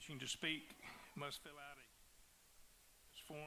wishing to speak must fill out this form.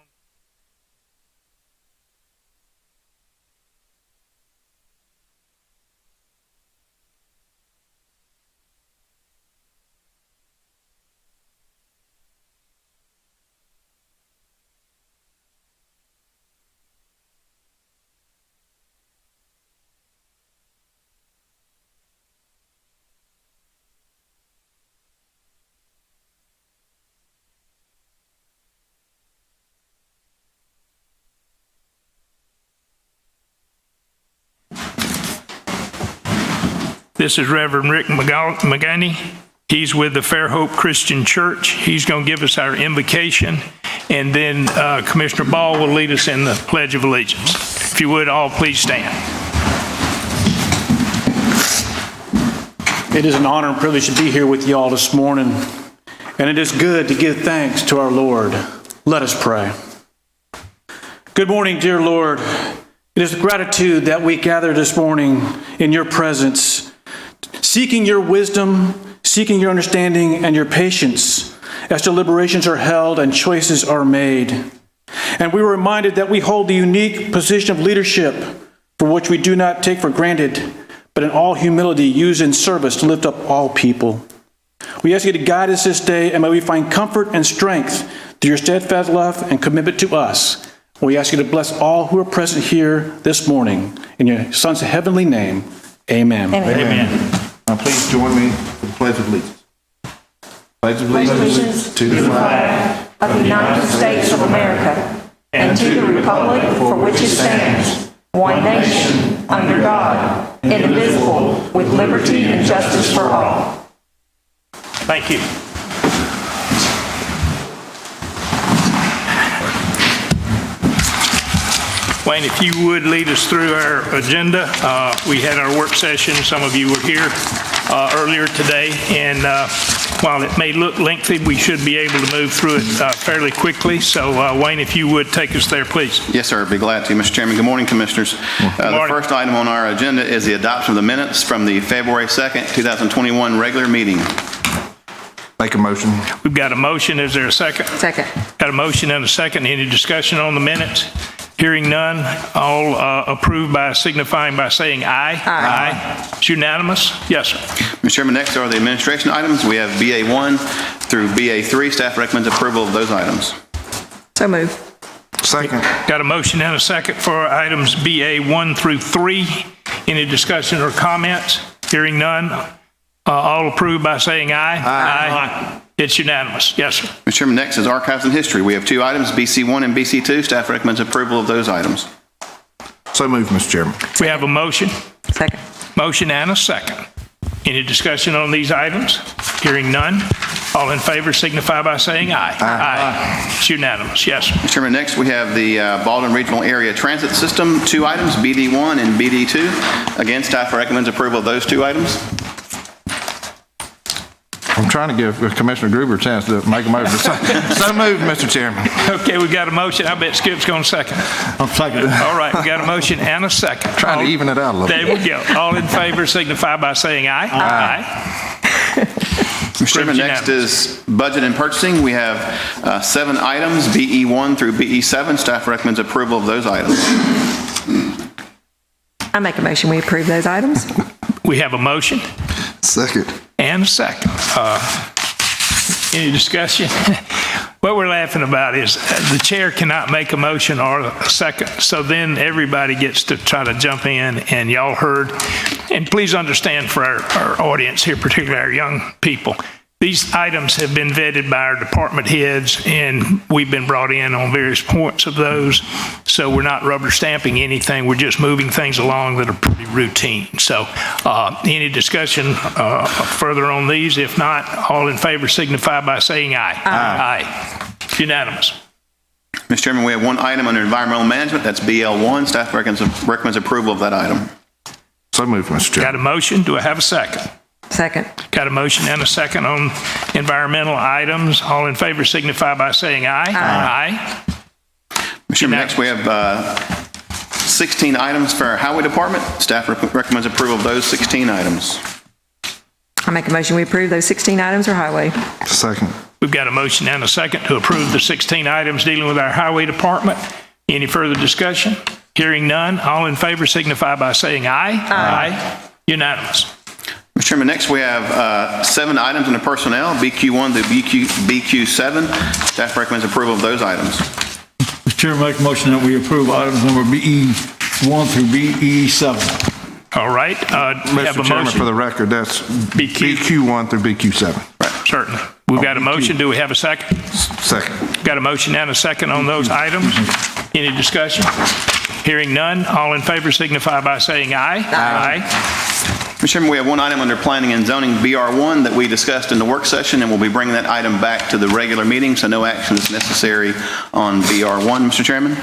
This is Reverend Rick McGaney. He's with the Fair Hope Christian Church. He's going to give us our invocation, and then Commissioner Ball will lead us in the Pledge of Allegiance. If you would, all please stand. It is an honor and privilege to be here with you all this morning, and it is good to give thanks to our Lord. Let us pray. Good morning, dear Lord. It is with gratitude that we gather this morning in your presence, seeking your wisdom, seeking your understanding and your patience as deliberations are held and choices are made. And we were reminded that we hold the unique position of leadership for which we do not take for granted, but in all humility use in service to lift up all people. We ask you to guide us this day, and may we find comfort and strength through your steadfast love and commitment to us. We ask you to bless all who are present here this morning. In your Son's heavenly name, amen. Amen. Amen. Now please join me for the Pledge of Allegiance. Pledge of Allegiance to the flag of the United States of America and to the republic for which it stands, one nation, under God, indivisible, with liberty and justice for all. Thank you. Wayne, if you would lead us through our agenda. We had our work session. Some of you were here earlier today, and while it may look lengthy, we should be able to move through it fairly quickly. So, Wayne, if you would take us there, please. Yes, sir. I'd be glad to, Mr. Chairman. Good morning, Commissioners. The first item on our agenda is the adoption of the minutes from the February 2nd, 2021 regular meeting. Make a motion. We've got a motion. Is there a second? Second. Got a motion and a second. Any discussion on the minutes? Hearing none, all approved by signifying by saying aye. Aye. It's unanimous. Yes, sir. Mr. Chairman, next are the administration items. We have BA1 through BA3. Staff recommends approval of those items. So move. Second. Got a motion and a second for items BA1 through 3. Any discussion or comments? Hearing none, all approved by saying aye. Aye. It's unanimous. Yes, sir. Mr. Chairman, next is archives and history. We have two items, BC1 and BC2. Staff recommends approval of those items. So moved, Mr. Chairman. We have a motion. Second. Motion and a second. Any discussion on these items? Hearing none, all in favor signify by saying aye. Aye. It's unanimous. Yes, sir. Mr. Chairman, next we have the Baldwin Regional Area Transit System, two items, BD1 and BD2. Again, staff recommends approval of those two items. I'm trying to give Commissioner Gruber a chance to make a motion. So moved, Mr. Chairman. Okay, we got a motion. I bet Skip's going second. I'm second. All right, we got a motion and a second. Trying to even it out a little bit. There we go. All in favor signify by saying aye. Aye. Mr. Chairman, next is budget and purchasing. We have 7 items, BE1 through BE7. Staff recommends approval of those items. I make a motion we approve those items. We have a motion Second. and a second. Any discussion? What we're laughing about is the chair cannot make a motion or a second, so then everybody gets to try to jump in, and y'all heard. And please understand for our audience here, particularly our young people, these items have been vetted by our department heads, and we've been brought in on various points of those. So we're not rubber stamping anything. We're just moving things along that are pretty routine. So any discussion further on these? If not, all in favor signify by saying aye. Aye. Unanimous. Mr. Chairman, we have one item under environmental management. That's BL1. Staff recommends approval of that item. So moved, Mr. Chairman. Got a motion. Do I have a second? Second. Got a motion and a second on environmental items. All in favor signify by saying aye. Aye. Mr. Chairman, next we have 16 items for our highway department. Staff recommends approval of those 16 items. I make a motion we approve those 16 items or highway. Second. We've got a motion and a second to approve the 16 items dealing with our highway department. Any further discussion? Hearing none, all in favor signify by saying aye. Aye. Unanimous. Mr. Chairman, next we have 7 items under personnel, BQ1 through BQ7. Staff recommends approval of those items. Mr. Chairman, make a motion that we approve items number BE1 through BE7. All right. We have Mr. a Chairman, motion. for the record, that's BQ1 through BQ7. Certainly. We've got a motion. Do we have a second? Second. Got a motion and a second on those items. Any discussion? Hearing none, all in favor signify by saying aye. Aye. Mr. Chairman, we have one item under planning and zoning, BR1, that we discussed in the work session, and we'll be bringing that item back to the regular meeting, so no action is necessary on BR1, Mr. Chairman.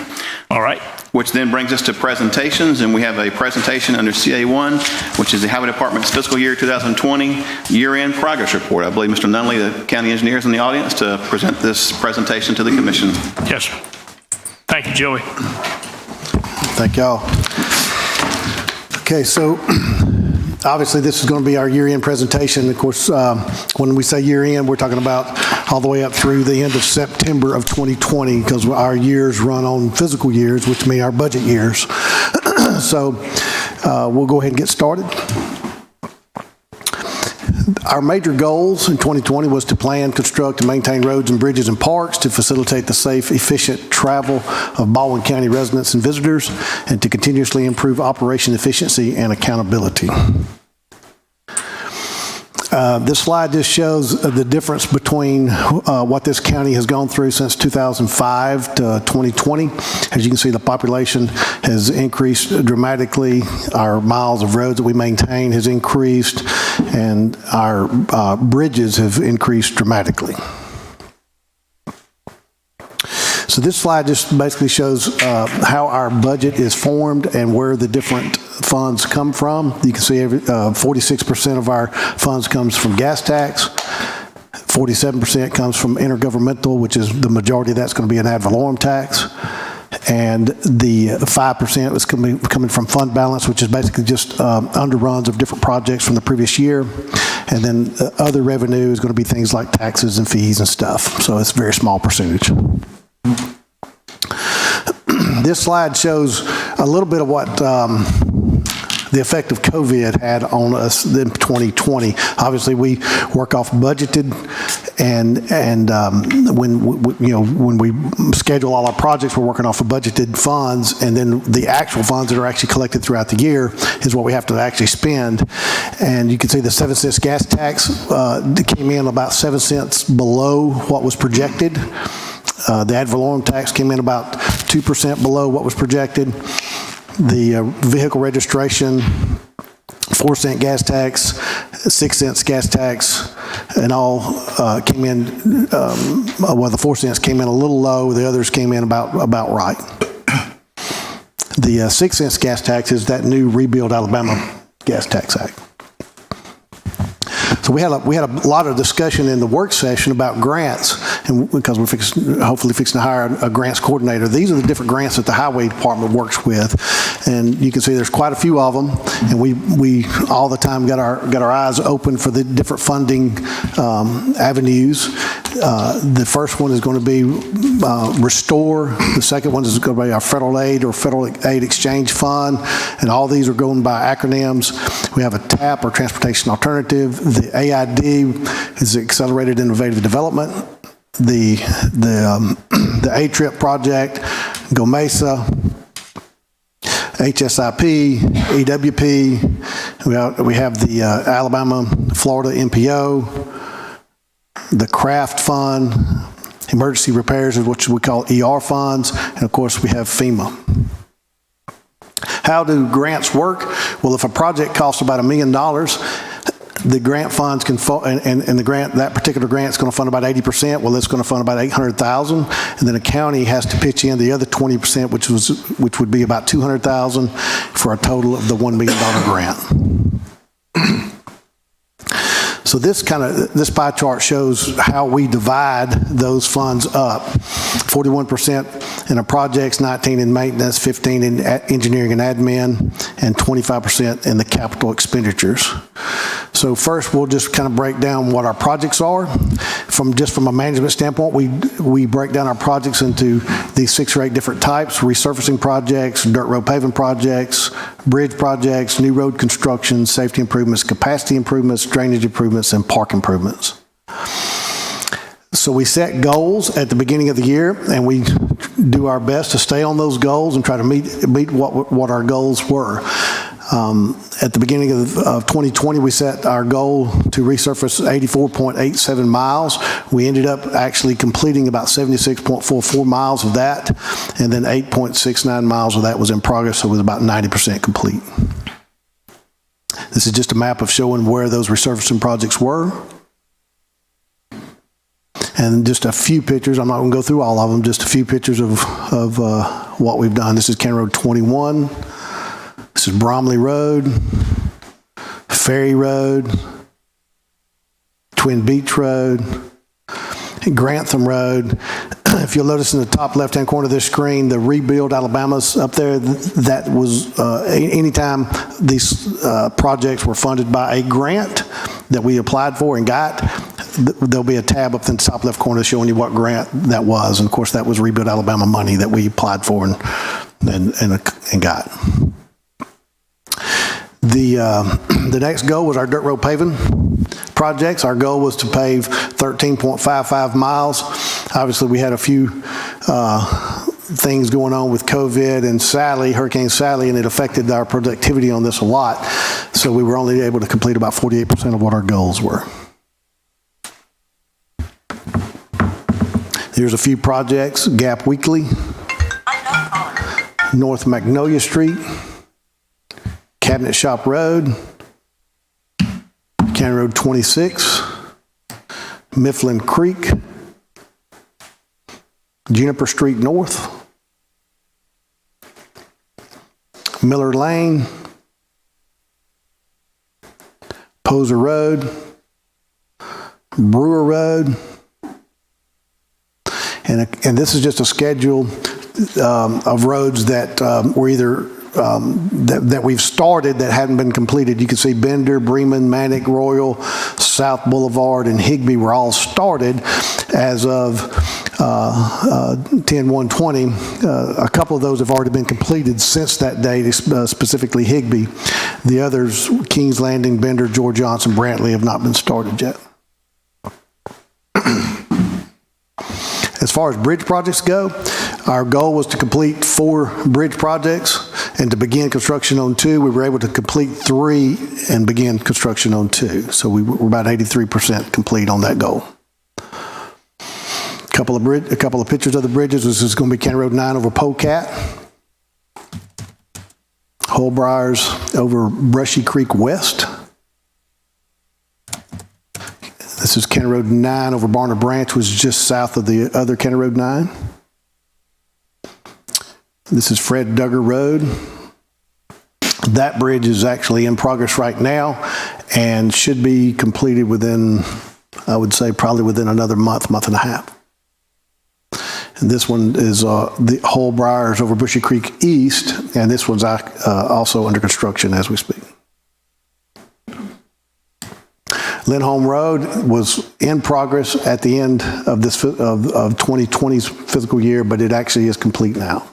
All right. Which then brings us to presentations, and we have a presentation under CA1, which is the Highway Department's fiscal year 2020 year-end progress report. I believe Mr. Nunley, the county engineer, is in the audience to present this presentation to the commission. Yes, sir. Thank you, Joey. Thank y'all. Okay, so obviously this is going to be our year-end presentation. Of course, when we say year-end, we're talking about all the way up through the end of September of 2020, because our years run on physical years, which mean our budget years. So we'll go ahead and get started. Our major goals in 2020 was to plan, construct, and maintain roads and bridges and parks to facilitate the safe, efficient travel of Baldwin County residents and visitors, and to continuously improve operation efficiency and accountability. This slide just shows the difference between what this county has gone through since 2005 to 2020. As you can see, the population has increased dramatically. Our miles of roads that we maintain has increased, and our bridges have increased dramatically. So this slide just basically shows how our budget is formed and where the different funds come from. You can see 46% of our funds comes from gas tax, 47% comes from intergovernmental, which is the majority of that's going to be an ad valorem tax, and the 5% is coming from fund balance, which is basically just underruns of different projects from the previous year, and then other revenue is going to be things like taxes and fees and stuff. So it's a very small percentage. This slide shows a little bit of what the effect of COVID had on us in 2020. Obviously, we work off budgeted, and when we schedule all our projects, we're working off of budgeted funds, and then the actual funds that are actually collected throughout the year is what we have to actually spend. And you can see the 7 cents gas tax came in about 7 cents below what was projected. The ad valorem tax came in about 2% below what was projected. The vehicle registration, 4 cent gas tax, 6 cents gas tax, and all came in, well, the 4 cents came in a little low, the others came in about right. The 6 cents gas tax is that new Rebuild Alabama Gas Tax Act. So we had a lot of discussion in the work session about grants, and because we're hopefully fixing to hire a grants coordinator. These are the different grants that the highway department works with, and you can see there's quite a few of them, and we all the time got our eyes open for the different funding avenues. The first one is going to be Restore. The second one is going to be our Federal Aid or Federal Aid Exchange Fund, and all these are going by acronyms. We have a TAP or Transportation Alternative. The AID is Accelerated Innovative Development. The A-TRIP project, GOMESA, HSIP, EWP. We have the Alabama, Florida MPO, the CRAFT Fund, Emergency Repairs, which we call ER funds, and of course we have FEMA. How do grants work? Well, if a project costs about $1 million, the grant funds can, and the grant, that particular grant is going to fund about 80%. Well, it's going to fund about $800,000, and then the county has to pitch in the other 20%, which would be about $200,000 for a total of the $1 million grant. So this pie chart shows how we divide those funds up. 41% in our projects, 19% in maintenance, 15% in engineering and admin, and 25% in the capital expenditures. So first, we'll just kind of break down what our projects are. From a management standpoint, we break down our projects into these 6 or 8 different types: resurfacing projects, dirt road paving projects, bridge projects, new road construction, safety improvements, capacity improvements, drainage improvements, and park improvements. So we set goals at the beginning of the year, and we do our best to stay on those goals and try to meet what our goals were. At the beginning of 2020, we set our goal to resurface 84.87 miles. We ended up actually completing about 76.44 miles of that, and then 8.69 miles of that was in progress, so it was about 90% complete. This is just a map of showing where those resurfacing projects were. And just a few pictures. I'm not going to go through all of them, just a few pictures of what we've done. This is County Road 21. This is Bromley Road, Ferry Road, Twin Beach Road, Grantham Road. If you'll notice in the top left-hand corner of this screen, the Rebuild Alabama's up there. That was anytime these projects were funded by a grant that we applied for and got, there'll be a tab up in the top left corner showing you what grant that was. And of course, that was Rebuild Alabama money that we applied for and got. The next goal was our dirt road paving projects. Our goal was to pave 13.55 miles. Obviously, we had a few things going on with COVID and Hurricane Sally, and it affected our productivity on this a lot. So we were only able to complete about 48% of what our goals were. Here's a few projects: Gap Weekly, North Magnolia Street, Cabinet Shop Road, County Road 26, Mifflin Creek, Juniper Street North, Miller Lane, Poser Road, Brewer Road, and this is just a schedule of roads that were either that we've started that hadn't been completed. You can see Bender, Bremen, Manic, Royal, South Boulevard, and Higbee were all started as of 10/1/20. A couple of those have already been completed since that date, specifically Higbee. The others, Kings Landing, Bender, George Johnson, Brantley, have not been started yet. As far as bridge projects go, our goal was to complete 4 bridge projects and to begin construction on 2. We were able to complete 3 and begin construction on 2. So we were about 83% complete on that goal. A couple of pictures of the bridges. This is going to be County Road 9 over Polecat, Holbriars over Brushy Creek West. This is County Road 9 over Barner Branch, which is just south of the other County Road 9. This is Fred Duggar Road. That bridge is actually in progress right now and should be completed within, I would say, probably within another month and a half. And this one is the Holbriars over Bushy Creek East, and this one's also under construction as we speak. Lindholm Road was in progress at the end of this of 2020's fiscal year, but it actually is complete now.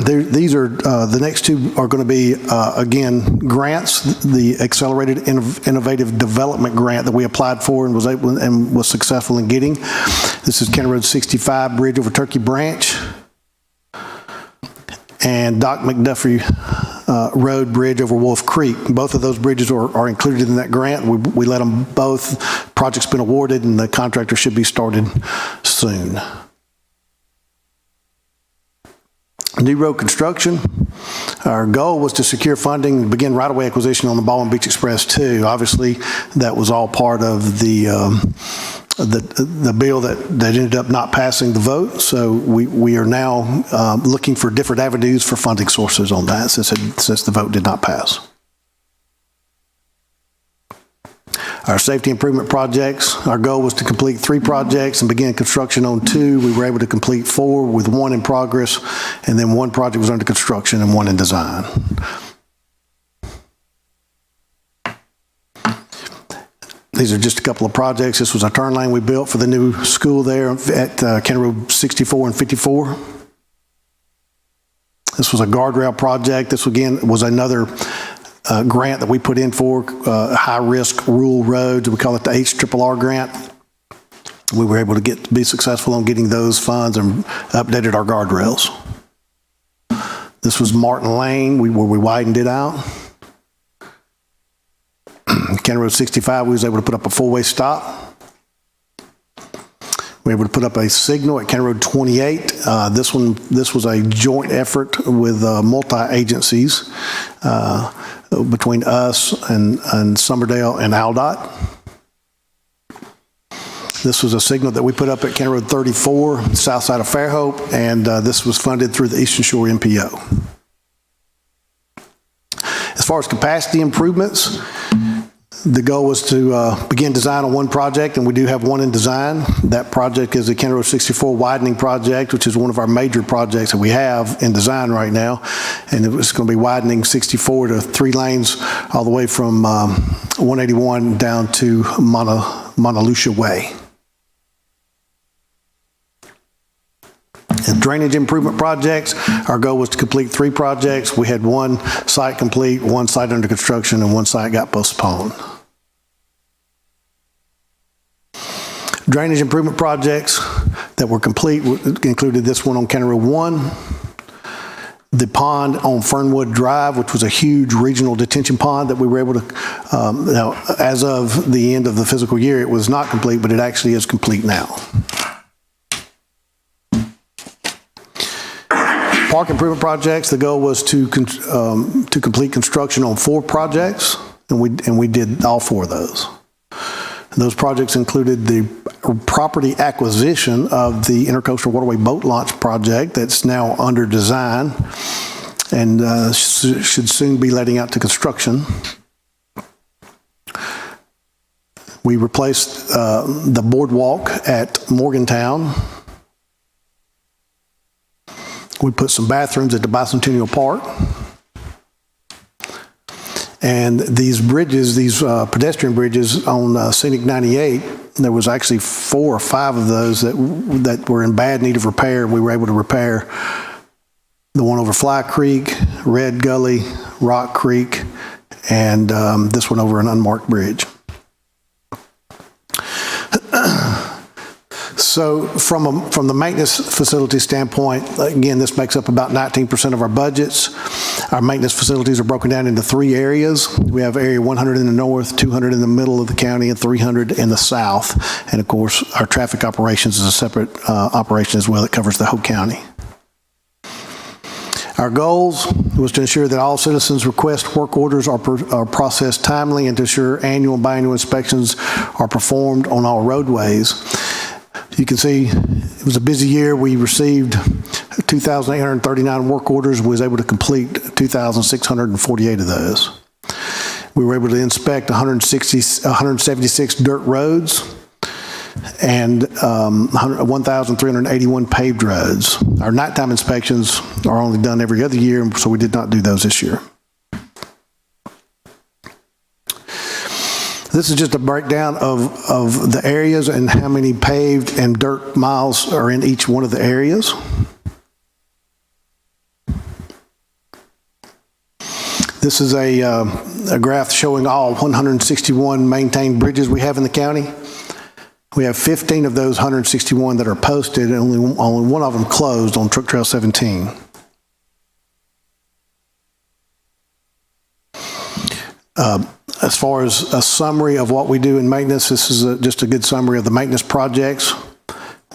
These are the next 2 are going to be again grants. The Accelerated Innovative Development Grant that we applied for and was successful in getting. This is County Road 65 Bridge over Turkey Branch, and Doc McDuffie Road Bridge over Wolf Creek. Both of those bridges are included in that grant. We let them both. Project's been awarded, and the contractor should be started soon. New road construction. Our goal was to secure funding and begin right-of-way acquisition on the Baldwin Beach Express 2. Obviously, that was all part of the bill that ended up not passing the vote. So we are now looking for different avenues for funding sources on that since the vote did not pass. Our safety improvement projects, our goal was to complete 3 projects and begin construction on 2. We were able to complete 4 with 1 in progress, and then 1 project was under construction and 1 in design. These are just a couple of projects. This was a turn lane we built for the new school there at County Road 64 and 54. This was a guardrail project. This, again, was another grant that we put in for high-risk rural roads. We call it the HRRR grant. We were able to be successful on getting those funds and updated our guardrails. This was Martin Lane, where we widened it out. County Road 65, we was able to put up a four-way stop. We were able to put up a signal at County Road 28. This was a joint effort with multi-agencies between us and Summerdale and ALDOT. This was a signal that we put up at County Road 34, south side of Fairhope, and this was funded through the Eastern Shore MPO. As far as capacity improvements, the goal was to begin design on one project, and we do have one in design. That project is the County Road 64 widening project, which is one of our major projects that we have in design right now. And it's going to be widening 64 to 3 lanes all the way from 181 down to Monta Lucia Way. And drainage improvement projects, our goal was to complete 3 projects. We had 1 site complete, 1 site under construction, and 1 site got postponed. Drainage improvement projects that were complete included this one on County Road 1, the pond on Fernwood Drive, which was a huge regional detention pond that we were able to, now, as of the end of the fiscal year, it was not complete, but it actually is complete now. Park improvement projects, the goal was to complete construction on 4 projects, and we did all 4 of those. And those projects included the property acquisition of the Intercoastal Waterway Boat Launch project that's now under design and should soon be letting out to construction. We replaced the boardwalk at Morgantown. We put some bathrooms at the Bicentennial Park. And these bridges, these pedestrian bridges on Scenic 98, there was actually 4 or 5 of those that were in bad need of repair. We were able to repair the one over Fly Creek, Red Gully, Rock Creek, and this one over an unmarked bridge. So from the maintenance facility standpoint, again, this makes up about 19% of our budgets. Our maintenance facilities are broken down into 3 areas. We have area 100 in the north, 200 in the middle of the county, and 300 in the south. And of course, our traffic operations is a separate operation as well that covers the whole county. Our goals was to ensure that all citizens' request work orders are processed timely and to ensure annual and biannual inspections are performed on all roadways. You can see it was a busy year. We received 2,839 work orders. We was able to complete 2,648 of those. We were able to inspect 176 dirt roads and 1,381 paved roads. Our nighttime inspections are only done every other year, so we did not do those this year. This is just a breakdown of the areas and how many paved and dirt miles are in each one of the areas. This is a graph showing all 161 maintained bridges we have in the county. We have 15 of those 161 that are posted, and only one of them closed on Truck Trail 17. As far as a summary of what we do in maintenance, this is just a good summary of the maintenance projects.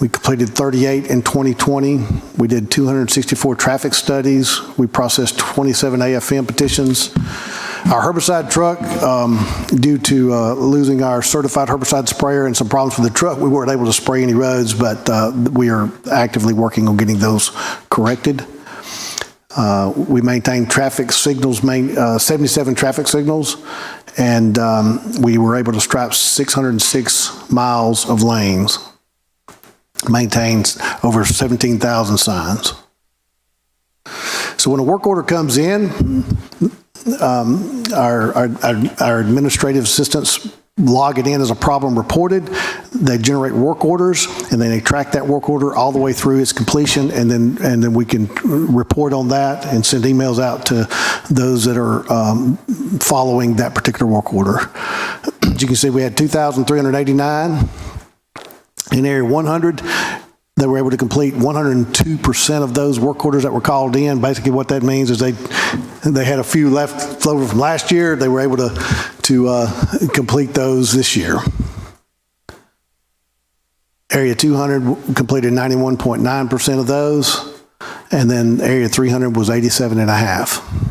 We completed 38 in 2020. We did 264 traffic studies. We processed 27 AFM petitions. Our herbicide truck, due to losing our certified herbicide sprayer and some problems with the truck, we weren't able to spray any roads, but we are actively working on getting those corrected. We maintain traffic signals, 77 traffic signals, and we were able to stripe 606 miles of lanes, maintains over 17,000 signs. So when a work order comes in, our administrative assistants log it in as a problem reported. They generate work orders, and then they track that work order all the way through its completion, and then we can report on that and send emails out to those that are following that particular work order. As you can see, we had 2,389 in Area 100. They were able to complete 102% of those work orders that were called in. Basically, what that means is they had a few left over from last year. They were able to complete those this year. Area 200 completed 91.9% of those, and then Area 300 was 87.5%.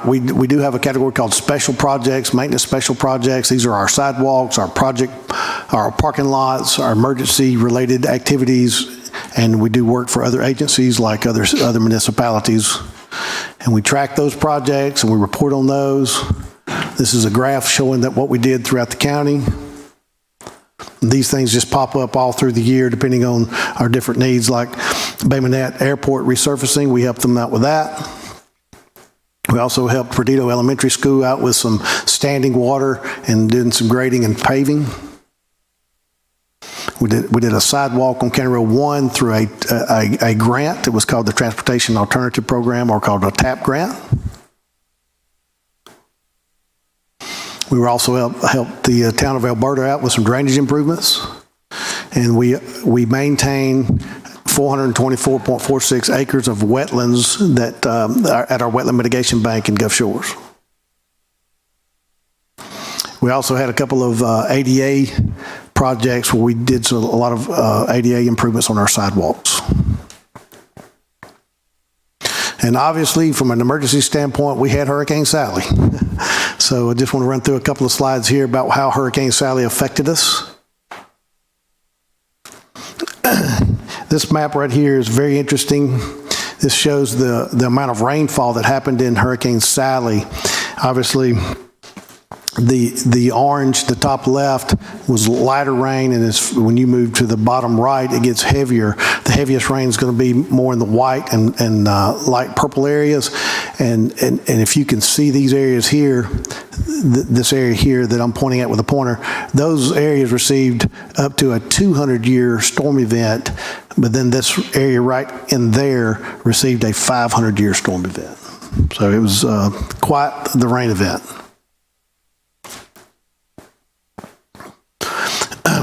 We do have a category called special projects, maintenance special projects. These are our sidewalks, our parking lots, our emergency related activities, and we do work for other agencies like other municipalities. And we track those projects and we report on those. This is a graph showing that what we did throughout the county. These things just pop up all through the year depending on our different needs, like Bay Minette Airport resurfacing. We helped them out with that. We also helped Perdido Elementary School out with some standing water and doing some grading and paving. We did a sidewalk on County Road 1 through a grant. It was called the Transportation Alternative Program, or called a TAP grant. We were also helped the town of Alberta out with some drainage improvements. And we maintain 424.46 acres of wetlands that are at our wetland mitigation bank in Gulf Shores. We also had a couple of ADA projects where we did a lot of ADA improvements on our sidewalks. And obviously, from an emergency standpoint, we had Hurricane Sally. So I just want to run through a couple of slides here about how Hurricane Sally affected us. This map right here is very interesting. This shows the amount of rainfall that happened in Hurricane Sally. Obviously, the orange, the top left, was lighter rain, and when you move to the bottom right, it gets heavier. The heaviest rain is going to be more in the white and light purple areas. And if you can see these areas here, this area here that I'm pointing at with a pointer, those areas received up to a 200-year storm event, but then this area right in there received a 500-year storm event. So it was quite the rain event.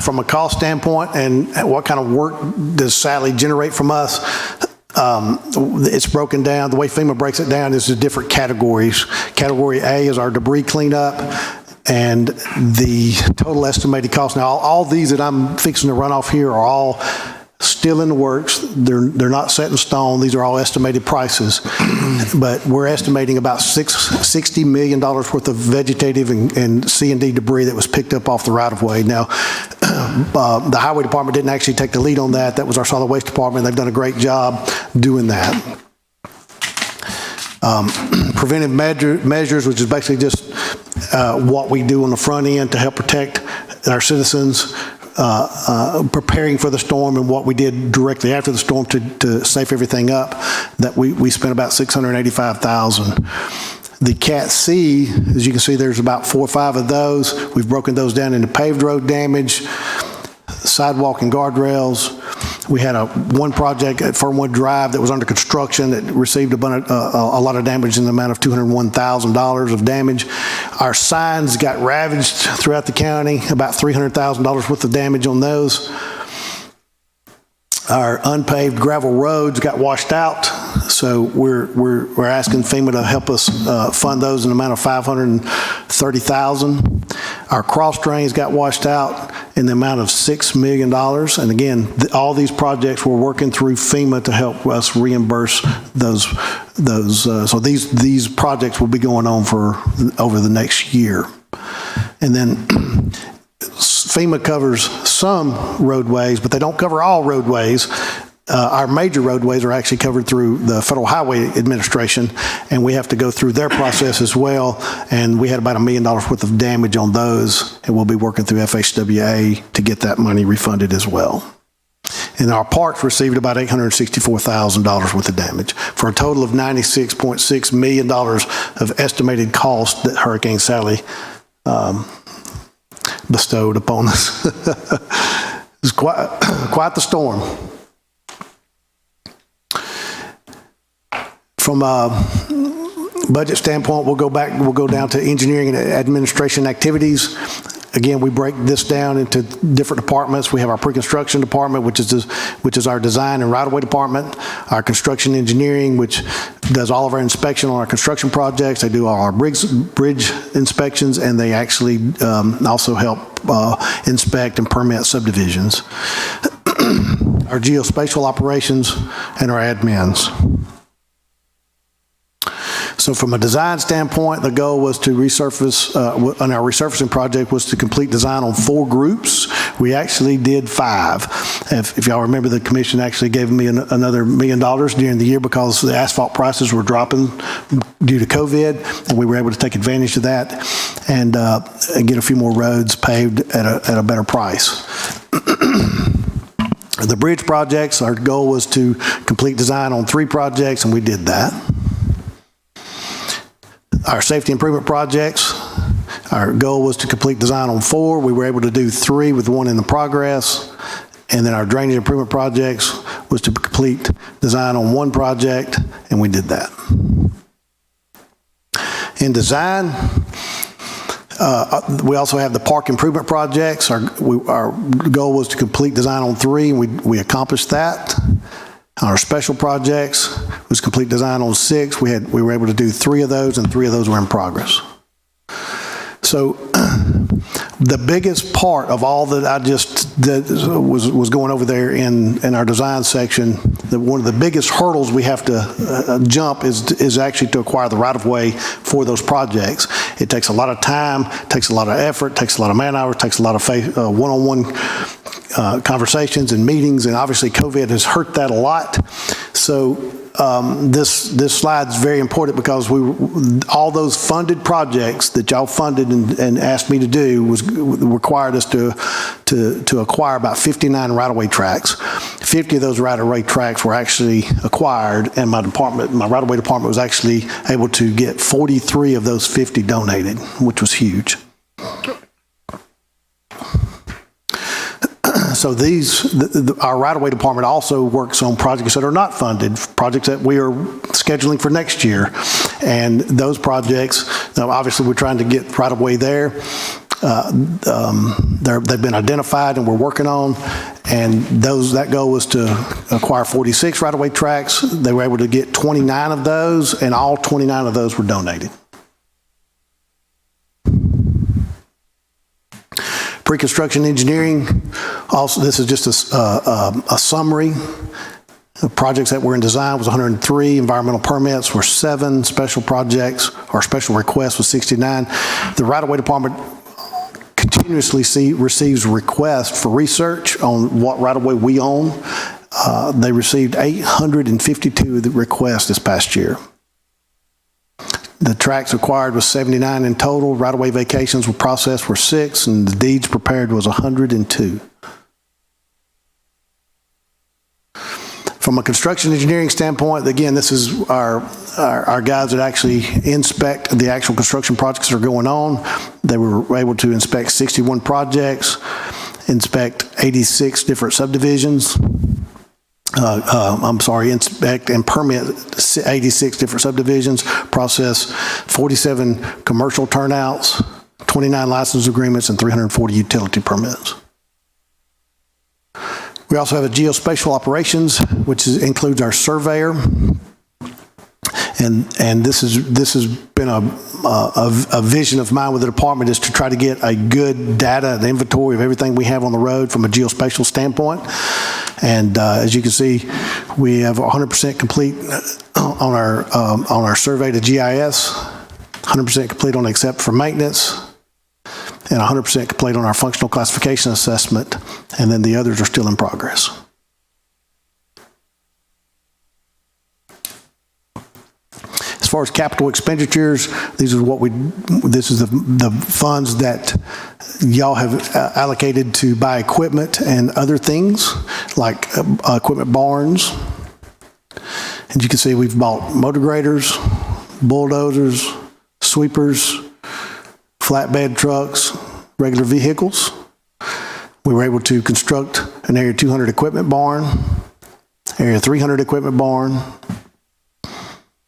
From a cost standpoint and what kind of work does Sally generate from us, it's broken down. The way FEMA breaks it down is the different categories. Category A is our debris cleanup, and the total estimated cost. Now, all these that I'm fixing to run off here are all still in the works. They're not set in stone. These are all estimated prices. But we're estimating about $60 million worth of vegetative and C&D debris that was picked up off the right-of-way. Now, the Highway Department didn't actually take the lead on that. That was our Solid Waste Department. They've done a great job doing that. Preventive measures, which is basically just what we do on the front end to help protect our citizens, preparing for the storm, and what we did directly after the storm to safe everything up, that we spent about $685,000. The Cat C, as you can see, there's about 4 or 5 of those. We've broken those down into paved road damage, sidewalk and guardrails. We had one project at Fernwood Drive that was under construction that received a lot of damage in the amount of $201,000 of damage. Our signs got ravaged throughout the county, about $300,000 worth of damage on those. Our unpaved gravel roads got washed out, so we're asking FEMA to help us fund those in the amount of $530,000. Our cross drains got washed out in the amount of $6 million. And again, all these projects we're working through FEMA to help us reimburse those. So these projects will be going on for over the next year. And then FEMA covers some roadways, but they don't cover all roadways. Our major roadways are actually covered through the Federal Highway Administration, and we have to go through their process as well. And we had about $1 million worth of damage on those, and we'll be working through FHWA to get that money refunded as well. And our parks received about $864,000 worth of damage, for a total of $96.6 million of estimated cost that Hurricane Sally bestowed upon us. It was quite the storm. From a budget standpoint, we'll go down to engineering and administration activities. Again, we break this down into different departments. We have our pre-construction department, which is our design and right-of-way department. Our construction engineering, which does all of our inspection on our construction projects. They do all our bridge inspections, and they actually also help inspect and permit subdivisions. Our geospatial operations and our admins. So from a design standpoint, the goal was to resurface, on our resurfacing project, was to complete design on 4 groups. We actually did 5. If y'all remember, the commission actually gave me another $1 million during the year because the asphalt prices were dropping due to COVID, and we were able to take advantage of that and get a few more roads paved at a better price. The bridge projects, our goal was to complete design on 3 projects, and we did that. Our safety improvement projects, our goal was to complete design on 4. We were able to do 3 with 1 in the progress. And then our drainage improvement projects was to complete design on 1 project, and we did that. In design, we also have the park improvement projects. Our goal was to complete design on 3, and we accomplished that. Our special projects was complete design on 6. We were able to do 3 of those, and 3 of those were in progress. So the biggest part of all that I just did was going over there in our design section. One of the biggest hurdles we have to jump is actually to acquire the right-of-way for those projects. It takes a lot of time, takes a lot of effort, takes a lot of man hours, takes a lot of one-on-one conversations and meetings, and obviously COVID has hurt that a lot. So this slide is very important because all those funded projects that y'all funded and asked me to do required us to acquire about 59 right-of-way tracks. 50 of those right-of-way tracks were actually acquired, and my right-of-way department was actually able to get 43 of those 50 donated, which was huge. So our right-of-way department also works on projects that are not funded, projects that we are scheduling for next year. And those projects, obviously we're trying to get right-of-way there. They've been identified and we're working on, and that goal was to acquire 46 right-of-way tracks. They were able to get 29 of those, and all 29 of those were donated. Pre-construction engineering, also this is just a summary. The projects that were in design was 103, environmental permits were 7, special projects or special requests was 69. The right-of-way department continuously receives requests for research on what right-of-way we own. They received 852 of the requests this past year. The tracks acquired was 79 in total. Right-of-way vacations were processed were 6, and the deeds prepared was 102. From a construction engineering standpoint, again, this is our guys that actually inspect the actual construction projects that are going on. They were able to inspect 61 projects, inspect 86 different subdivisions. Inspect and permit 86 different subdivisions, process 47 commercial turnouts, 29 license agreements, and 340 utility permits. We also have a geospatial operations, which includes our surveyor. And this has been a vision of mine with the department, is to try to get a good data and inventory of everything we have on the road from a geospatial standpoint. And as you can see, we have 100% complete on our survey to GIS, 100% complete on except for maintenance, and 100% complete on our functional classification assessment, and then the others are still in progress. As far as capital expenditures, this is the funds that y'all have allocated to buy equipment and other things like equipment barns. And you can see we've bought motor graders, bulldozers, sweepers, flatbed trucks, regular vehicles. We were able to construct an Area 200 equipment barn, Area 300 equipment barn,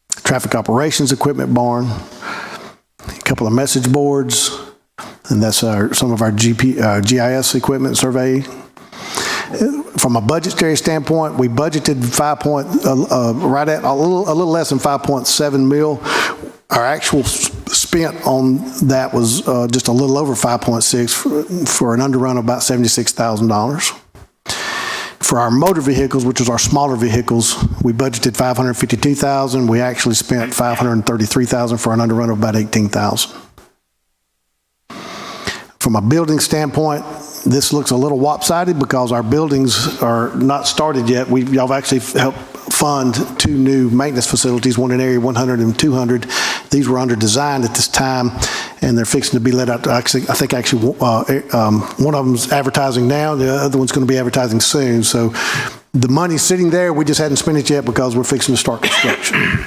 traffic operations equipment barn, a couple of message boards, and that's some of our GIS equipment survey. From a budgetary standpoint, we budgeted right at a little less than 5.7 mil. Our actual spent on that was just a little over 5.6 for an underrun of about $76,000. For our motor vehicles, which is our smaller vehicles, we budgeted $552,000. We actually spent $533,000 for an underrun of about $18,000. From a building standpoint, this looks a little lopsided because our buildings are not started yet. Y'all have actually helped fund 2 new maintenance facilities, one in Area 100 and 200. These were under design at this time, and they're fixing to be let out. I think one of them's advertising now, the other one's going to be advertising soon. So the money's sitting there. We just hadn't spent it yet because we're fixing to start construction.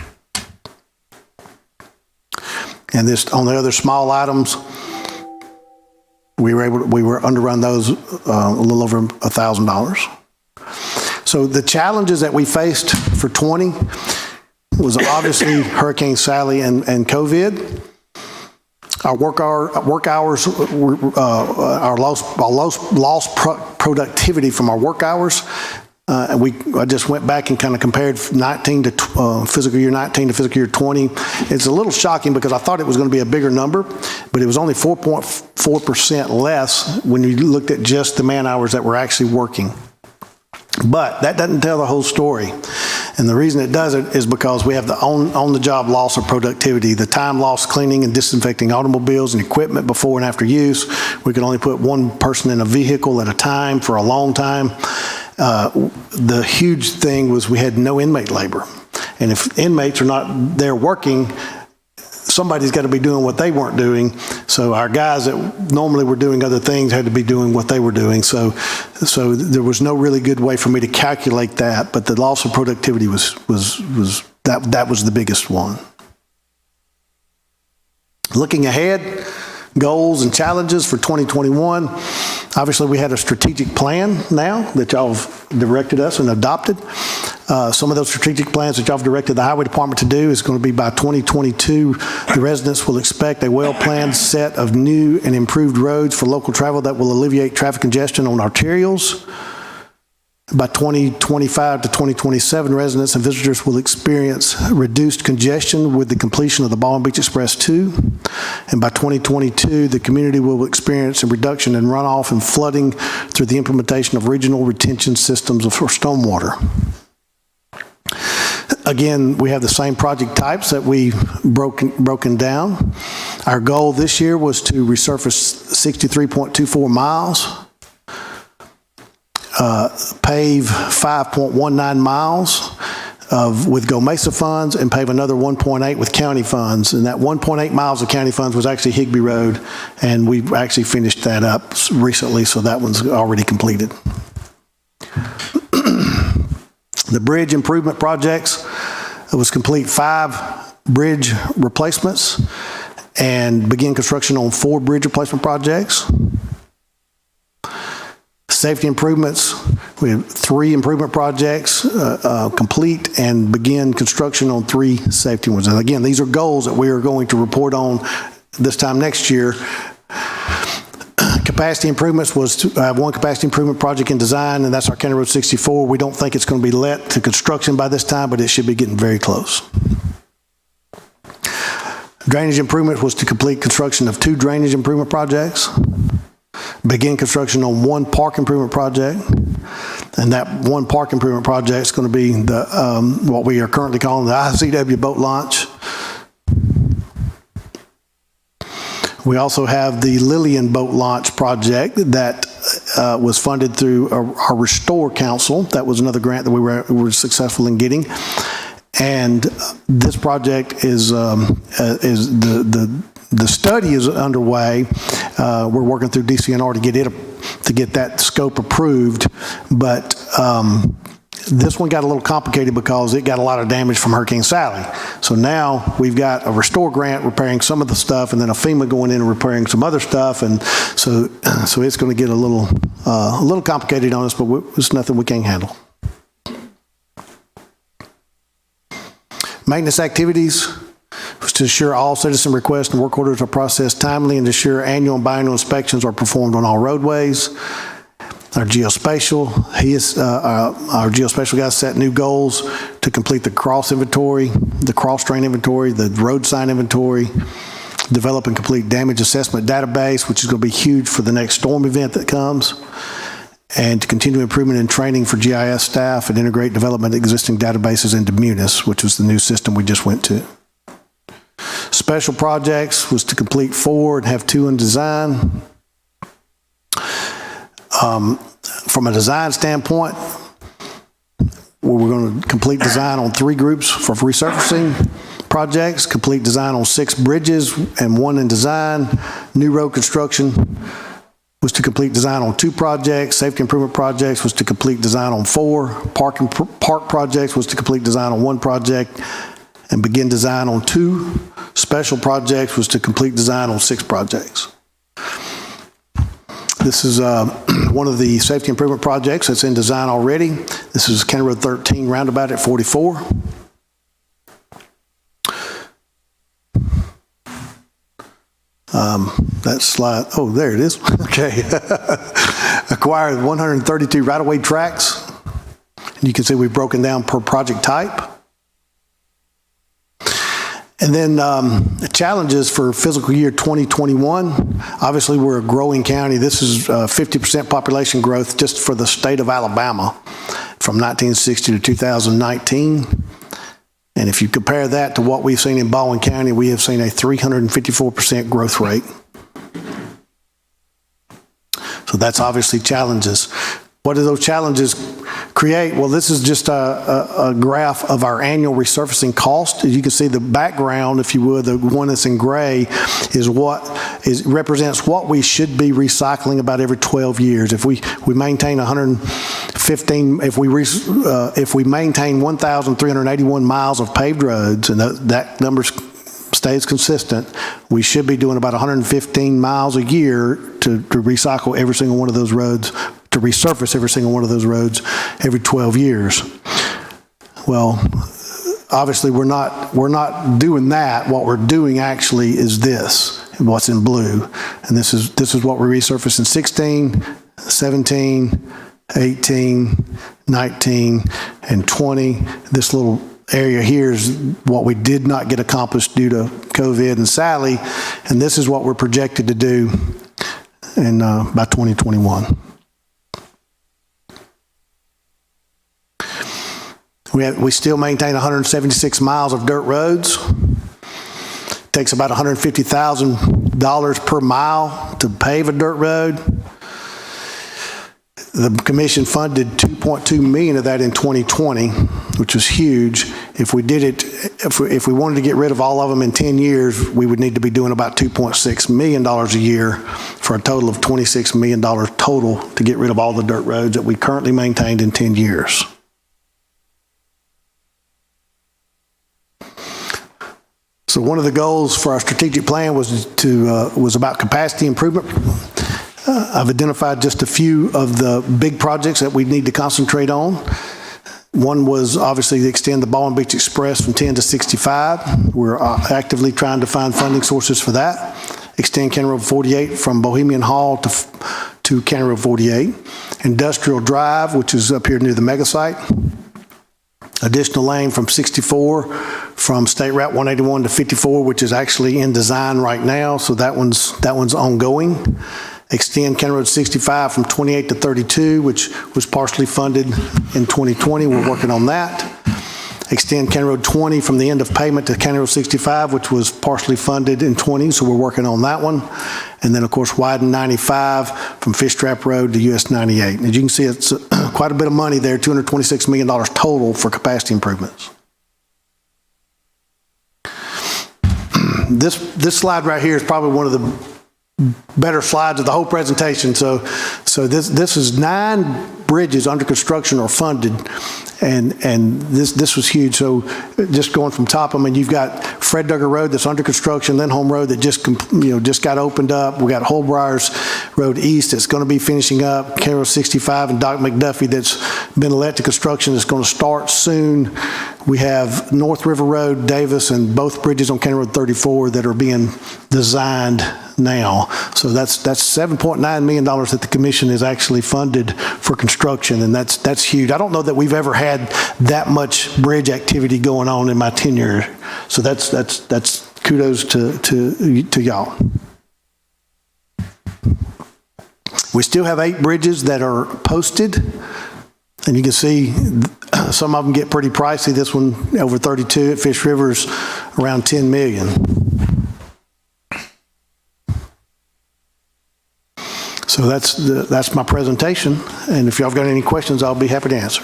And this, on the other small items, we were underrun those a little over $1,000. So the challenges that we faced for 20 was obviously Hurricane Sally and COVID. Our work hours were our lost productivity from our work hours. I just went back and kind of compared fiscal year 19 to fiscal year 20. It's a little shocking because I thought it was going to be a bigger number, but it was only 4.4% less when you looked at just the man hours that were actually working. But that doesn't tell the whole story. And the reason it doesn't is because we have the on-the-job loss of productivity, the time lost cleaning and disinfecting automobiles and equipment before and after use. We could only put one person in a vehicle at a time for a long time. The huge thing was we had no inmate labor. And if inmates are not there working, somebody's got to be doing what they weren't doing. So our guys that normally were doing other things had to be doing what they were doing. So there was no really good way for me to calculate that, but the loss of productivity was the biggest one. Looking ahead, goals and challenges for 2021. Obviously, we had a strategic plan now that y'all have directed us and adopted. Some of those strategic plans that y'all have directed the Highway Department to do is going to be by 2022, the residents will expect a well-planned set of new and improved roads for local travel that will alleviate traffic congestion on arterials. By 2025 to 2027, residents and visitors will experience reduced congestion with the completion of the Baldwin Beach Express 2. And by 2022, the community will experience a reduction in runoff and flooding through the implementation of regional retention systems for stormwater. Again, we have the same project types that we've broken down. Our goal this year was to resurface 63.24 miles, pave 5.19 miles with Go Mesa funds, and pave another 1.8 with county funds. And that 1.8 miles of county funds was actually Higbee Road, and we actually finished that up recently, so that one's already completed. The bridge improvement projects, it was complete 5 bridge replacements and begin construction on 4 bridge replacement projects. Safety improvements, we have 3 improvement projects complete and begin construction on 3 safety ones. And again, these are goals that we are going to report on this time next year. Capacity improvements was to have 1 capacity improvement project in design, and that's our County Road 64. We don't think it's going to be let to construction by this time, but it should be getting very close. Drainage improvement was to complete construction of 2 drainage improvement projects, begin construction on 1 park improvement project, and that 1 park improvement project is going to be the what we are currently calling the ICW boat launch. We also have the Lillian boat launch project that was funded through our Restore Council. That was another grant that we were successful in getting. And this project is the study is underway. We're working through DCNR to get that scope approved, but this one got a little complicated because it got a lot of damage from Hurricane Sally. So now we've got a restore grant repairing some of the stuff, and then a FEMA going in and repairing some other stuff, and so it's going to get a little complicated on us, but it's nothing we can't handle. Maintenance activities was to ensure all citizen requests and work orders are processed timely and to ensure annual and biannual inspections are performed on all roadways. Our geospatial, our geospatial guys set new goals to complete the cross inventory, the cross drain inventory, the road sign inventory, develop and complete damage assessment database, which is going to be huge for the next storm event that comes, and to continue improvement in training for GIS staff and integrate development of existing databases into Munis, which was the new system we just went to. Special projects was to complete 4 and have 2 in design. From a design standpoint, we're going to complete design on 3 groups for resurfacing projects, complete design on 6 bridges and 1 in design. New road construction was to complete design on 2 projects. Safety improvement projects was to complete design on 4. Park projects was to complete design on 1 project and begin design on 2. Special projects was to complete design on 6 projects. This is one of the safety improvement projects that's in design already. This is County Road 13 roundabout at 44. That slide, oh, there it is. Okay. Acquired 132 right-of-way tracks. And you can see we've broken down per project type. And then the challenges for fiscal year 2021, obviously we're a growing county. This is 50% population growth just for the state of Alabama from 1960 to 2019. And if you compare that to what we've seen in Baldwin County, we have seen a 354% growth rate. So that's obviously challenges. What do those challenges create? Well, this is just a graph of our annual resurfacing cost. As you can see, the background, if you would, the one that's in gray, represents what we should be recycling about every 12 years. If we maintain 115, if we maintain 1,381 miles of paved roads, and that number stays consistent, we should be doing about 115 miles a year to recycle every single one of those roads, to resurface every single one of those roads every 12 years. Well, obviously we're not doing that. What we're doing actually is this, what's in blue. And this is what we resurfaced in 16, 17, 18, 19, and 20. This little area here is what we did not get accomplished due to COVID and Sally, and this is what we're projected to do by 2021. We still maintain 176 miles of dirt roads. It takes about $150,000 per mile to pave a dirt road. The commission funded $2.2 million of that in 2020, which was huge. If we did it, if we wanted to get rid of all of them in 10 years, we would need to be doing about $2.6 million a year for a total of $26 million total to get rid of all the dirt roads that we currently maintained in 10 years. So one of the goals for our strategic plan was about capacity improvement. I've identified just a few of the big projects that we need to concentrate on. One was obviously to extend the Baldwin Beach Express from 10 to 65. We're actively trying to find funding sources for that. Extend County Road 48 from Bohemian Hall to County Road 48. Industrial Drive, which is up here near the mega site. Additional lane from 64 from State Route 181 to 54, which is actually in design right now, so that one's ongoing. Extend County Road 65 from 28 to 32, which was partially funded in 2020. We're working on that. Extend County Road 20 from the end of payment to County Road 65, which was partially funded in 20, so we're working on that one. And then, of course, widen 95 from Fish Trap Road to US 98. As you can see, it's quite a bit of money there, $226 million total for capacity improvements. this slide right here is probably one of the better slides of the whole presentation. So this is 9 bridges under construction or funded, and this was huge. So just going from top, I mean, you've got Fred Duggar Road that's under construction, Lindholm Road that just got opened up. We got Holbriars Road East that's going to be finishing up. Carroll 65 and Doc McDuffie that's been let to construction is going to start soon. We have North River Road, Davis, and both bridges on County Road 34 that are being designed now. So that's $7.9 million that the commission has actually funded for construction, and that's huge. I don't know that we've ever had that much bridge activity going on in my tenure. So that's kudos to y'all. We still have 8 bridges that are posted, and you can see some of them get pretty pricey. This one over 32 at Fish River's around $10 million. So that's my presentation, and if y'all have got any questions, I'll be happy to answer.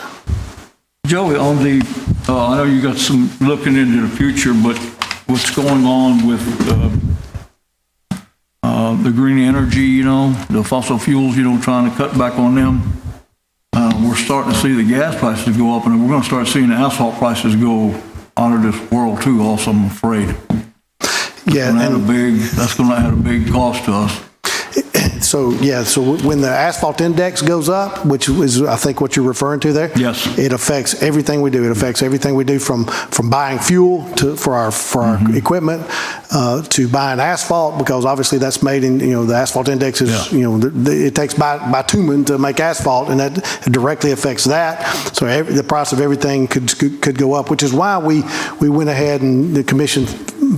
Joey, on the, I know you got some looking into the future, but what's going on with the green energy, the fossil fuels, trying to cut back on them? We're starting to see the gas prices go up, and we're going to start seeing the asphalt prices go out of this world too, also, I'm afraid. Yeah, that's going to add a big cost to us. So when the asphalt index goes up, which is, I think, what you're referring to there. Yes. It affects everything we do. It affects everything we do from buying fuel for our equipment to buying asphalt, because obviously that's made in, the asphalt index is, it takes bitumen to make asphalt, and that directly affects that. So the price of everything could go up, which is why we went ahead and the commission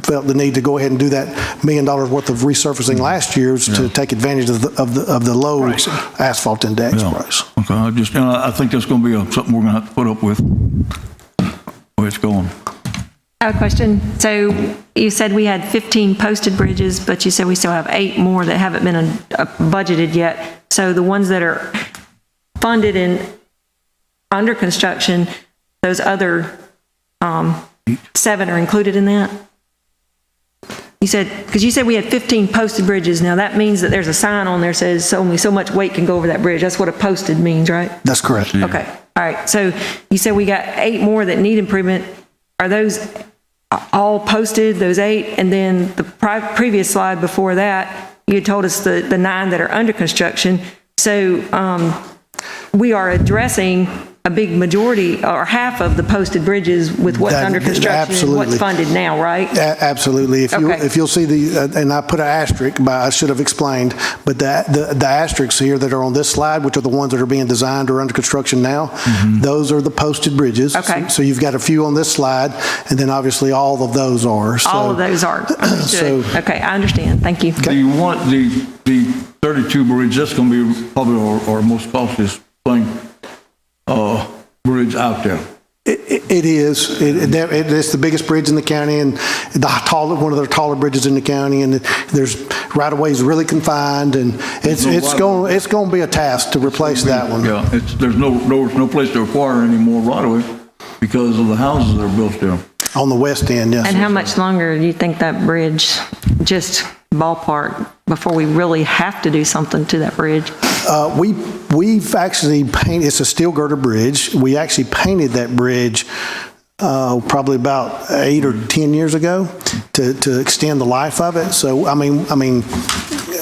felt the need to go ahead and do that $1 million worth of resurfacing last year to take advantage of the low asphalt index price. Okay, I think that's going to be something we're going to have to put up with. Where it's going. I have a question. So you said we had 15 posted bridges, but you said we still have 8 more that haven't been budgeted yet. So the ones that are funded and under construction, those other 7 are included in that? You said, because you said we had 15 posted bridges. Now that means that there's a sign on there that says only so much weight can go over that bridge. That's what a posted means, right? That's correct. Okay. All right. So you said we got 8 more that need improvement. Are those all posted, those 8? And then the previous slide before that, you told us the 9 that are under construction. So we are addressing a big majority or half of the posted bridges with what's under construction and what's funded now, right? Absolutely. If you'll see and I put an asterisk, but I should have explained, but the asterisks here that are on this slide, which are the ones that are being designed or under construction now, those are the posted bridges. Okay. So you've got a few on this slide, and then obviously all of those are. All of those are. Understood. Okay, I understand. Thank you. The 32 bridge, that's going to be probably our most costliest thing. Bridge out there. It is. It's the biggest bridge in the county, and one of the taller bridges in the county, and there's right of ways really confined, and it's going to be a task to replace that one. Yeah, there's no place to acquire any more right of way because of the houses that are built there. On the west end, yes. And how much longer do you think that bridge, just ballpark, before we really have to do something to that bridge? We've actually painted, it's a steel girder bridge. We actually painted that bridge probably about 8 or 10 years ago to extend the life of it. So,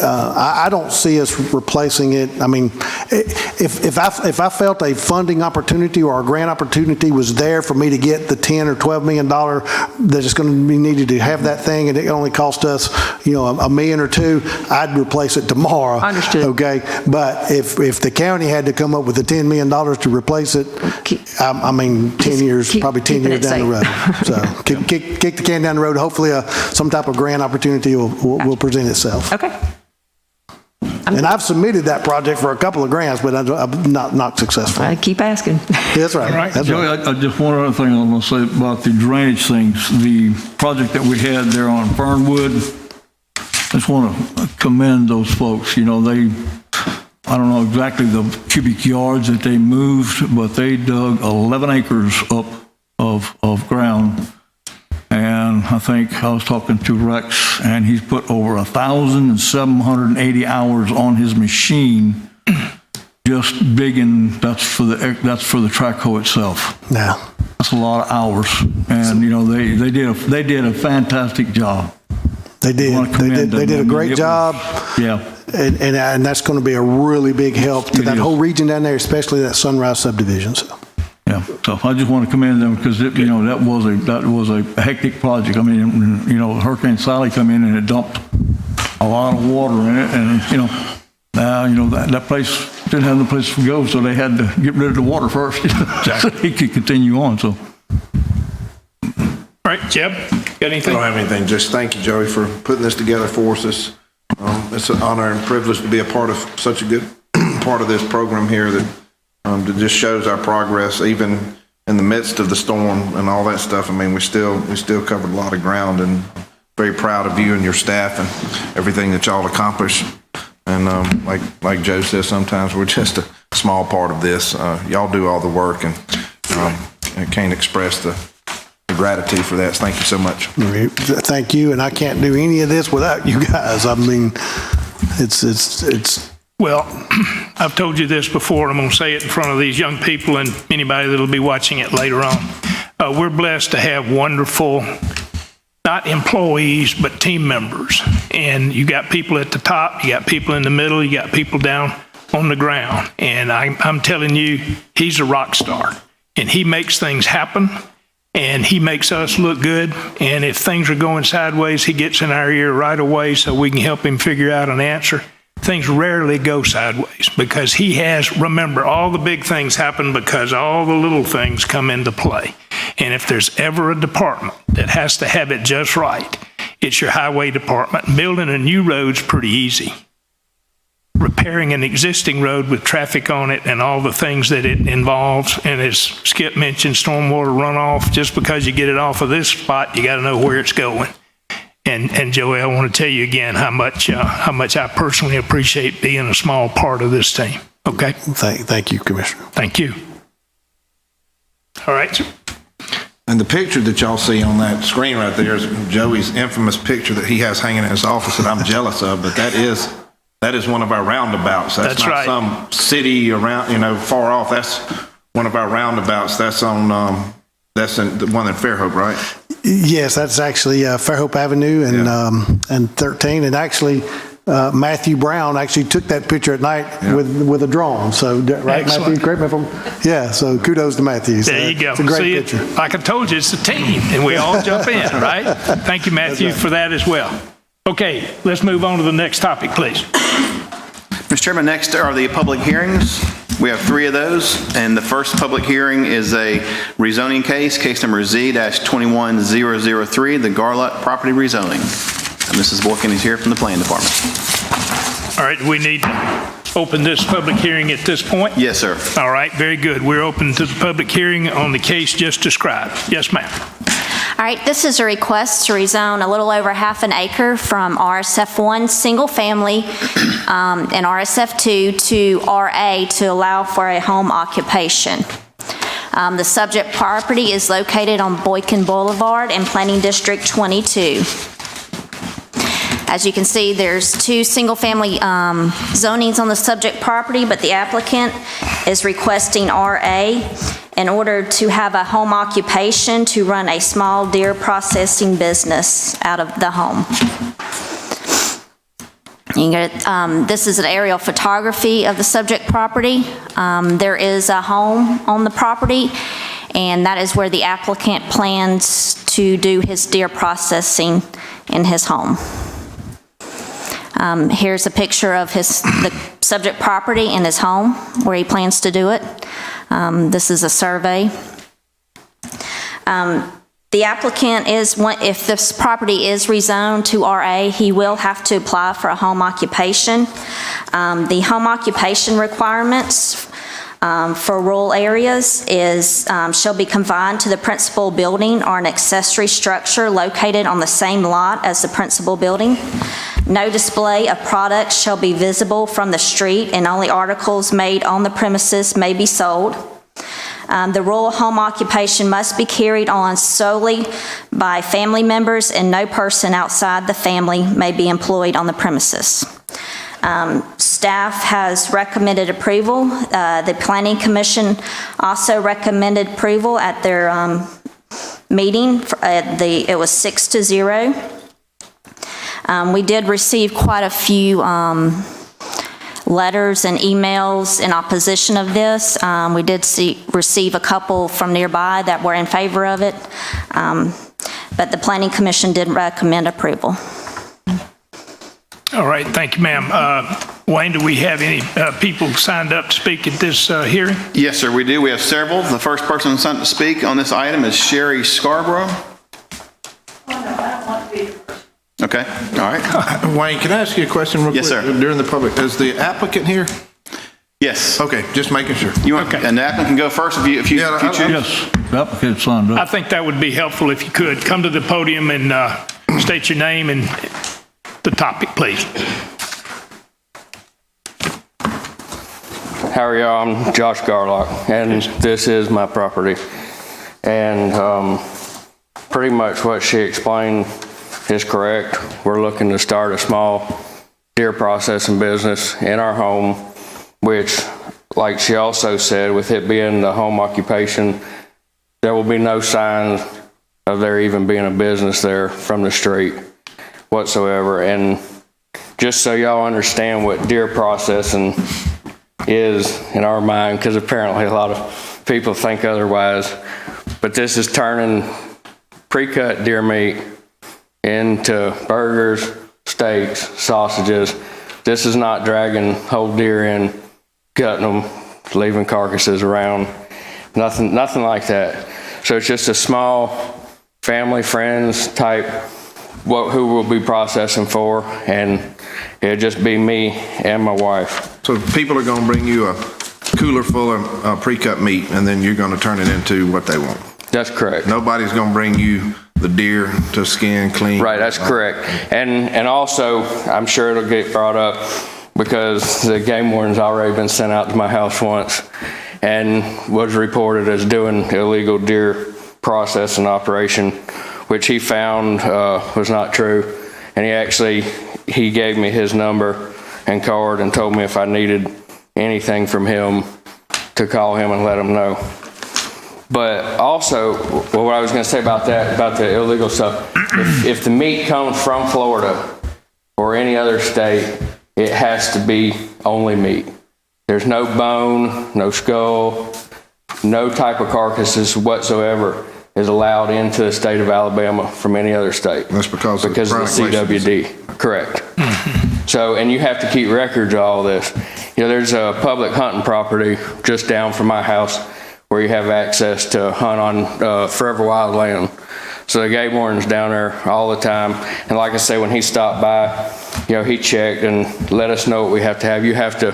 I don't see us replacing it. I mean, if I felt a funding opportunity or a grant opportunity was there for me to get the $10 or $12 million that is going to be needed to have that thing, and it only cost us, $1 million or $2 million, I'd replace it tomorrow. Understood. Okay, but if the county had to come up with the $10 million to replace it, 10 years, probably 10 years down the road. So kick the can down the road. Hopefully, some type of grant opportunity will present itself. Okay. And I've submitted that project for a couple of grants, but I'm not successful. I keep asking. That's right. That's Joey, right. I just one other thing I'm going to say about the drainage things. The project that we had there on Fernwood, I just want to commend those folks. I don't know exactly the cubic yards that they moved, but they dug 11 acres up of ground. And I think. I was talking to Rex, and he's put over 1,780 hours on his machine just digging. That's for the track hoe itself. Now, That's a lot of hours, and you know they did a fantastic job. they did. wanna commend They them. did I a mean, great it was- job. Yeah. And that's going to be a really big help to It that is. whole region down there, especially that Sunrise subdivision. So, Yeah, so I just want to commend them because you know that was a hectic project. I mean, you know, Hurricane Sally come in and it dumped a lot of water in it, and you know, now you know that place didn't have no place to go, so they had to get rid of the water first, so he could continue on. So, All right, Jeb, got I anything? don't have anything, just thank you, Joey, for putting this together for us. It's an honor and privilege to be a part of such a good part of this program here that just shows our progress, even in the midst of the storm and all that stuff. I mean, we still covered a lot of ground, and very proud of you and your staff and everything that y'all accomplished. And like Joe says, sometimes we're just a small part of this. Y'all do all the work, and I can't express the gratitude for that. Thank you so much. thank you. And I can't do any of this without you guys. I mean, it's Well, I've told you this before, and I'm going to say it in front of these young people and anybody that'll be watching it later on. We're blessed to have wonderful, not employees, but team members. And you got people at the top, you got people in the middle, you got people down on the ground. And I'm telling you, he's a rock star. And he makes things happen, and he makes us look good. And if things are going sideways, he gets in our ear right away so we can help him figure out an answer. Things rarely go sideways because he has, remember, all the big things happen because all the little things come into play. And if there's ever a department that has to have it just right, it's your highway department. Building a new road's pretty easy. Repairing an existing road with traffic on it and all the things that it involves, and as Skip mentioned, stormwater runoff, just because you get it off of this spot, you got to know where it's going. And Joey, I want to tell you again how much I personally appreciate being a small part of this team. Okay? thank you, Commissioner. Thank you. All right, sir. And the picture that y'all see on that screen right there is Joey's infamous picture that he has hanging in his office that I'm jealous of, but that is one of our roundabouts. That's not right. some city around, far off. That's one of our roundabouts. That's on, that's in the one in Fairhope, right? Yes, that's actually Fairhope Avenue and 13. And actually, Matthew Brown actually took that picture at night with a drone. So, right, Excellent. Matthew? Correct me if I'm... Yeah, so kudos to Matthew. So There you go. It's a great See, picture. Like I told you, it's a team, and we all jump in, right? Thank you, Matthew, for that as well. Okay, let's move on to the next topic, please. Mr. Chairman, next are the public hearings. We have 3 of those, and the first public hearing is a rezoning case number Z-21003, the Garlot property rezoning. And Mrs. Borkin is here from the Plan Department. All right, we need to open this public hearing at this point? Yes, sir. All right, very good. We're open to the public hearing on the case just described. Yes, ma'am. All right, this is a request to rezone a little over half an acre from RSF1 single family and RSF2 to RA to allow for a home occupation. The subject property is located on Boykin Boulevard in Planning District 22. As you can see, there's 2 single-family zonings on the subject property, but the applicant is requesting RA in order to have a home occupation to run a small deer processing business out of the home. You get, this is an aerial photography of the subject property. There is a home on the property, and that is where the applicant plans to do his deer processing in his home. Here's a picture of the subject property and his home where he plans to do it. This is a survey. The applicant if this property is rezoned to RA, he will have to apply for a home occupation. The home occupation requirements for rural areas shall be confined to the principal building or an accessory structure located on the same lot as the principal building. No display of products shall be visible from the street, and only articles made on the premises may be sold. The rural home occupation must be carried on solely by family members, and no person outside the family may be employed on the premises. Staff has recommended approval. The Planning Commission also recommended approval at their meeting. It was 6-0. We did receive quite a few letters and emails in opposition of this. We did receive a couple from nearby that were in favor of it, but the Planning Commission did recommend approval. All right, thank you, ma'am. Wayne, do we have any people signed up to speak at this hearing? Yes, sir, we do. We have several. The first person signed to speak on this item is Sherry Scarborough. Okay, all right. Wayne, can I ask you a question real quick? Yes, sir. During the public, is the applicant here? Yes. Okay, just making sure. You want, and the applicant can go first if you choose? Yes, the applicant signed I up. think that would be helpful if you could. Come to the podium and state your name and the topic, please. How are y'all? I'm Josh Garlock, and this is my property. And pretty much what she explained is correct. We're looking to start a small deer processing business in our home, which, like she also said, with it being the home occupation, there will be no signs of there even being a business there from the street whatsoever. And just so y'all understand what deer processing is in our mind, because apparently a lot of people think otherwise, but this is turning pre-cut deer meat into burgers, steaks, sausages. This is not dragging whole deer in, cutting them, leaving carcasses around, nothing like that. So it's just a small family, friends type, who we'll be processing for, and it'll just be me and my wife. So people are gonna bring you a cooler full of pre-cut meat, and then you're gonna turn it into what they want? That's correct. Nobody's gonna bring you the deer to skin clean? Right, that's correct. And also, I'm sure it'll get brought up because the game warden's already been sent out to my house once and was reported as doing illegal deer processing operation, which he found was not true. And he gave me his number and card and told me if I needed anything from him to call him and let him know. But also, what I was going to say about that, about the illegal stuff, if the meat comes from Florida or any other state, it has to be only meat. There's no bone, no skull, no type of carcasses whatsoever is allowed into the state of Alabama from any other state. That's because of the CWD. Correct. So, and you have to keep records of all this. You know, there's a public hunting property just down from my house where you have access to hunt on forever wild land. So the game warden's down there all the time. And like I say, when he stopped by, you know, he checked and let us know what we have to have. You have to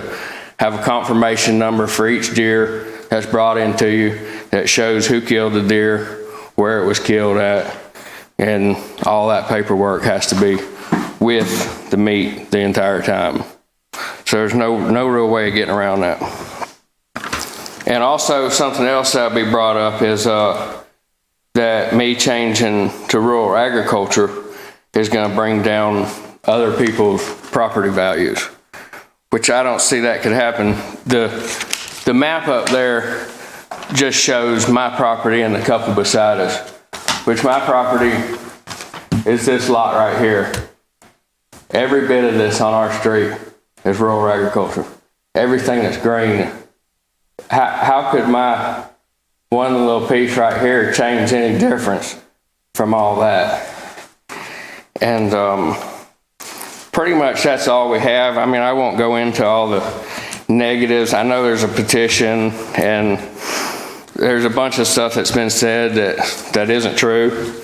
have a confirmation number for each deer that's brought into you that shows who killed the deer, where it was killed at, and all that paperwork has to be with the meat the entire time. So there's no real way of getting around that. And also something else that'll be brought up is that me changing to rural agriculture is going to bring down other people's property values, which I don't see that could happen. The map up there just shows my property and the couple beside us, which my property is this lot right here. Every bit of this on our street is rural agriculture. Everything that's green. How could my one little piece right here change any difference from all that? And pretty much that's all we have. I mean, I won't go into all the negatives. I know there's a petition and there's a bunch of stuff that's been said that isn't true.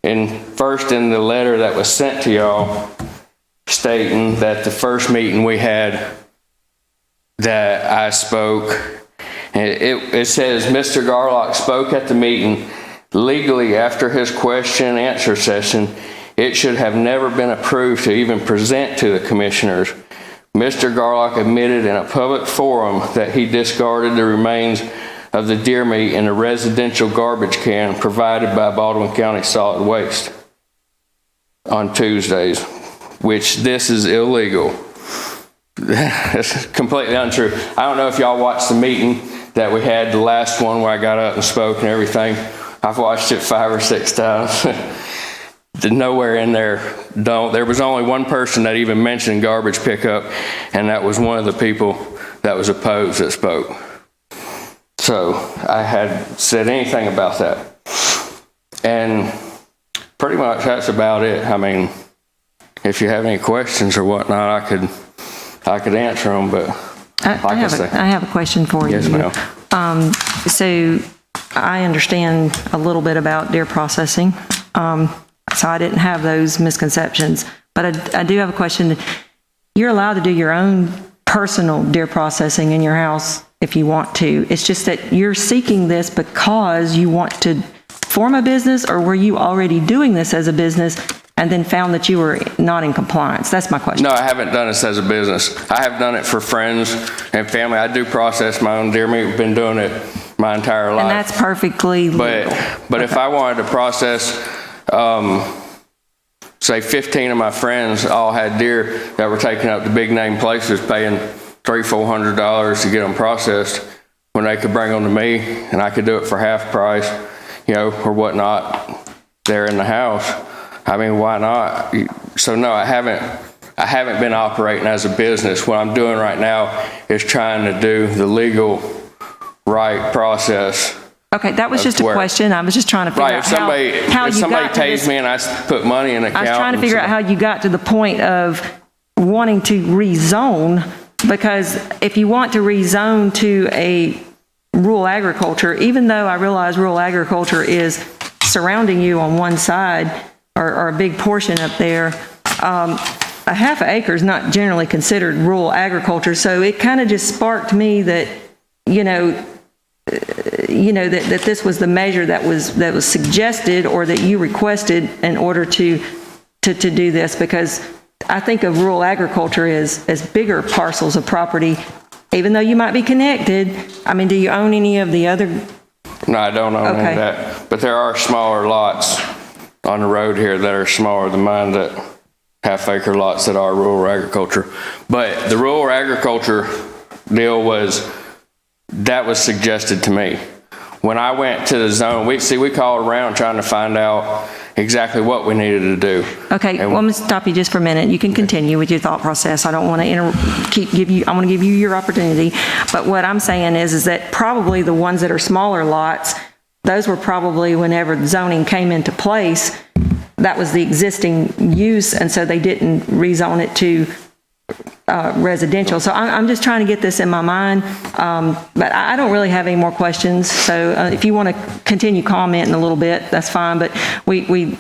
And first in the letter that was sent to y'all stating that the first meeting we had that I spoke, it says Mr. Garlock spoke at the meeting legally after his question and answer session. It should have never been approved to even present to the commissioners. Mr. Garlock admitted in a public forum that he discarded the remains of the deer meat in a residential garbage can provided by Baldwin County Solid Waste on Tuesdays, which this is illegal. It's completely untrue. I don't know if y'all watched the meeting that we had, the last one where I got up and spoke and everything. I've watched it 5 or 6 times. Nowhere in there, there was only one person that even mentioned garbage pickup, and that was one of the people that was opposed that spoke. So I had said anything about that. And pretty much that's about it. I mean, if you have any questions or whatnot, I could answer them, but I have a question for you. Yes, ma'am. So I understand a little bit about deer processing, so I didn't have those misconceptions. But I do have a question. You're allowed to do your own personal deer processing in your house if you want to. It's just that you're seeking this because you want to form a business, or were you already doing this as a business and then found that you were not in compliance? That's my question. No, I haven't done this as a business. I have done it for friends and family. I do process my own deer meat. We've been doing it my entire life. And that's perfectly legal. But if I wanted to process, say 15 of my friends all had deer that were taking up the big name places, paying $300-400 to get them processed, when they could bring them to me and I could do it for half price, or whatnot, there in the house. I mean, why not? So no, I haven't been operating as a business. What I'm doing right now is trying to do the legal right process. Okay, that was just a question. I was just trying to figure out how you got if somebody pays me and I put money in an account. I was trying to figure out how you got to the point of wanting to rezone, because if you want to rezone to a rural agriculture, even though I realize rural agriculture is surrounding you on one side, or a big portion up there, a half an acre is not generally considered rural agriculture. So it kind of just sparked me that, that this was the measure that was suggested, or that you requested in order to do this, because I think of rural agriculture as bigger parcels of property, even though you might be connected. I mean, do you own any of the other? No, I don't own any of that. But there are smaller lots on the road here that are smaller than mine, that half-acre lots that are rural agriculture. But the rural agriculture deal was suggested to me. When I went to the zone, we called around trying to find out exactly what we needed to do. Okay, well, I'm going to stop you just for a minute. You can continue with your thought process. I don't want to I want to give you your opportunity. But what I'm saying is that probably the ones that are smaller lots, those were probably whenever the zoning came into place, that was the existing use, and so they didn't rezone it to residential. So I'm just trying to get this in my mind, but I don't really have any more questions. So if you want to continue commenting a little bit, that's fine. But we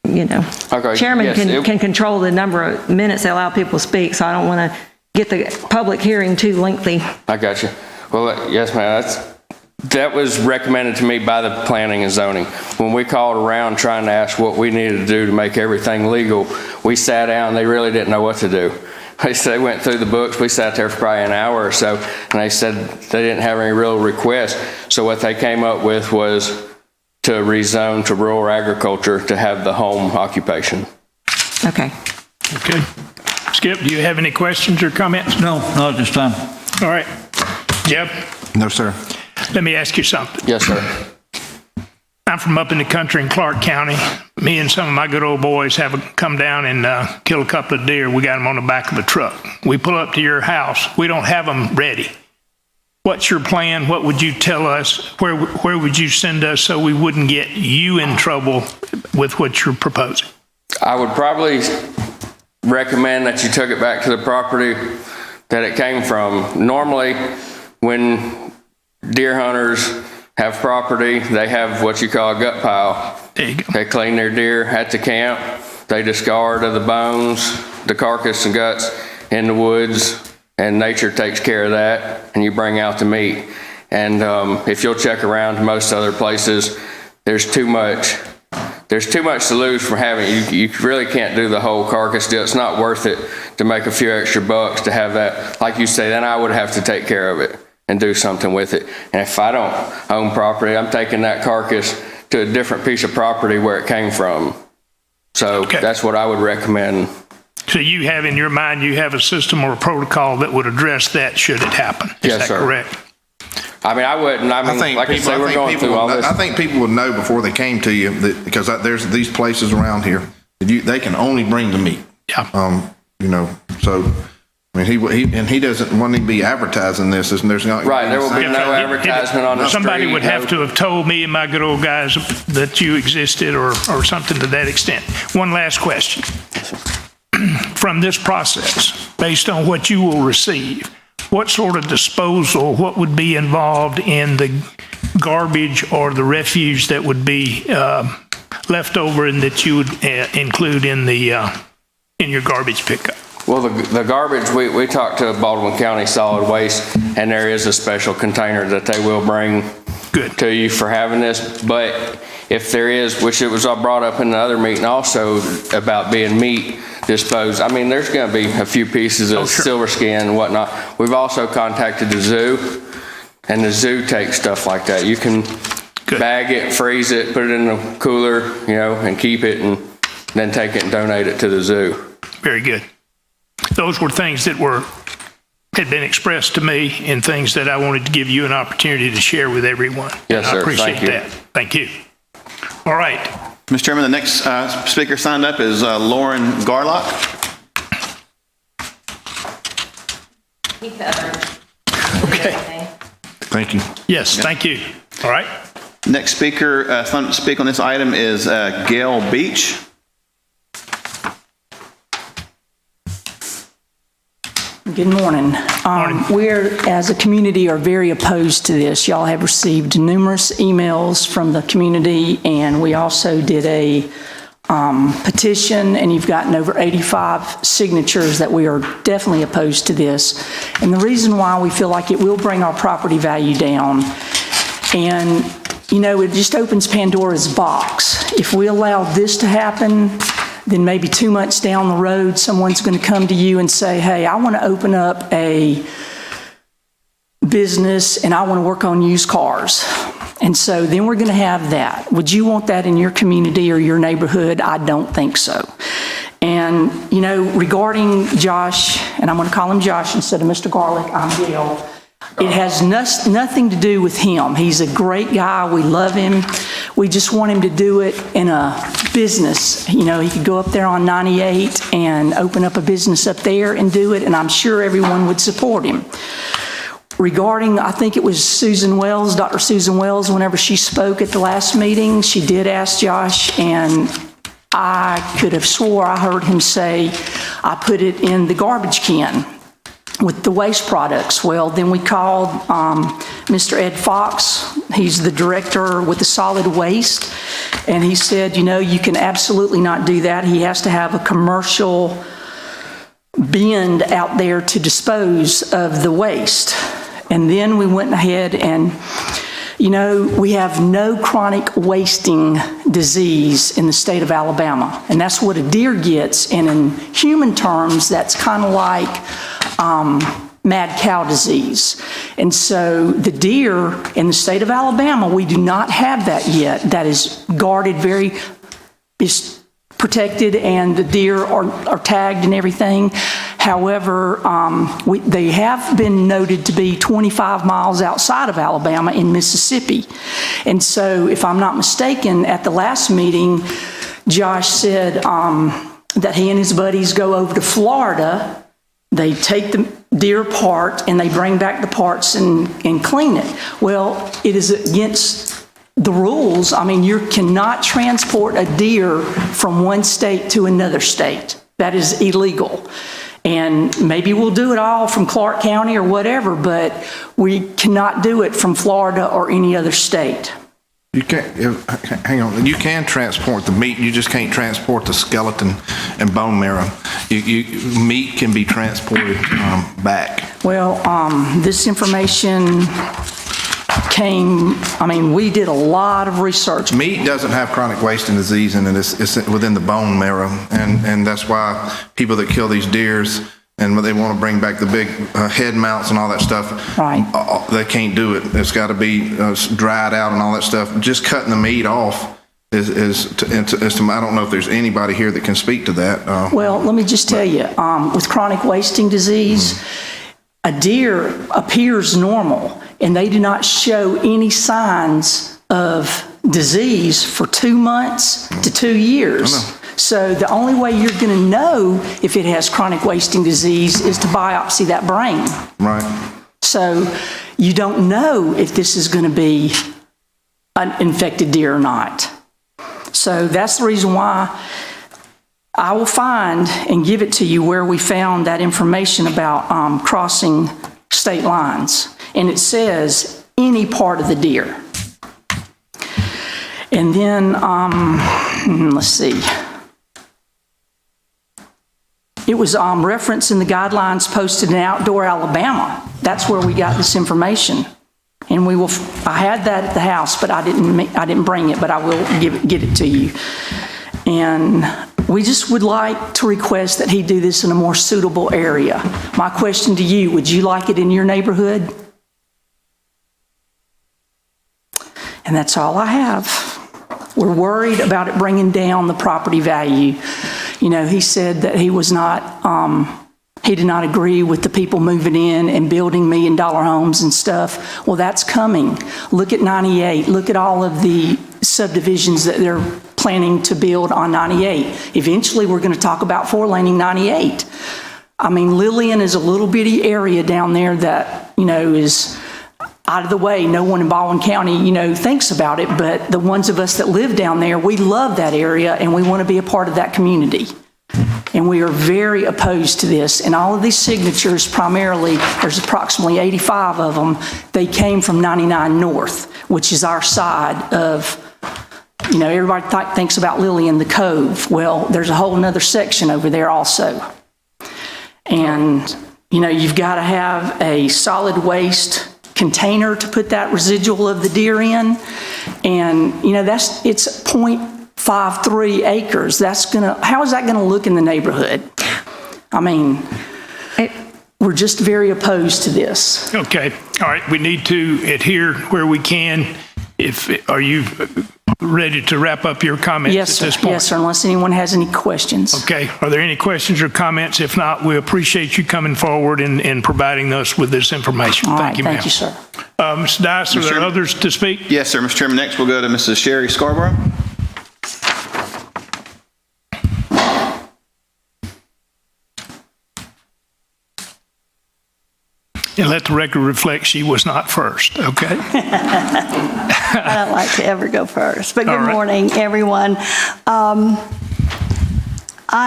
Okay, chairman yes, can control the number of minutes they allow people to speak. So I don't want to get the public hearing too lengthy. I got you. Well, yes, ma'am. That was recommended to me by the planning and zoning. When we called around trying to ask what we needed to do to make everything legal, we sat down, they really didn't know what to do. They went through the books, we sat there for probably an hour or so, and they said they didn't have any real requests. So what they came up with was to rezone to rural agriculture to have the home occupation. Okay. Okay. Skip, do you have any questions or comments? No, not at this time. All right. Jeb, No, sir. let me ask you something. Yes, sir. I'm from up in the country in Clark County. Me and some of my good old boys have come down and kill a couple of deer. We got them on the back of a truck. We pull up to your house. We don't have them ready. What's your plan? What would you tell us? Where would you send us so we wouldn't get you in trouble with what you're proposing? I would probably recommend that you took it back to the property that it came from. Normally, when deer hunters have property, they have what you call a gut pile. There you go. They clean their deer at the camp. They discard of the bones, the carcass and guts in the woods, and nature takes care of that, and you bring out the meat. And if you'll check around most other places, there's too much to lose from having it. You really can't do the whole carcass deal. It's not worth it to make a few extra bucks to have that. Like you say, then I would have to take care of it. and do something with it. And if I don't own property, I'm taking that carcass to a different piece of property where it came from. So Okay. that's what I would recommend. So you have in your mind, you have a system or a protocol that would address that should it happen? Is Yes, that sir. correct? I mean, I wouldn't, I mean, like I say, we're going through all this. I think people would know before they came to you that, because there's these places around here that they can only bring the meat. Yeah. You know, so, I mean, he doesn't want to be advertising this, and there's not. Right, there will be no advertisement on the street. Somebody would have no- to have told me and my good old guys that you existed or something to that extent. One last question. From this process, based on what you will receive, what sort of disposal, what would be involved in the garbage or the refuse that would be left over and that you would include in your garbage pickup? Well, the garbage, we talked to Baldwin County Solid Waste, and there is a special container that they will bring Good. to you for having this. But if there is, which it was brought up in the other meeting also about being meat disposed, I mean, there's going to be a few pieces of silver skin and whatnot. We've also contacted the zoo, and the zoo takes stuff like that. You can bag it, freeze it, put it in a cooler, you know, and keep it, and then take it and donate it to the zoo. Very good. Those were things that had been expressed to me and things that I wanted to give you an opportunity to share with everyone. Yes, sir. I appreciate Thank you. that. Thank you. All right. Mr. Chairman, the next speaker signed up is Lauren Garlock. Okay. Thank you. Yes, thank you. All right. Next speaker signed up to speak on this item is Gail Beach. Good morning. We're, as a community, are very opposed to this. Y'all have received numerous emails from the community, and we also did a petition, and you've gotten over 85 signatures that we are definitely opposed to this. And the reason why we feel like it will bring our property value down, and, you know, it just opens Pandora's box. If we allow this to happen, then maybe 2 months down the road, someone's going to come to you and say, hey, I want to open up a business and I want to work on used cars. And so then we're going to have that. Would you want that in your community or your neighborhood? I don't think so. And, you know, regarding Josh, and I'm going to call him Josh instead of Mr. Garlick, I'm Gail. It has nothing to do with him. He's a great guy. We love him. We just want him to do it in a business. You know, he could go up there on 98 and open up a business up there and do it, and I'm sure everyone would support him. Regarding, I think it was Susan Wells, Dr. Susan Wells, whenever she spoke at the last meeting, she did ask Josh, and I could have swore I heard him say, I put it in the garbage can with the waste products. Well, then we called Mr. Ed Fox. He's the director with the solid waste. And he said, you know, you can absolutely not do that. He has to have a commercial bin out there to dispose of the waste. And then we went ahead and, you know, we have no chronic wasting disease in the state of Alabama. And that's what a deer gets. And in human terms, that's kind of like mad cow disease. And so the deer in the state of Alabama, we do not have that yet. That is guarded is protected, and the deer are tagged and everything. However, they have been noted to be 25 miles outside of Alabama in Mississippi. And so if I'm not mistaken, at the last meeting, Josh said that he and his buddies go over to Florida. They take the deer apart and they bring back the parts and clean it. Well, it is against the rules. I mean, you cannot transport a deer from one state to another state. That is illegal. And maybe we'll do it all from Clark County or whatever, but we cannot do it from Florida or any other state. You can't, hang on, you can transport the meat, you just can't transport the skeleton and bone marrow. Meat can be transported back. Well, this information we did a lot of research. Meat doesn't have chronic wasting disease in it, it's within the bone marrow. And that's why people that kill these deers, and they want to bring back the big head mounts and all that stuff. Right. They can't do it. It's got to be dried out and all that stuff. Just cutting the meat off is I don't know if there's anybody here that can speak to that. Well, let me just tell you, with chronic wasting disease, a deer appears normal, and they do not show any signs of disease for 2 months to 2 years. So the only way you're going to know if it has chronic wasting disease is to biopsy that brain. Right. So you don't know if this is going to be an infected deer or not. So that's the reason why I will find and give it to you where we found that information about crossing state lines. And it says any part of the deer. And then, let's see. It was referenced in the guidelines posted in Outdoor Alabama. That's where we got this information. And I had that at the house, but I didn't bring it, but I will get it to you. And we just would like to request that he do this in a more suitable area. My question to you, would you like it in your neighborhood? And that's all I have. We're worried about it bringing down the property value. You know, he said that he was not, he did not agree with the people moving in and building $1 million homes and stuff. Well, that's coming. Look at 98. Look at all of the subdivisions that they're planning to build on 98. Eventually, we're going to talk about four-laning 98. I mean, Lillian is a little bitty area down there that, you know, is out of the way. No one in Baldwin County, you know, thinks about it, but the ones of us that live down there, we love that area and we want to be a part of that community. And we are very opposed to this. And all of these signatures, primarily, there's approximately 85 of them, they came from 99 North, which is our side of, you know, everybody thinks about Lillian, the Cove. Well, there's a whole nother section over there also. And, you know, you've got to have a solid waste container to put that residual of the deer in. And, you know, it's 0.53 acres. How is that gonna look in the neighborhood? I mean, we're just very opposed to this. Okay, all right, we need to adhere where we can. Are you ready to wrap up your comments Yes, at this point? Yes, sir, unless anyone has any questions. Okay, are there any questions or comments? If not, we appreciate you coming forward and providing us with this information. All Thank right, you, ma'am. thank you, sir. Ms. Dice, are there others to speak? Yes, sir, Mr. Chairman. Next, we'll go to Mrs. Sherry Scarborough. And let the record reflect she was not first, okay? I don't like to ever go first, but All good right. morning, everyone. I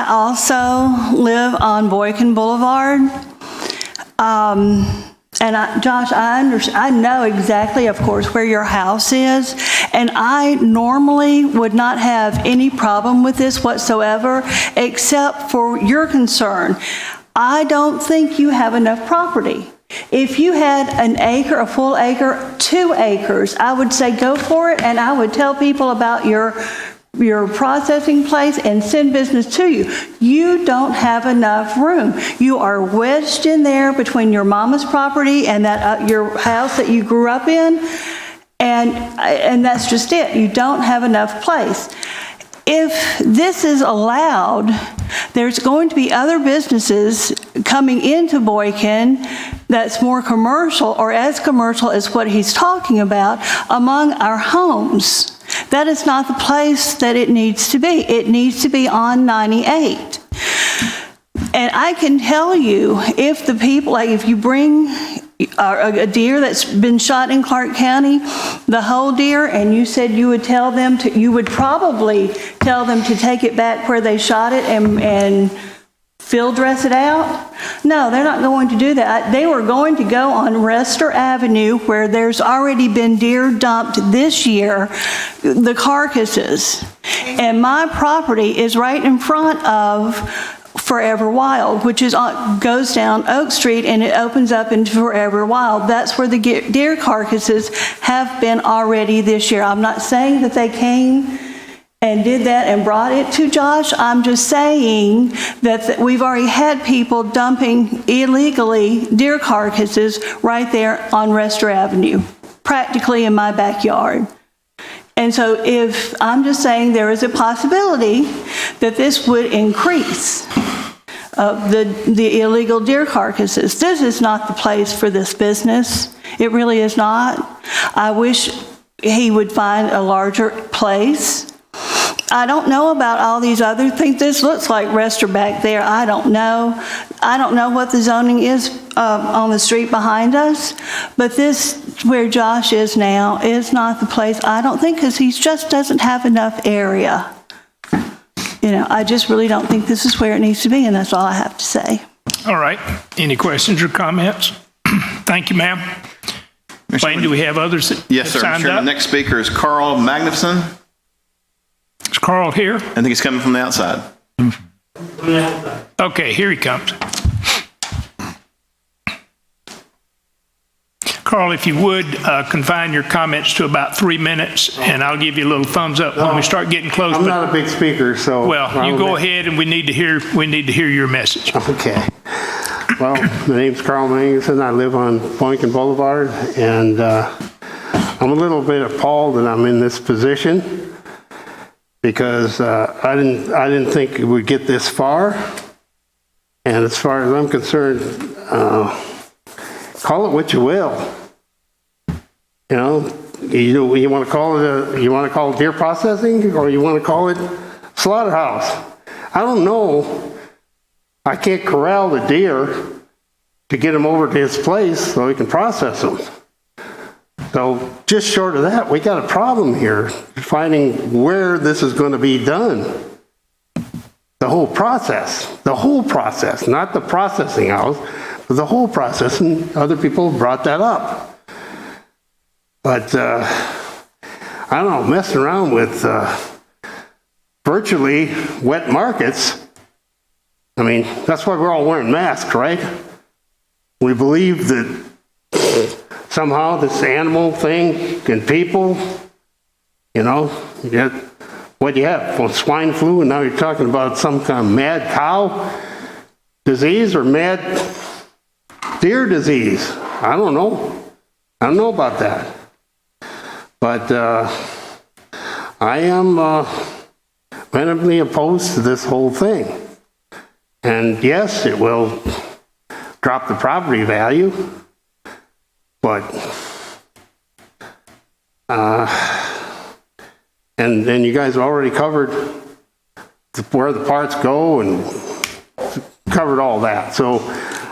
also live on Boykin Boulevard. And Josh, I know exactly, of course, where your house is, and I normally would not have any problem with this whatsoever, except for your concern. I don't think you have enough property. If you had an acre, a full acre, 2 acres, I would say go for it, and I would tell people about your processing place and send business to you. You don't have enough room. You are wedged in there between your mama's property and that your house that you grew up in, and that's just it. You don't have enough place. If this is allowed, there's going to be other businesses coming into Boykin that's more commercial or as commercial as what he's talking about among our homes. That is not the place that it needs to be. It needs to be on 98. And I can tell you, if the people, like if you bring a deer that's been shot in Clark County, the whole deer, and you said you would tell them to, you would probably tell them to take it back where they shot it and field dress it out? No, they're not going to do that. They were going to go on Rester Avenue, where there's already been deer dumped this year, the carcasses. And my property is right in front of Forever Wild, which goes down Oak Street and it opens up into Forever Wild. That's where the deer carcasses have been already this year. I'm not saying that they came and did that and brought it to Josh. I'm just saying that we've already had people dumping illegally deer carcasses right there on Rester Avenue, practically in my backyard. And so I'm just saying there is a possibility that this would increase the illegal deer carcasses. This is not the place for this business. It really is not. I wish he would find a larger place. I don't know about all these other things. This looks like Rester back there. I don't know. I don't know what the zoning is on the street behind us, but this, where Josh is now, is not the place, I don't think, because he just doesn't have enough area. You know, I just really don't think this is where it needs to be, and that's all I have to say. All right. Any questions or comments? Thank you, ma'am. Wayne, do we have others that Yes, sir. have signed Mr. Chairman, up? the next speaker is Carl Magnuson. Is Carl here? I think he's coming from the outside. Okay, here he comes. Carl, if you would, confine your comments to about 3 minutes, and I'll give you a little thumbs up when we start getting close. I'm not a big speaker, so. Well, you go ahead, and we need to hear your message. Okay. Well, my name's Carl Magnuson. I live on Boynton Boulevard, and I'm a little bit appalled that I'm in this position because I didn't think it would get this far. And as far as I'm concerned, call it what you will. You know, you want to call it deer processing, or you want to call it slaughterhouse. I don't know. I can't corral the deer to get them over to his place so he can process them. So just short of that, we got a problem here finding where this is going to be done. The whole process, not the processing house, but the whole process, and other people brought that up. But, I don't know, messing around with virtually wet markets, I mean, that's why we're all wearing masks, right? We believe that somehow this animal thing and people, you know, you what do you have? Well, swine flu, and now you're talking about some kind of mad cow disease or mad deer disease. I don't know. I don't know about that. But I am vehemently opposed to this whole thing. And yes, it will drop the property value, but and then you guys already covered where the parts go and covered all that. So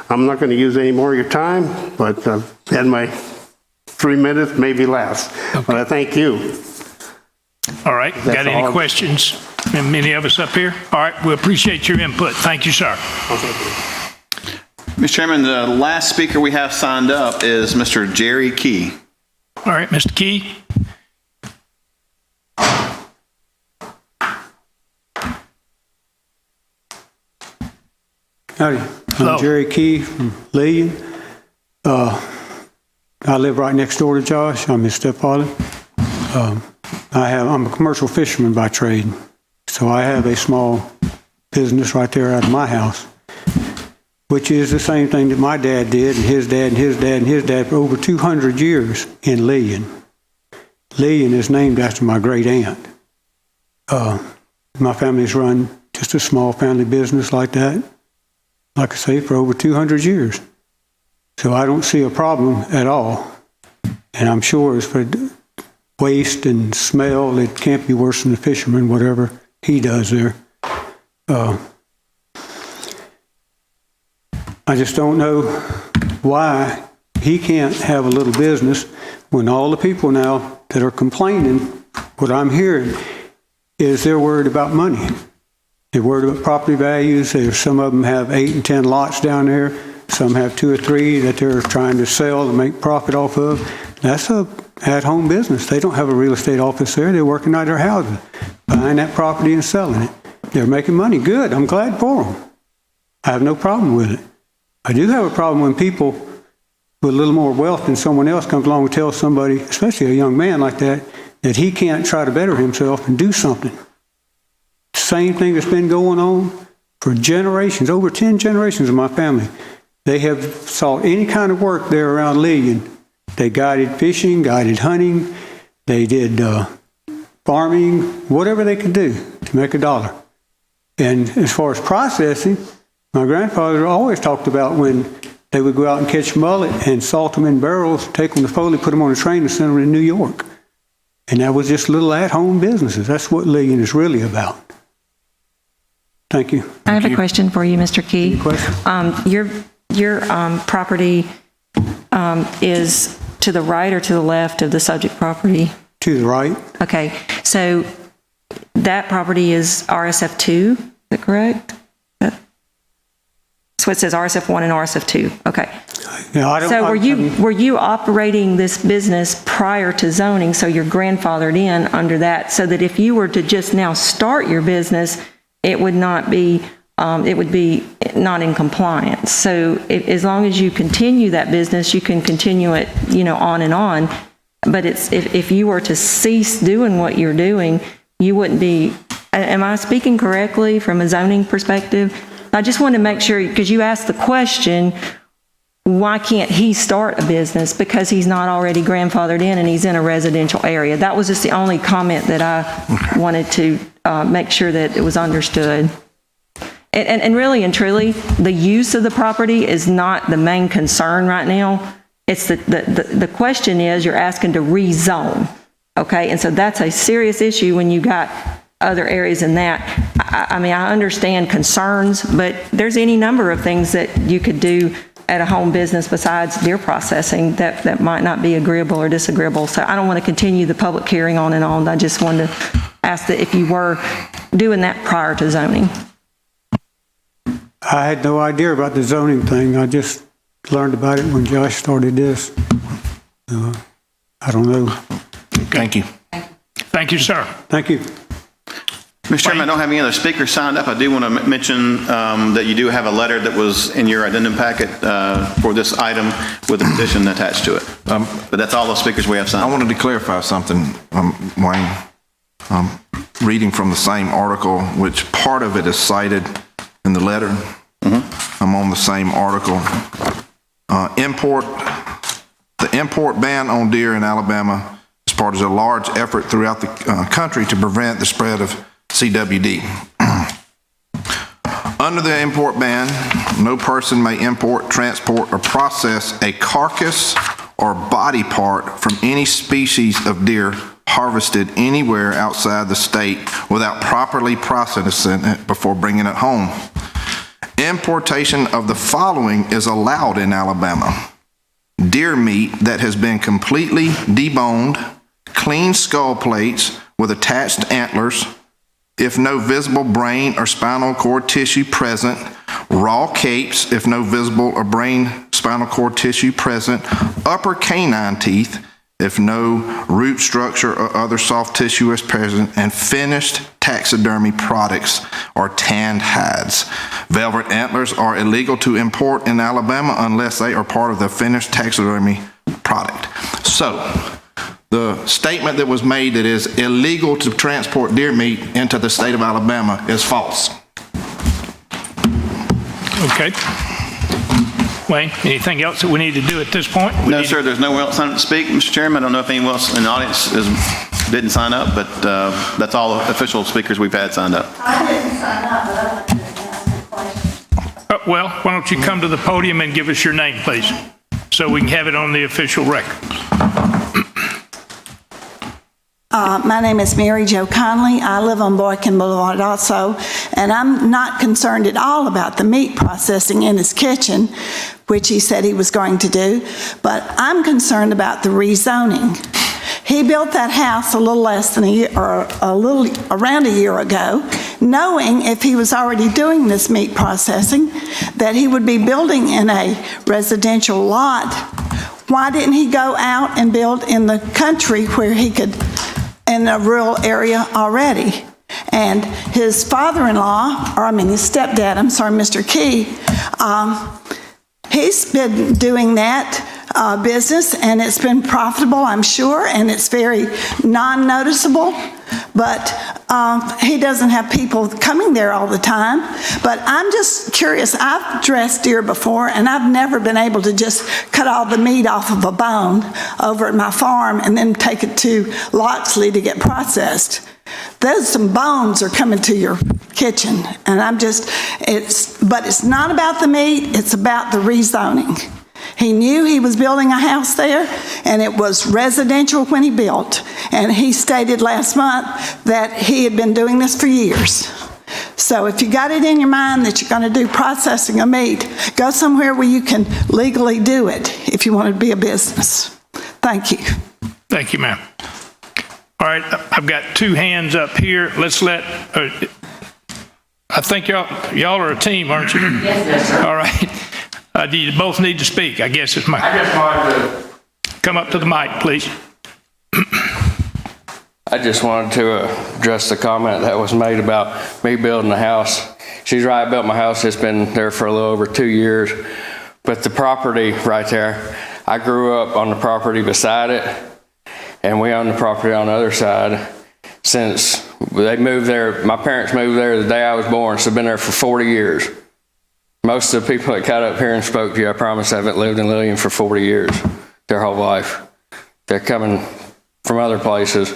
I'm not going to use any more of your time, but I've had my 3 minutes, maybe less. Okay. But I thank you. All right. Got any questions from any of us up here? All right. We appreciate your input. Thank you, sir. Mr. Chairman, the last speaker we have signed up is Mr. Jerry Key. All right, Mr. Key. Howdy. Hello. I'm Jerry Key from Lee. I live right next door to Josh. I'm his stepfather. I'm a commercial fisherman by trade, so I have a small business right there out of my house, which is the same thing that my dad did, and his dad, and his dad, and his dad for over 200 years in Leon. Leon is named after my great aunt. My family's run just a small family business like that, like I say, for over 200 years. So I don't see a problem at all. And I'm sure as for waste and smell, it can't be worse than the fisherman, whatever he does there. I just don't know why he can't have a little business when all the people now that are complaining, what I'm hearing is they're worried about money. They're worried about property values. Some of them have 8 and 10 lots down there. Some have 2 or 3 that they're trying to sell and make profit off of. That's a at-home business. They don't have a real estate office there. They're working out of their houses, buying that property and selling it. They're making money. Good. I'm glad for them. I have no problem with it. I do have a problem when people with a little more wealth than someone else comes along and tells somebody, especially a young man like that, that he can't try to better himself and do something. same thing that's been going on for generations, over 10 generations of my family. They have sought any kind of work there around Lillian. They guided fishing, guided hunting, they did farming, whatever they could do to make a dollar. And as far as processing, my grandfather always talked about when they would go out and catch mullet and salt them in barrels, take them to Foley, put them on a train and send them to New York. And that was just little at-home businesses. That's what Lillian is really about. Thank you. I have a question for you, Mr. Key. Any question? Your property is to the right or to the left of the subject property? To the right. Okay, so that property is RSF2, is that correct? So it says RSF1 and RSF2, okay. Yeah, I don't, So were you operating this business prior to zoning, so you're grandfathered in under that, so that if you were to just now start your business, it would not be, it would be not in compliance. So as long as you continue that business, you can continue it, on and on. But it's, if you were to cease doing what you're doing, you wouldn't be, am I speaking correctly from a zoning perspective? I just want to make sure, because you asked the question, why can't he start a business? Because he's not already grandfathered in and he's in a residential area. That was just the only comment that I wanted to make sure that it was understood. And really and truly, the use of the property is not the main concern right now. It's the question is, you're asking to rezone, okay? And so that's a serious issue when you got other areas in that. I mean, I understand concerns, but there's any number of things that you could do at a home business besides deer processing that might not be agreeable or disagreeable. So I don't want to continue the public hearing on and on. I just wanted to ask that if you were doing that prior to zoning. I had no idea about the zoning thing. I just learned about it when Josh started this. I don't know. Thank you. Thank you, sir. Thank you. Mr. Chairman, I don't have any other speakers signed up. I do want to mention that you do have a letter that was in your addendum packet for this item with a petition attached to it. But that's all the speakers we have signed. I wanted to clarify something, Wayne. Reading from the same article, which part of it is cited in the letter. I'm on the same article. The import ban on deer in Alabama is part of a large effort throughout the country to prevent the spread of CWD. Under the import ban, no person may import, transport, or process a carcass or body part from any species of deer harvested anywhere outside the state without properly processing it before bringing it home. Importation of the following is allowed in Alabama: deer meat that has been completely deboned, clean skull plates with attached antlers, if no visible brain or spinal cord tissue present, raw capes, if no visible or brain spinal cord tissue present, upper canine teeth, if no root structure or other soft tissue is present, and finished taxidermy products or tanned hides. Velvet antlers are illegal to import in Alabama unless they are part of the finished taxidermy product. So, the statement that was made that is illegal to transport deer meat into the state of Alabama is false. Okay. Wayne, anything else that we need to do at this point? No, sir, there's no one else signed up to speak. Mr. Chairman, I don't know if anyone else in the audience didn't sign up, but that's all the official speakers we've had signed up. I didn't sign up, but I wanted to ask a question. Well, why don't you come to the podium and give us your name, please, so we can have it on the official record. My name is Mary Jo Conley. I live on Boykin Boulevard also, and I'm not concerned at all about the meat processing in his kitchen, which he said he was going to do, but I'm concerned about the rezoning. He built that house a little less than a year, or around a year ago, knowing if he was already doing this meat processing, that he would be building in a residential lot. Why didn't he go out and build in the country where he could, in a rural area already? And his father-in-law, or I mean his stepdad, I'm sorry, Mr. Key, he's been doing that business, and it's been profitable, I'm sure, and it's very non-noticeable. But He doesn't have people coming there all the time. But I'm just curious. I've dressed deer before, and I've never been able to just cut all the meat off of a bone over at my farm and then take it to Loxley to get processed. Some bones are coming to your kitchen, and but it's not about the meat, it's about the rezoning. He knew he was building a house there, and it was residential when he built. And he stated last month that he had been doing this for years. So if you got it in your mind that you're going to do processing of meat, go somewhere where you can legally do it if you want to be a business. Thank you. Thank you, ma'am. All right, I've got two hands up here. Let's let, I think y'all are a team, aren't you? Yes, sir. All right. Do you both need to speak? I guess it's my. I just wanted to. Come up to the mic, please. I just wanted to address the comment that was made about me building a house. She's right, I built my house. It's been there for a little over 2 years. But the property right there, I grew up on the property beside it, and we own the property on the other side since they moved there. My parents moved there the day I was born, so I've been there for 40 years. Most of the people that got up here and spoke to you, I promise, haven't lived in Lillian for 40 years, their whole life. They're coming from other places.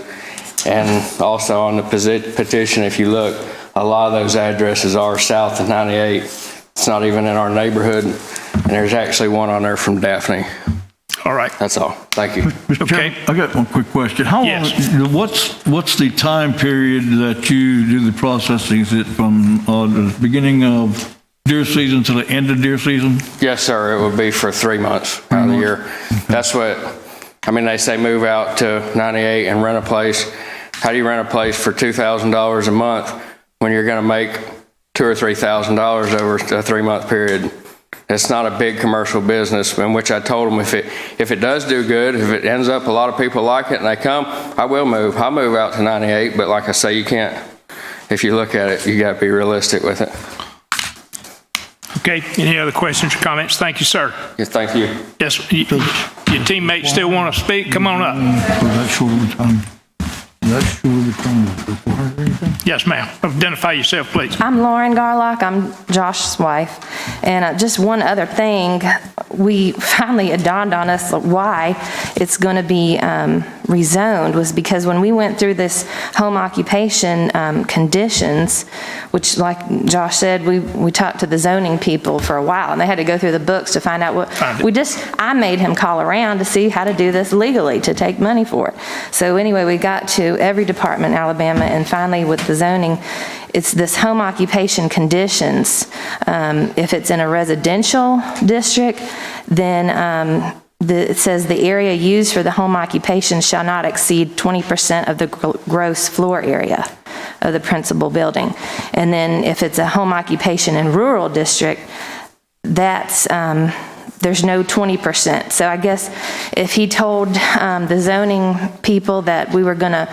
And also on the petition, if you look, a lot of those addresses are south of 98. It's not even in our neighborhood. And there's actually one on there from Daphne. All right. That's all. Thank you. Mr. Chairman, I got one quick question. How long, what's the time period that you do the processing? Is it from the beginning of deer season to the end of deer season? Yes, sir. It would be for 3 months out of the year. Okay. That's what, I mean, they say move out to 98 and rent a place. How do you rent a place for $2,000 a month when you're going to make $2,000 or $3,000 over a 3-month period? It's not a big commercial business, in which I told them if it does do good, if it ends up a lot of people like it and they come, I will move. I'll move out to 98, but like I say, you can't, if you look at it, you got to be realistic with it. Okay, any other questions or comments? Thank you, sir. Yes, thank you. Yes, your teammates still want to speak? Come on up. Yes, ma'am. Identify yourself, please. I'm Lauren Garlock. I'm Josh's wife. And just one other thing, it dawned on us why it's going to be rezoned was because when we went through this home occupation conditions, which like Josh said, we talked to the zoning people for a while and they had to go through the books to find out I made him call around to see how to do this legally to take money for it. So anyway, we got to every department in Alabama and finally with the zoning, it's this home occupation conditions. If it's in a residential district, then it says the area used for the home occupation shall not exceed 20% of the gross floor area of the principal building. And then if it's a home occupation in rural district, that's there's no 20%. So I guess if he told the zoning people that we were going to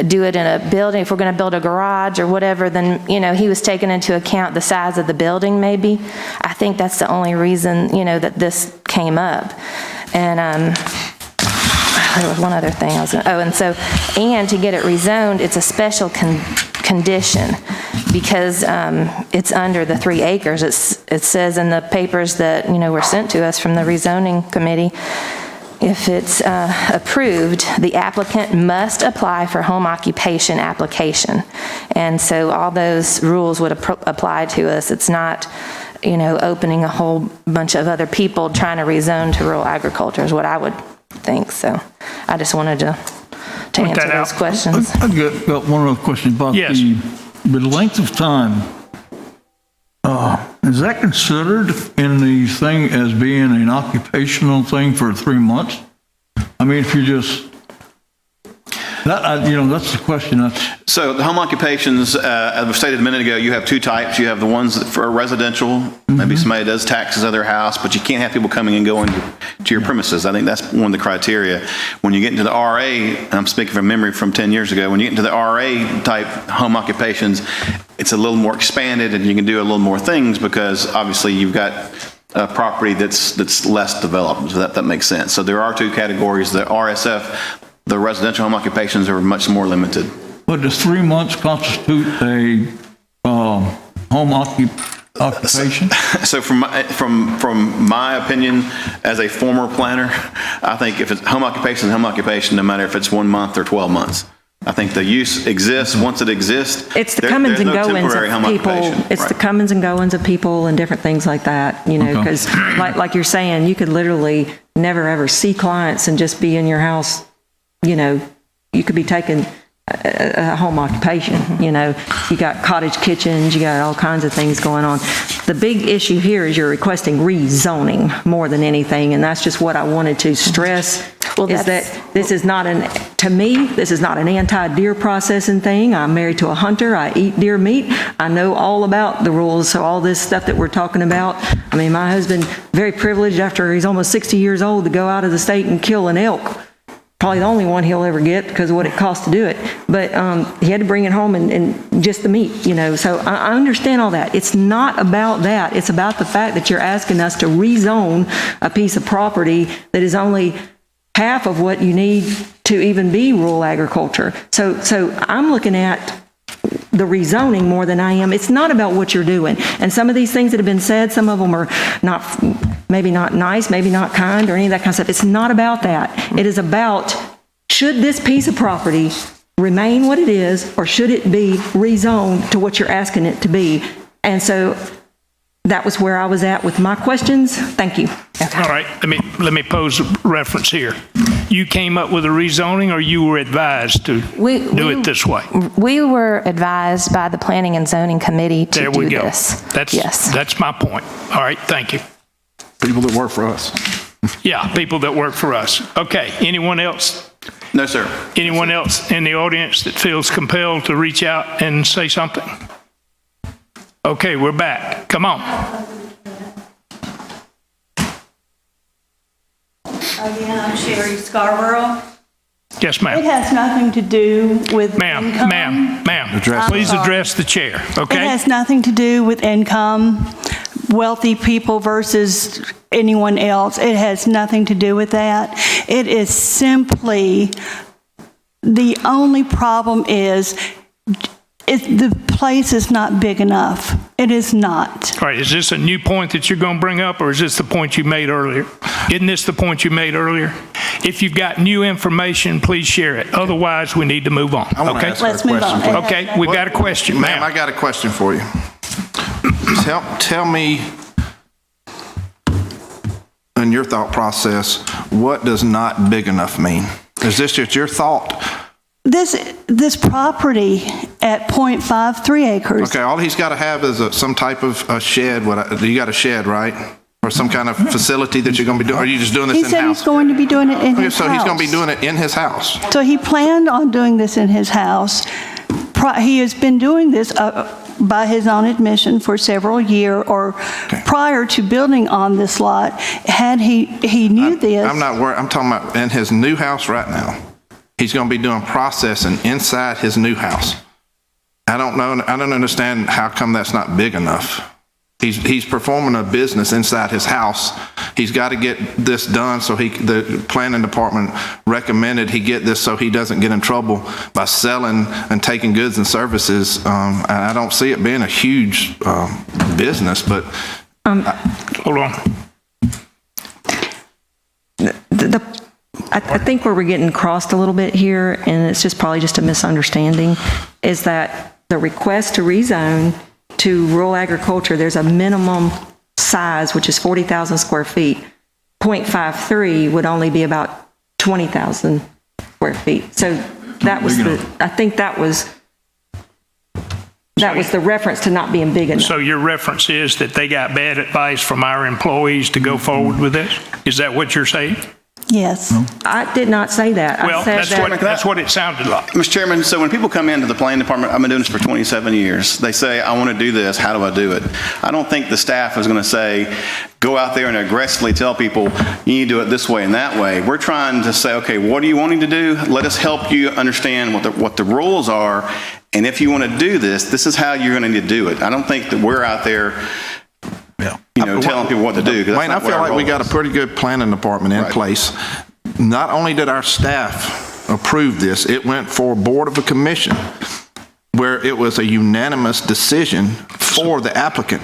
do it in a building, if we're going to build a garage or whatever, then, he was taking into account the size of the building maybe. I think that's the only reason, that this came up. And there was one other thing I was going to, and to get it rezoned, it's a special condition because it's under the 3 acres. It says in the papers that, were sent to us from the rezoning committee, if it's approved, the applicant must apply for home occupation application. And so all those rules would apply to us. It's not, opening a whole bunch of other people trying to rezone to rural agriculture is what I would think. So I just wanted to answer those questions. I got one other question about the length of time. Is that considered in the thing as being an occupational thing for 3 months? I mean, if you just, that's the question. So the home occupations, as I stated a minute ago, you have 2 types. You have the ones that for residential, maybe somebody does taxes at their house, but you can't have people coming and going to your premises. I think that's one of the criteria. When you get into the RA, and I'm speaking from memory from 10 years ago, when you get into the RA type home occupations, it's a little more expanded and you can do a little more things because obviously you've got a property that's less developed. So that makes sense. So there are 2 categories. The RSF, the residential home occupations are much more limited. But does 3 months constitute a home occupation? So from my opinion, as a former planner, I think if it's home occupation, no matter if it's 1 month or 12 months. I think the use exists. Once it exists, It's the comings and goings temporary home of people. occupation. It's the Right. comings and goings of people and different things like that, you know, Okay. because like you're saying, you could literally never ever see clients and just be in your house, you know, you could be taking a home occupation, you know, you got cottage kitchens, you got all kinds of things going on. The big issue here is you're requesting rezoning more than anything, and that's just what I wanted to stress, is that this is not to me, this is not an anti-deer processing thing. I'm married to a hunter, I eat deer meat, I know all about the rules, so all this stuff that we're talking about, I mean, my husband, very privileged after he's almost 60 years old to go out of the state and kill an elk. Probably the only one he'll ever get because of what it costs to do it. But he had to bring it home and just the meat, you know. So I understand all that. It's not about that. It's about the fact that you're asking us to rezone a piece of property that is only half of what you need to even be rural agriculture. So I'm looking at the rezoning more than I am. It's not about what you're doing. And some of these things that have been said, some of them are not, maybe not nice, maybe not kind or any of that kind of stuff. It's not about that. It is about, should this piece of property remain what it is, or should it be rezoned to what you're asking it to be? And so that was where I was at with my questions. Thank you. All right, let me pose a reference here. You came up with a rezoning, or you were advised to do it this way? We were advised by the Planning and Zoning Committee to There do we go. this. Yes. That's my point. All right, thank you. People that work for us. Yeah, people that work for us. Okay, anyone else? No, sir. Anyone else in the audience that feels compelled to reach out and say something? Okay, we're back. Come on. Again, I'm Sherry Scarborough. Yes, It ma'am. has nothing to do with income. Ma'am, please address the chair, It okay? has nothing to do with income, wealthy people versus anyone else. It has nothing to do with that. It is simply, the only problem is the place is not big enough. It is not. All right, is this a new point that you're going to bring up, or is this the point you made earlier? Isn't this the point you made earlier? If you've got new information, please share it. Otherwise, we need to move on, I want to okay? ask her a Let's move question. on. Okay, we've got a question, Ma'am, I ma'am. got a question for you. Tell me, in your thought process, what does not big enough mean? Is this just your thought? This property at .53 acres. Okay, all he's got to have is some type of a shed. You got a shed, right? Or some kind of facility that you're going to be doing? Or are you just doing this He said he's in-house? going to be doing it in Okay, his so house. he's going to be doing it in his house. So he planned on doing this in his house. He has been doing this by his own admission for several years, or prior to building on this lot. Had he knew this. I'm not worried. I'm talking about in his new house right now. He's going to be doing processing inside his new house. I don't know. I don't understand how come that's not big enough. He's performing a business inside his house. He's got to get this done, so the planning department recommended he get this so he doesn't get in trouble by selling and taking goods and services. And I don't see it being a huge business, but Hold on. I think where we're getting crossed a little bit here, and it's just probably just a misunderstanding, is that the request to rezone to rural agriculture, there's a minimum size, which is 40,000 square feet. .53 would only be about 20,000 square feet. So that was I think that was the reference to not being big enough. So your reference is that they got bad advice from our employees to go forward with this? Is that what you're saying? Yes. I did not say that. Well, I said that's what it sounded like. Mr. Chairman, so when people come into the planning department, I've been doing this for 27 years, they say, I want to do this, how do I do it? I don't think the staff is going to say, go out there and aggressively tell people, you need to do it this way and that way. We're trying to say, okay, what are you wanting to do? Let us help you understand what the rules are, and if you want to do this, this is how you're going to need to do it. I don't think that we're out there telling people what to do. Wayne, I feel like we got a pretty good planning department in place. Not only did our staff approved this. It went for Board of a Commission, where it was a unanimous decision for the applicant.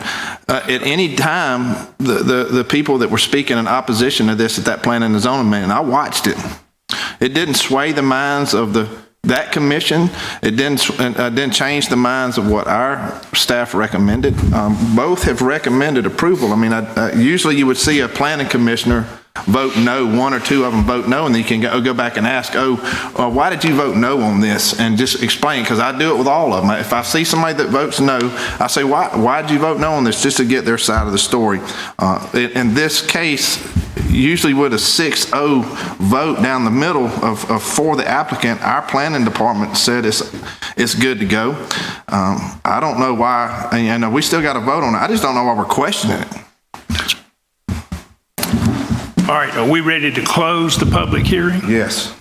At any time, the people that were speaking in opposition to this at that planning and zoning meeting, I watched it. It didn't sway the minds of that commission. It didn't change the minds of what our staff recommended. Both have recommended approval. I mean, usually you would see a planning commissioner vote no, one or two of them vote no, and then you can go back and ask, why did you vote no on this? And just explain, because I do it with all of them. If I see somebody that votes no, I say, why did you vote no on this? Just to get their side of the story. In this case, usually with a 6-0 vote down the middle for the applicant, our planning department said it's good to go. I don't know why, and we still got to vote on it. I just don't know why we're questioning it. All right, are we ready to close the public hearing? Yes.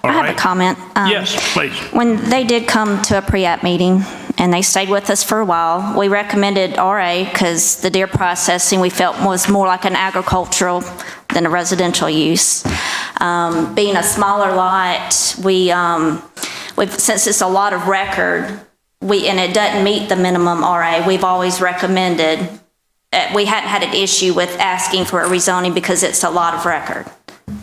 I have a comment. Yes, please. When they did come to a pre-app meeting, and they stayed with us for a while, we recommended RA because the deer processing we felt was more like an agricultural than a residential use. Being a smaller lot, since it's a lot of record, and it doesn't meet the minimum RA, we've always recommended. We hadn't had an issue with asking for a rezoning because it's a lot of record.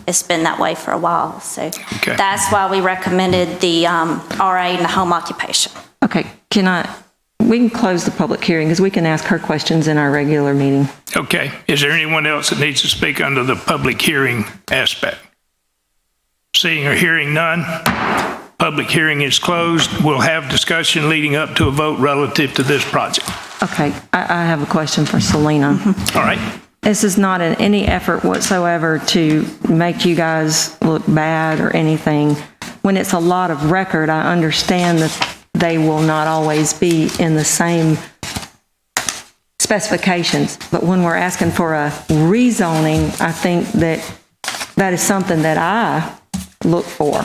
It's been that way for a while, so that's why we recommended the RA and the home occupation. Okay, we can close the public hearing because we can ask her questions in our regular meeting. Okay, is there anyone else that needs to speak under the public hearing aspect? Seeing or hearing none, public hearing is closed. We'll have discussion leading up to a vote relative to this project. Okay, I have a question for Selena. All right. This is not in any effort whatsoever to make you guys look bad or anything. When it's a lot of record, I understand that they will not always be in the same specifications. But when we're asking for a rezoning, I think that is something that I look for.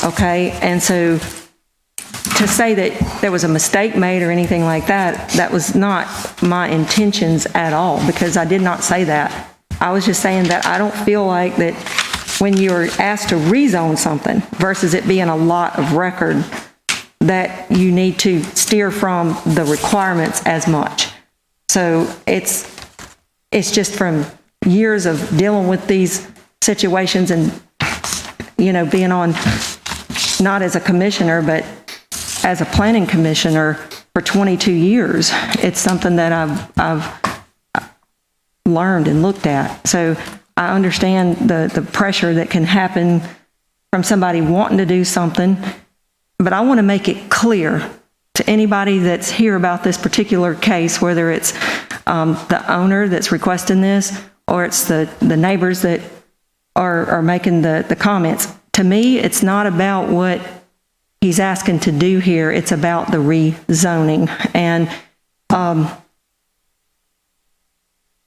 Okay? And so to say that there was a mistake made or anything like that, that was not my intentions at all, because I did not say that. I was just saying that I don't feel like that when you're asked to rezone something versus it being a lot of record, that you need to steer from the requirements as much. So it's just from years of dealing with these situations and, being on, not as a commissioner, but as a planning commissioner for 22 years, it's something that I've learned and looked at. So I understand the pressure that can happen from somebody wanting to do something, but I want to make it clear to anybody that's here about this particular case, whether it's the owner that's requesting this or it's the neighbors that are making the comments. To me, it's not about what he's asking to do here. It's about the rezoning. And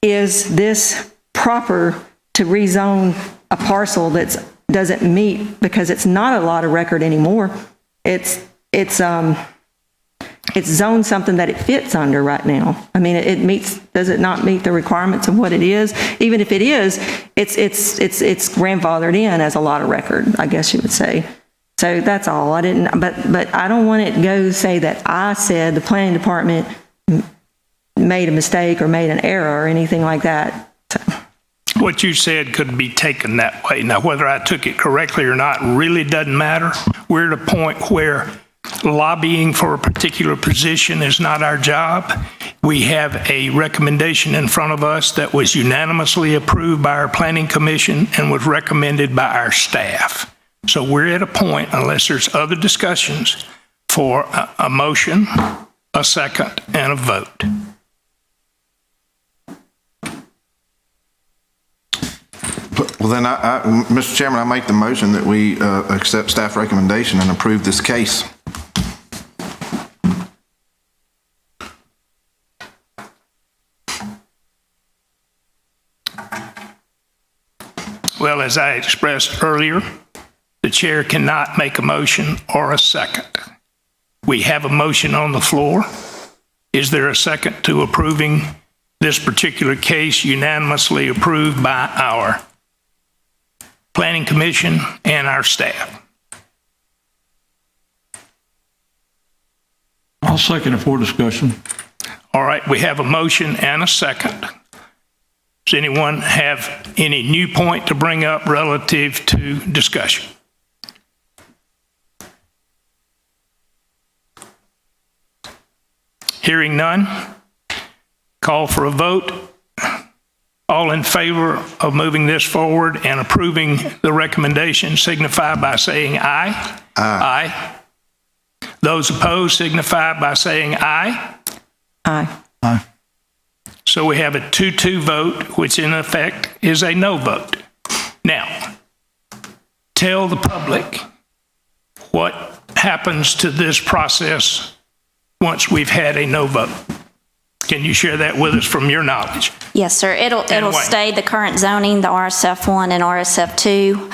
is this proper to rezone a parcel that doesn't meet, because it's not a lot of record anymore. It's zoned something that it fits under right now. I mean, does it not meet the requirements of what it is? Even if it is, it's grandfathered in as a lot of record, I guess you would say. So that's all. But I don't want it to go say that I said the planning department made a mistake or made an error or anything like that. So. What you said could be taken that way. Now, whether I took it correctly or not really doesn't matter. We're at a point where lobbying for a particular position is not our job. We have a recommendation in front of us that was unanimously approved by our planning commission and was recommended by our staff. So we're at a point, unless there's other discussions, for a motion, a second, and a vote. Well, then, Mr. Chairman, I make the motion that we accept staff recommendation and approve this case. Well, as I expressed earlier, the chair cannot make a motion or a second. We have a motion on the floor. Is there a second to approving this particular case unanimously approved by our planning commission and our staff? I'll second it for discussion. All right, we have a motion and a second. Does anyone have any new point to bring up relative to discussion? Hearing none, call for a vote. All in favor of moving this forward and approving the recommendation signify by saying aye. Aye. Those opposed signify by saying aye. Aye. Aye. So we have a 2-2 vote, which in effect is a no vote. Now, tell the public what happens to this process once we've had a no vote. Can you share that with us from your knowledge? Yes, sir. It'll Wayne. stay the current zoning, the RSF1 and RSF2.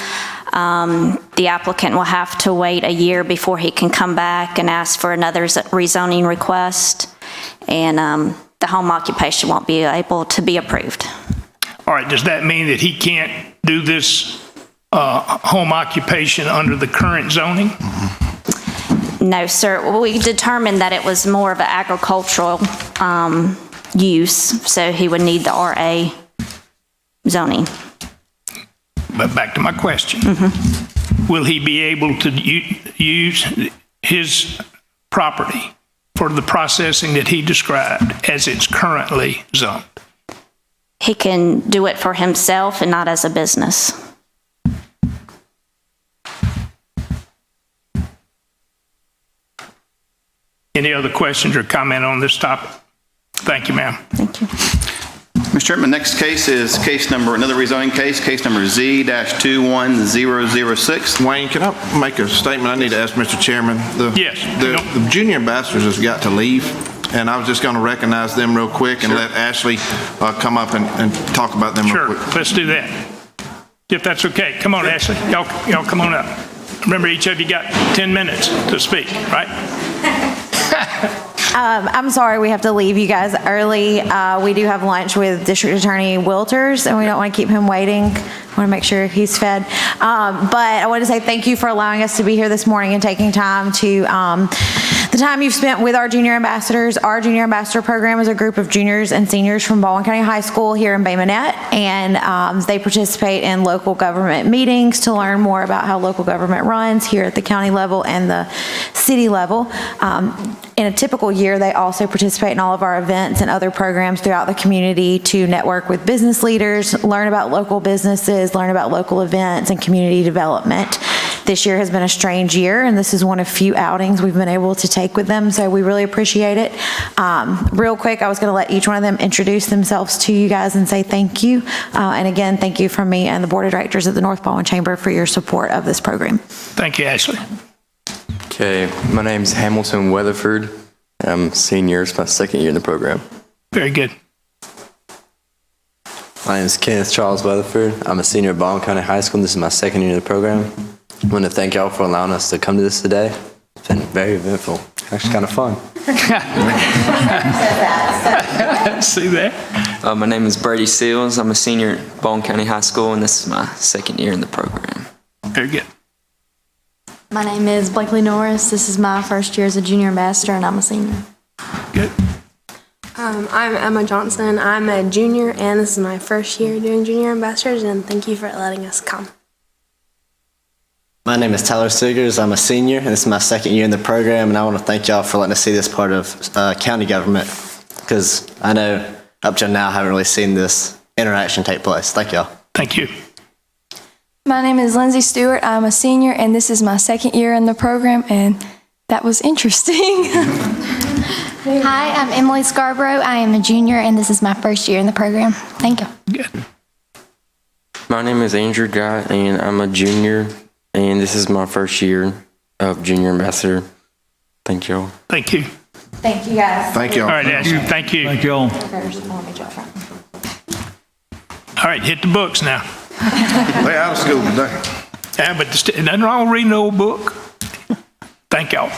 The applicant will have to wait a year before he can come back and ask for another rezoning request, and the home occupation won't be able to be approved. All right, does that mean that he can't do this home occupation under the current zoning? No, sir. We determined that it was more of an agricultural use, so he would need the RA zoning. But back to my question. Will he be able to use his property for the processing that he described as it's currently zoned? He can do it for himself and not as a business. Any other questions or comment on this topic? Thank you, ma'am. Thank you. Mr. Chairman, next case is another rezoning case number Z-21006. Wayne, can I make a statement? I need to ask Mr. Chairman. Yes. The junior ambassadors has got to leave, and I was just going to recognize them real quick and let Ashley come up and talk about them real quick. Sure, let's do that. If that's okay. Come on, Ashley. Y'all come on up. Remember, each of you got 10 minutes to speak, right? I'm sorry we have to leave you guys early. We do have lunch with District Attorney Wilters, and we don't want to keep him waiting. I want to make sure he's fed. But I want to say thank you for allowing us to be here this morning and taking time to, the time you've spent with our junior ambassadors. Our junior ambassador program is a group of juniors and seniors from Baldwin County High School here in Bay Minette, and they participate in local government meetings to learn more about how local government runs here at the county level and the city level. In a typical year, they also participate in all of our events and other programs throughout the community to network with business leaders, learn about local businesses, learn about local events and community development. This year has been a strange year, and this is one of few outings we've been able to take with them, so we really appreciate it. Real quick, I was going to let each one of them introduce themselves to you guys and say thank you. And again, thank you from me and the Board of Directors of the North Baldwin Chamber for your support of this program. Thank you, Ashley. Okay, my name's Hamilton Weatherford. I'm a senior. It's my second year in the program. Very good. My name is Kenneth Charles Weatherford. I'm a senior at Baldwin County High School, and this is my second year in the program. I want to thank y'all for allowing us to come to this today. It's been very eventful. Actually kind of fun. See that? My name is Brady Seals. I'm a senior at Baldwin County High School, and this is my second year in the program. Very good. My name is Blakely Norris. This is my first year as a junior ambassador, and I'm a senior. Good. I'm Emma Johnson. I'm a junior, and this is my first year doing junior ambassadors, and thank you for letting us come. My name is Tyler Sigers. I'm a senior, and this is my second year in the program, and I want to thank y'all for letting us see this part of county government, because I know up till now I haven't really seen this interaction take place. Thank y'all. Thank you. My name is Lindsay Stewart. I'm a senior, and this is my second year in the program, and that was interesting. Hi, I'm Emily Scarborough. I am a junior, and this is my first year in the program. Thank you. Good. My name is Andrew Guy, and I'm a junior, and this is my first year of junior ambassador. Thank you all. Thank you. Thank you, guys. Thank you. All right, Ashley, thank you. Thank y'all. All right, hit the books now. They out of school today. Yeah, but nothing wrong with reading the old book. Thank y'all.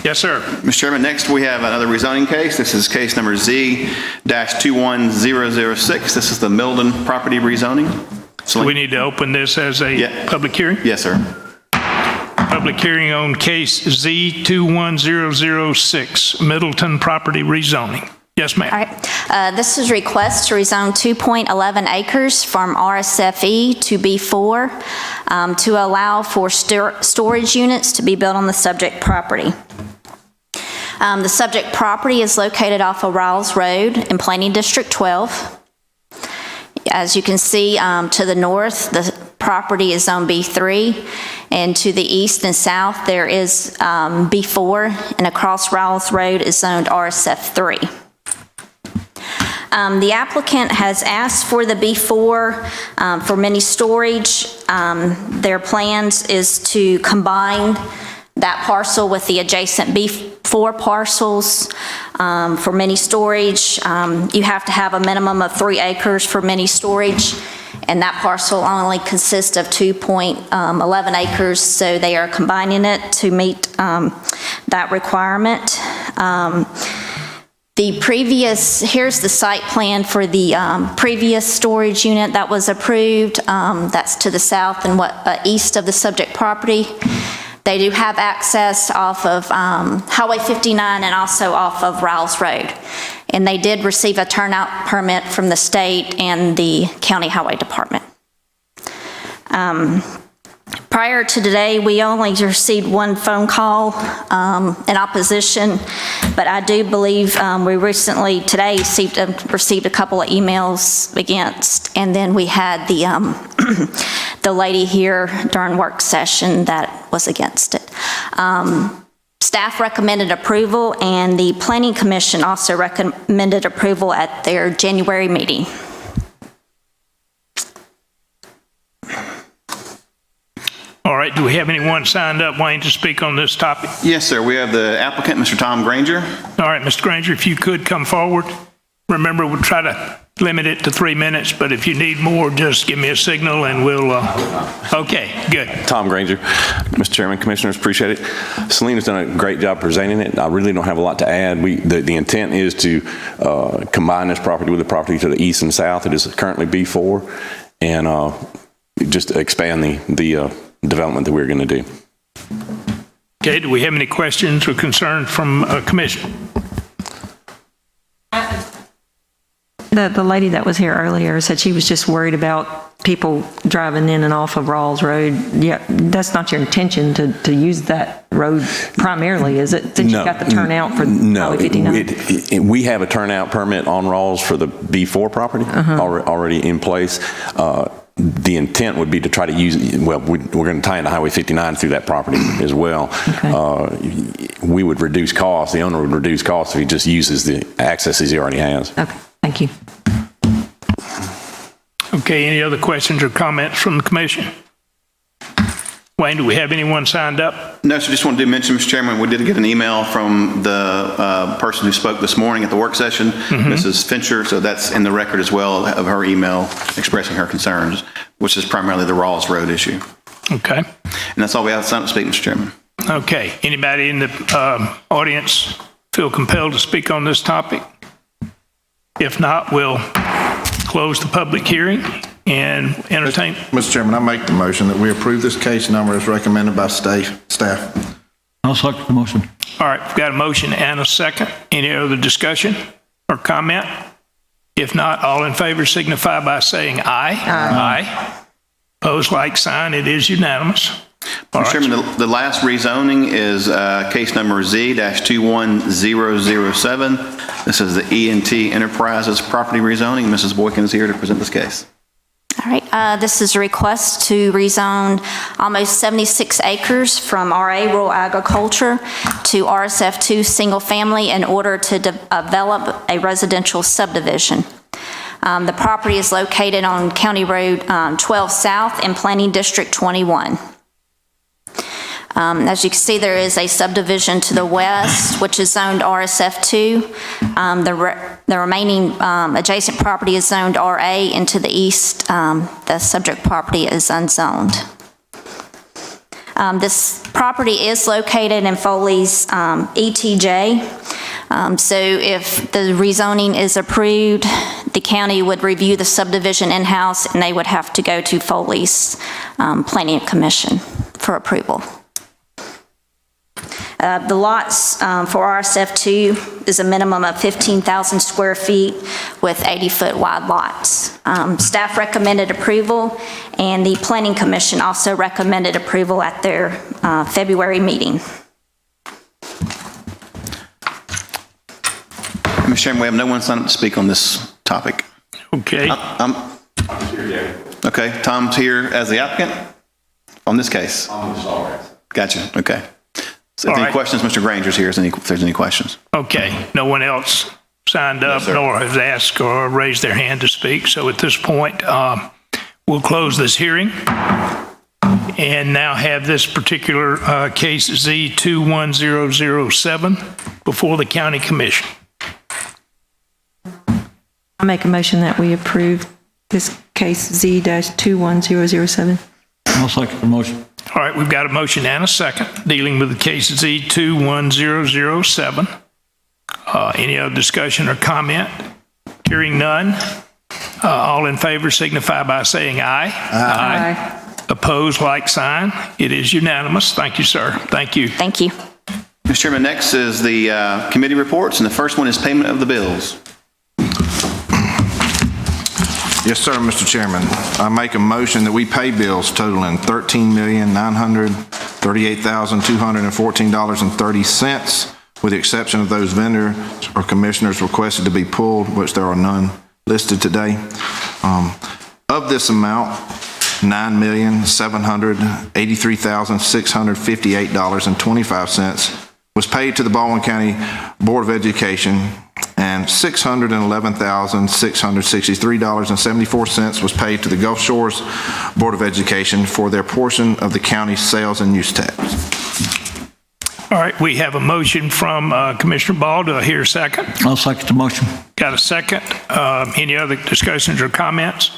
Yes, sir. Mr. Chairman, next we have another rezoning case. This is case number Z-21006. This is the Middleton property rezoning. Do we need to open this as a public hearing? Yes, sir. Public hearing on case Z-21006, Middleton property rezoning. Yes, ma'am. All right. This is a request to rezone 2.11 acres from RSFE to B4 to allow for storage units to be built on the subject property. The subject property is located off of Riles Road in Planning District 12. As you can see, to the north, the property is zone B3, and to the east and south, there is B4, and across Riles Road is zoned RSF3. The applicant has asked for the B4 for mini storage. Their plans is to combine that parcel with the adjacent B4 parcels for mini storage. You have to have a minimum of 3 acres for mini storage, and that parcel only consists of 2.11 acres, so they are combining it to meet that requirement. Here's the site plan for the previous storage unit that was approved. That's to the south and east of the subject property. They do have access off of Highway 59 and also off of Riles Road. And they did receive a turnout permit from the state and the county highway department. Prior to today, we only received 1 phone call in opposition, but I do believe we recently today received a couple of emails against, and then we had the the lady here during work session that was against it. Staff recommended approval, and the Planning Commission also recommended approval at their January meeting. All right, do we have anyone signed up, Wayne, to speak on this topic? Yes, sir. We have the applicant, Mr. Tom Granger. All right, Mr. Granger, if you could come forward. Remember, we'll try to limit it to 3 minutes, but if you need more, just give me a signal and we'll, okay, good. Tom Granger. Mr. Chairman, Commissioners, appreciate it. Selena's done a great job presenting it. I really don't have a lot to add. The intent is to combine this property with the property to the east and south. It is currently B4, and just expand the development that we're going to do. Okay, do we have any questions or concerns from Commission? The lady that was here earlier said she was just worried about people driving in and off of Rawls Road. Yeah, that's not your intention to use that road primarily, is it? Since you got the turnout for Highway 59? We have a turnout permit on Rawls for the B4 property already in place. The intent would be to try to use, well, we're going to tie into Highway 59 through that property as well. Okay. We would reduce costs, the owner would reduce costs if he just uses the accesses he already has. Okay, thank you. Okay, any other questions or comments from the Commission? Wayne, do we have anyone signed up? No, sir, just wanted to mention, Mr. Chairman, we did get an email from the person who spoke this morning at the work session, Mrs. Fincher, so that's in the record as well of her email expressing her concerns, which is primarily the Rawls Road issue. Okay. And that's all we have to speak, Mr. Chairman. Okay, anybody in the audience feel compelled to speak on this topic? If not, we'll close the public hearing and entertain. Mr. Chairman, I make the motion that we approve this case number as recommended by staff. I'll second the motion. All right, we've got a motion and a second. Any other discussion or comment? If not, all in favor signify by saying aye. Aye. Opposed, like sign. It is unanimous. Mr. Chairman, the last rezoning is case number Z-21007. This is the E&T Enterprises property rezoning. Mrs. Boykin is here to present this case. All right, this is a request to rezone almost 76 acres from RA Rural Agriculture to RSF2 Single Family in order to develop a residential subdivision. The property is located on County Road 12 South in Planning District 21. As you can see, there is a subdivision to the west, which is zoned RSF2. The remaining adjacent property is zoned RA, and to the east, the subject property is unzoned. This property is located in Foley's ETJ. So if the rezoning is approved, the county would review the subdivision in-house, and they would have to go to Foley's Planning Commission for approval. The lots for RSF2 is a minimum of 15,000 square feet with 80-foot wide lots. Staff recommended approval, and the Planning Commission also recommended approval at their February meeting. Mr. Chairman, we have no one signed up to speak on this topic. Okay. Okay, Tom's here as the applicant on this case? Gotcha, okay. So if any questions, Mr. Granger's here if there's any questions. Okay, no one else signed up nor has asked or raised their hand to speak. So at this point, we'll close this hearing and now have this particular case Z21007 before the County Commission. I make a motion that we approve this case Z-21007. I'll second the motion. All right, we've got a motion and a second dealing with the case Z21007. Any other discussion or comment? Hearing none. All in favor signify by saying aye. Aye. Opposed, like sign. It is unanimous. Thank you, sir. Thank you. Thank you. Mr. Chairman, next is the committee reports, and the first one is payment of the bills. Yes, sir, Mr. Chairman. I make a motion that we pay bills totaling $13,938,214.30, with the exception of those vendors or commissioners requested to be pulled, which there are none listed today. Of this amount, $9,783,658.25 was paid to the Baldwin County Board of Education, and $611,663.74 was paid to the Gulf Shores Board of Education for their portion of the county sales and use tax. All right, we have a motion from Commissioner Ball. Do I hear a second? I'll second the motion. Got a second. Any other discussions or comments?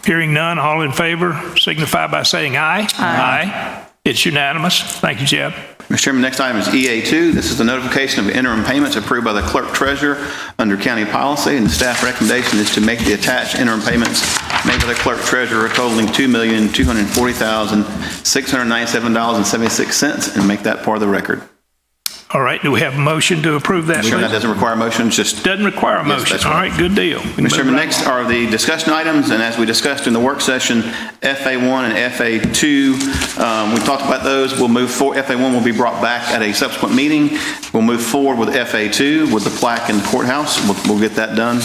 Hearing none, all in favor signify by saying aye. Aye. It's unanimous. Thank you, Jeb. Mr. Chairman, next item is EA2. This is the notification of interim payments approved by the clerk treasurer under county policy, and the staff recommendation is to make the attached interim payments made by the clerk treasurer totaling $2,240,697.76 and make that part of the record. All right, do we have a motion to approve that? That doesn't require a motion, just... Doesn't require a motion. Yes, all right, good deal. Mr. Chairman, next are the discussion items, and as we discussed in the work session, FA1 and FA2, we talked about those. We'll move forward. FA1 will be brought back at a subsequent meeting. We'll move forward with FA2 with the plaque in the courthouse. We'll get that done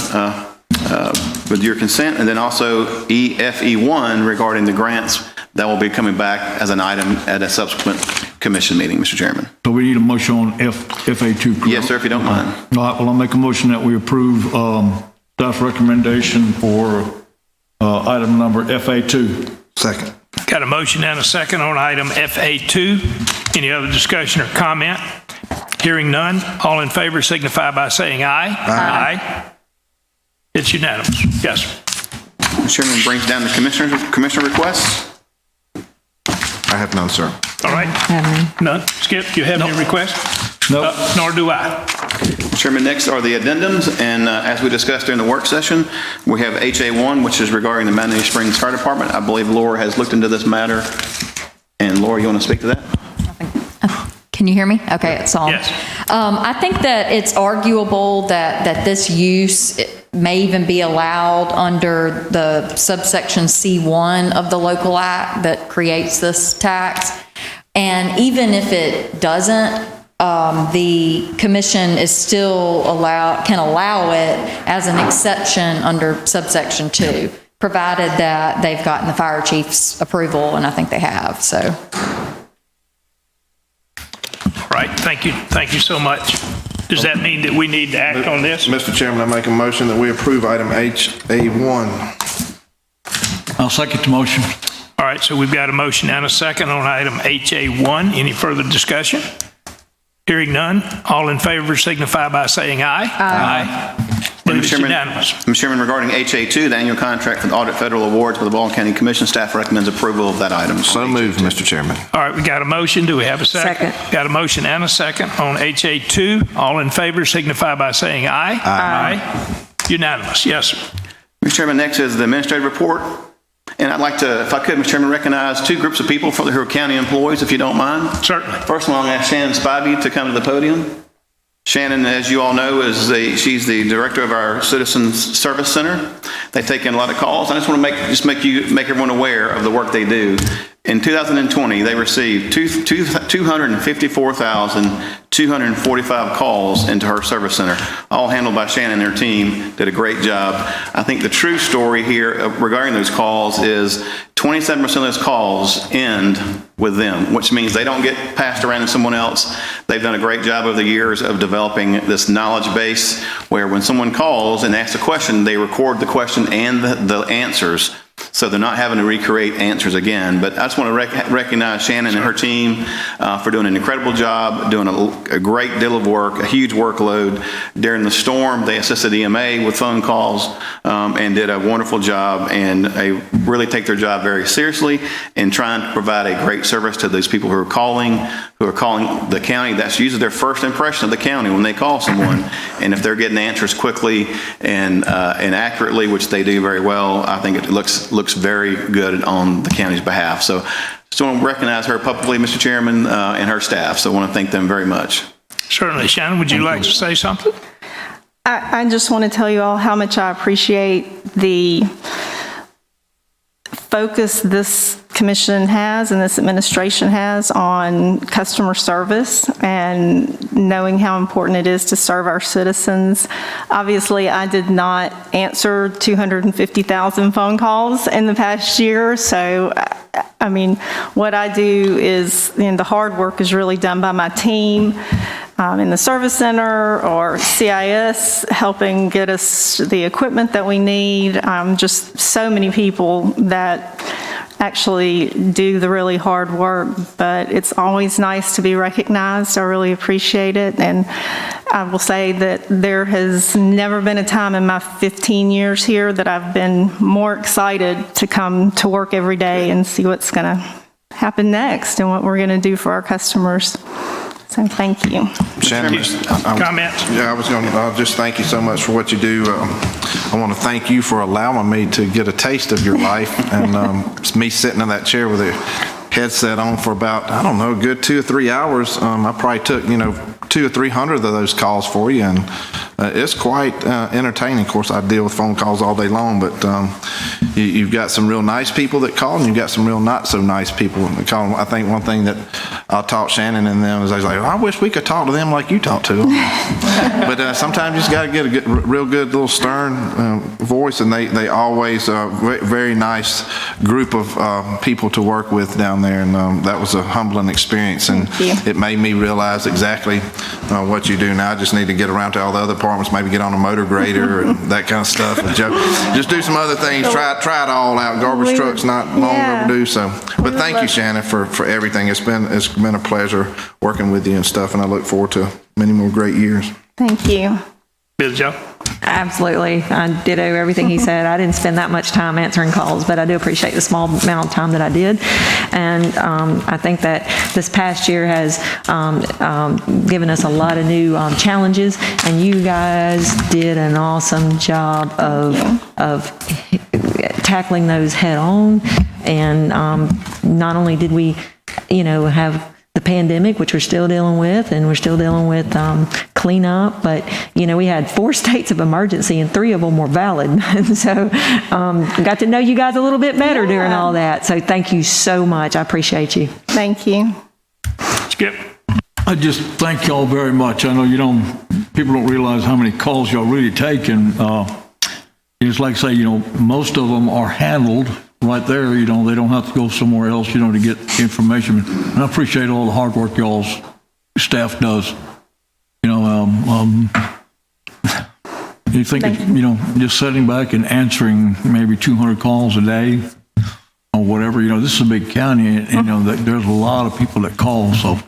with your consent, and then also FE1 regarding the grants. That will be coming back as an item at a subsequent commission meeting, Mr. Chairman. So we need a motion on FA2, correct? Yes, sir, if you don't mind. All right, well, I'll make a motion that we approve staff recommendation for item number FA2. Second. Got a motion and a second on item FA2. Any other discussion or comment? Hearing none, all in favor signify by saying aye. Aye. It's unanimous. Yes, sir. Mr. Chairman, brings down the commissioner requests. I have none, sir. All right. None. Skip, do you have any requests? No. Nor do I. Mr. Chairman, next are the addendums, and as we discussed during the work session, we have HA1, which is regarding the Manatee Springs Fire Department. I believe Laura has looked into this matter. And Laura, you want to speak to that? Can you hear me? Okay, it's on. Yes. I think that it's arguable that this use may even be allowed under the subsection C1 of the local act that creates this tax. And even if it doesn't, the commission is still can allow it as an exception under subsection 2, provided that they've gotten the fire chief's approval, and I think they have, so. Right, thank you. Thank you so much. Does that mean that we need to act on this? Mr. Chairman, I make a motion that we approve item HA1. I'll second the motion. All right, so we've got a motion and a second on item HA1. Any further discussion? Hearing none, all in favor signify by saying aye. Aye. believe it's unanimous. Mr. Chairman, regarding HA2, the annual contract for the audit federal awards for the Baldwin County Commission, staff recommends approval of that item. So moved, Mr. Chairman. All right, we got a motion. Do we have a second? Got a motion and a second on HA2. All in favor signify by saying aye. Aye. Unanimous. Yes, sir. Mr. Chairman, next is the administrative report. And I'd like to, if I could, Mr. Chairman, recognize two groups of people who are county employees, if you don't mind. Certainly. First one, I'm going to ask Shannon Spivey to come to the podium. Shannon, as you all know, she's the director of our Citizens Service Center. They take in a lot of calls. I just want to make everyone aware of the work they do. In 2020, they received 254,245 calls into her service center, all handled by Shannon and her team. Did a great job. I think the true story here regarding those calls is 27% of those calls end with them, which means they don't get passed around to someone else. They've done a great job over the years of developing this knowledge base where when someone calls and asks a question, they record the question and the answers. So they're not having to recreate answers again. But I just want to recognize Shannon and her team for doing an incredible job, doing a great deal of work, a huge workload. During the storm, they assisted EMA with phone calls and did a wonderful job. And they really take their job very seriously in trying to provide a great service to those people who are calling the county. That's usually their first impression of the county when they call someone. And if they're getting answers quickly and accurately, which they do very well, I think it looks very good on the county's behalf. So just want to recognize her publicly, Mr. Chairman, and her staff. So I want to thank them very much. Certainly. Shannon, would you like to say something? I just want to tell you all how much I appreciate the focus this commission has and this administration has on customer service and knowing how important it is to serve our citizens. Obviously, I did not answer 250,000 phone calls in the past year, so I mean, what I do is, the hard work is really done by my team in the service center or CIS, helping get us the equipment that we need. Just so many people that actually do the really hard work, but it's always nice to be recognized. I really appreciate it. And I will say that there has never been a time in my 15 years here that I've been more excited to come to work every day and see what's going to happen next and what we're going to do for our customers. So thank you. Shannon, comments? Yeah, I was going to just thank you so much for what you do. I want to thank you for allowing me to get a taste of your life. And it's me sitting in that chair with a headset on for about, I don't know, a good 2 or 3 hours. I probably took, 200 or 300 of those calls for you, and it's quite entertaining. Of course, I deal with phone calls all day long, but you've got some real nice people that call, and you've got some real not so nice people that call. I think one thing that I taught Shannon and them is I was like, I wish we could talk to them like you talk to them. But sometimes you just got to get a real good little stern voice, and they always very nice group of people to work with down there, and that was a humbling experience, and it made me realize exactly what you do now. I just need to get around to all the other departments, maybe get on a motor grader and that kind of stuff. And just do some other things. Try it all out. Garbage truck's not long overdue. So, but thank you, Shannon, for everything. It's been a pleasure working with you and stuff, and I look forward to many more great years. Thank you. Bill Joe? Absolutely. I ditto everything he said. I didn't spend that much time answering calls, but I do appreciate the small amount of time that I did. And I think that this past year has given us a lot of new challenges, and you guys did an awesome job of tackling those head on. And not only did we, have the pandemic, which we're still dealing with, and we're still dealing with cleanup, but we had 4 states of emergency and 3 of them were valid. And so got to know you guys a little bit better during all that. So thank you so much. I appreciate you. Thank you. Skip? I just thank y'all very much. I know people don't realize how many calls y'all really take, and it's like I say, most of them are handled right there. They don't have to go somewhere else, to get information. And I appreciate all the hard work y'all's staff does. You think, just sitting back and answering maybe 200 calls a day or whatever, this is a big county, and, there's a lot of people that call. So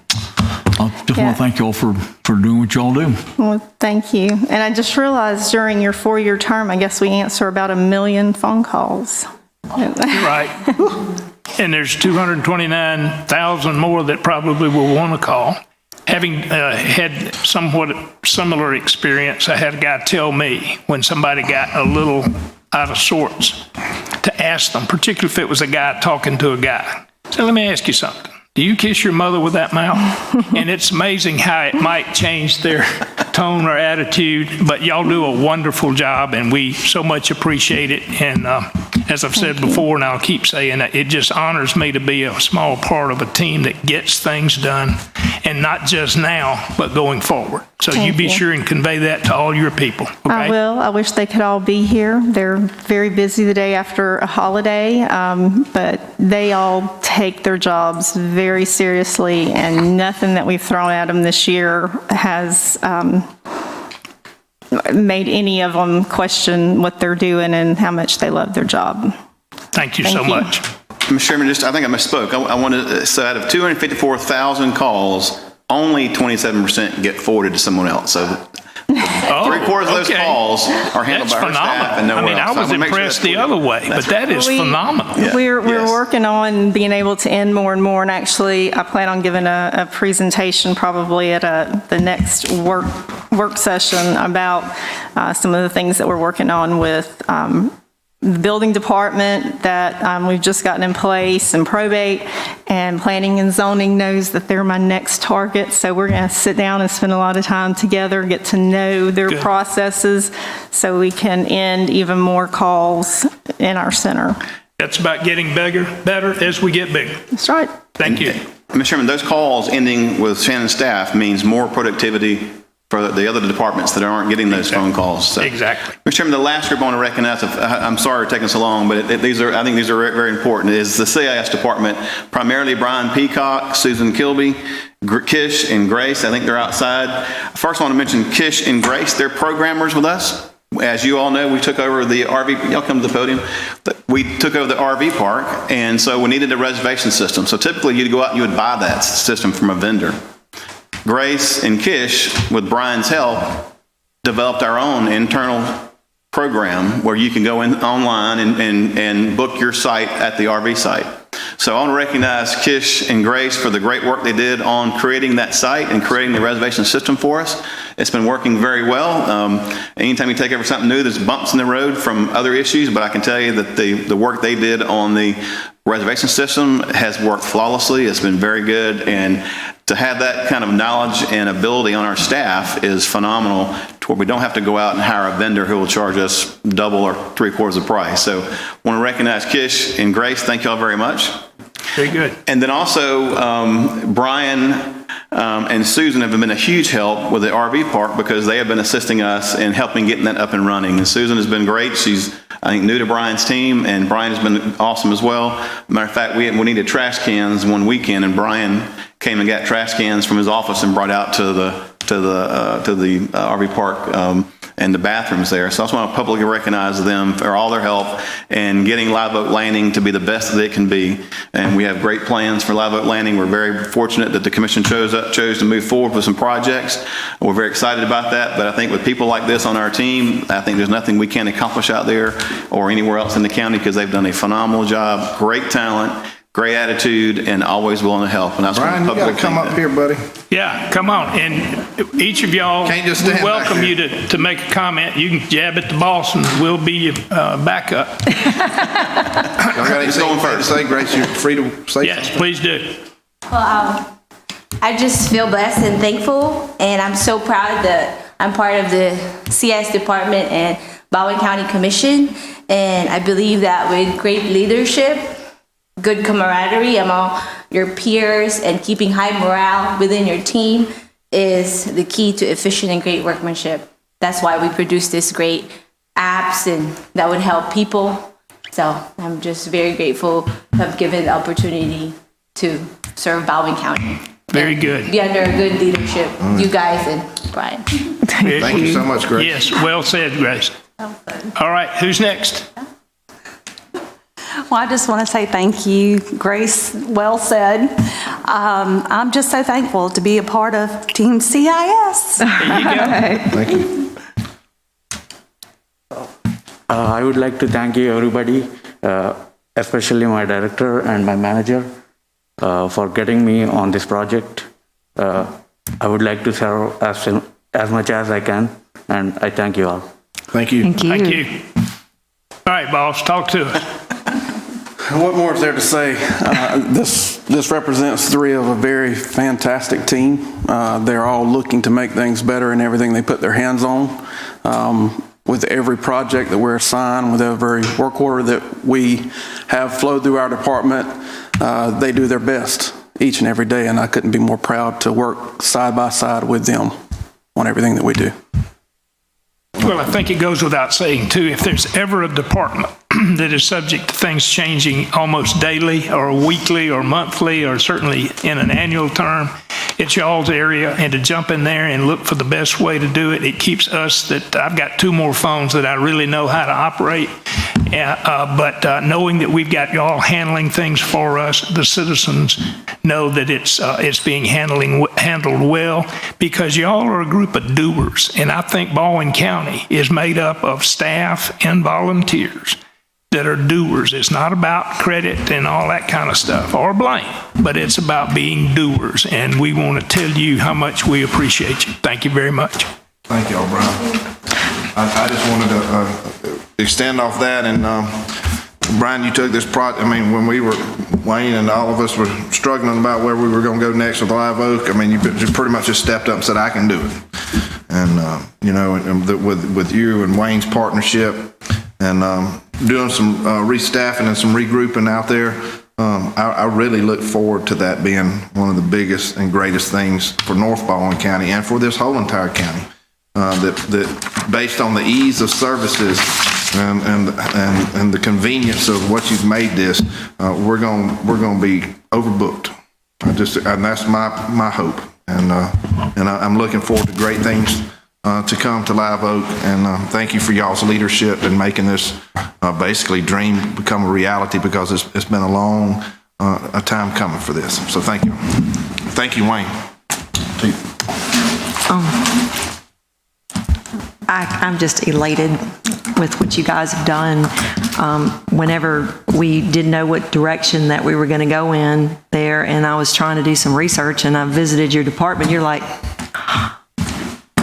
Just want to thank y'all for doing what y'all do. Well, thank you. And I just realized during your 4-year term, I guess we answer about 1 million phone calls. Right. And there's 229,000 more that probably will want to call. Having had somewhat similar experience, I had a guy tell me when somebody got a little out of sorts to ask them, particularly if it was a guy talking to a guy. So let me ask you something. Do you kiss your mother with that mouth? And it's amazing how it might change their tone or attitude, but y'all do a wonderful job, and we so much appreciate it. And as I've said before, and I'll keep saying that, it just honors me to be a small part of a team that gets things done, and not just now, but going forward. So you be sure and convey that to all your people, okay? I will. I wish they could all be here. They're very busy the day after a holiday, but they all take their jobs very seriously, and nothing that we've thrown at them this year has made any of them question what they're doing and how much they love their job. Thank you so much. Mr. Chairman, I think I misspoke. I want to say out of 254,000 calls, only 27% get forwarded to someone else. So 3/4 of those calls are handled by our staff and nowhere else. I was impressed the other way, but that is phenomenal. We're working on being able to end more and more, and actually I plan on giving a presentation probably at the next work session about some of the things that we're working on with the building department that we've just gotten in place, and probate, and planning and zoning knows that they're my next target. So we're going to sit down and spend a lot of time together, get to know their processes so we can end even more calls in our center. That's about getting better as we get bigger. That's right. Thank you. Mr. Chairman, those calls ending with Shannon's staff means more productivity for the other departments that aren't getting those phone calls. So. Exactly. Mr. Chairman, the last group I want to recognize, I'm sorry for taking so long, but I think these are very important, is the CIS department, primarily Brian Peacock, Susan Kilby, Kish, and Grace. I think they're outside. First, I want to mention Kish and Grace. They're programmers with us. As you all know, we took over the RV, y'all come to the podium. We took over the RV park, and so we needed a reservation system. So typically you'd go out and you would buy that system from a vendor. Grace and Kish, with Brian's help, developed our own internal program where you can go in online and book your site at the RV site. So I want to recognize Kish and Grace for the great work they did on creating that site and creating the reservation system for us. It's been working very well. Anytime you take over something new, there's bumps in the road from other issues, but I can tell you that the work they did on the reservation system has worked flawlessly. It's been very good, and to have that kind of knowledge and ability on our staff is phenomenal, to where we don't have to go out and hire a vendor who will charge us double or 3/4 the price. So I want to recognize Kish and Grace. Thank y'all very much. Very good. And then also Brian and Susan have been a huge help with the RV park because they have been assisting us in helping getting that up and running. And Susan has been great. She's, I think, new to Brian's team, and Brian has been awesome as well. Matter of fact, we needed trash cans one weekend, and Brian came and got trash cans from his office and brought out to the RV park and the bathrooms there. So I just want to publicly recognize them for all their help in getting Live Oak Landing to be the best that it can be. And we have great plans for Live Oak Landing. We're very fortunate that the commission chose to move forward with some projects. We're very excited about that. But I think with people like this on our team, I think there's nothing we can't accomplish out there or anywhere else in the county, because they've done a phenomenal job, great talent, great attitude, and always willing to help. And Brian, you got to come up here, buddy. Yeah, come on. And each of y'all, we welcome you to make a comment. You can jab at the boss, and we'll be your backup. Y'all got anything to say, Grace? You're free to say Yes, please do. Well, I just feel blessed and thankful, and I'm so proud that I'm part of the CIS department and Baldwin County Commission. And I believe that with great leadership, good camaraderie among your peers, and keeping high morale within your team is the key to efficient and great workmanship. That's why we produce this great apps and that would help people. So I'm just very grateful to have given the opportunity to serve Baldwin County. Very good. Be under a good leadership, you guys and Brian. Thank you so much, Grace. Yes, well said, Grace. All right, who's next? Well, I just want to say thank you, Grace. Well said. I'm just so thankful to be a part of Team CIS. There you go. Thank you. I would like to thank you, everybody, especially my director and my manager, for getting me on this project. I would like to serve as much as I can, and I thank you all. Thank you. Thank you. Thank you. All right, boss, talk to us. What more is there to say? This represents three of a very fantastic team. They're all looking to make things better in everything they put their hands on. With every project that we're assigned, with every work order that we have flowed through our department, they do their best each and every day, and I couldn't be more proud to work side by side with them on everything that we do. Well, I think it goes without saying, too, if there's ever a department that is subject to things changing almost daily or weekly or monthly or certainly in an annual term, it's y'all's area, and to jump in there and look for the best way to do it, it keeps us that I've got 2 more phones that I really know how to operate. But knowing that we've got y'all handling things for us, the citizens know that it's being handled well, because y'all are a group of doers. And I think Baldwin County is made up of staff and volunteers that are doers. It's not about credit and all that kind of stuff or blame, but it's about being doers. And we want to tell you how much we appreciate you. Thank you very much. Thank you all, Brian. I just wanted to extend off that, and Brian, you took this project. I mean, when we were, Wayne and all of us were struggling about where we were going to go next with Live Oak, I mean, you pretty much just stepped up and said, I can do it. And, you know, with you and Wayne's partnership and doing some restaffing and some regrouping out there, I really look forward to that being one of the biggest and greatest things for North Baldwin County and for this whole entire county. That based on the ease of services and the convenience of what you've made this, we're going to be overbooked. And that's my hope. And I'm looking forward to great things to come to Live Oak. And thank you for y'all's leadership in making this basically dream become a reality, because it's been a long a time coming for this. So thank you. Thank you, Wayne. I'm just elated with what you guys have done. Whenever we didn't know what direction that we were going to go in there, and I was trying to do some research, and I visited your department, you're like,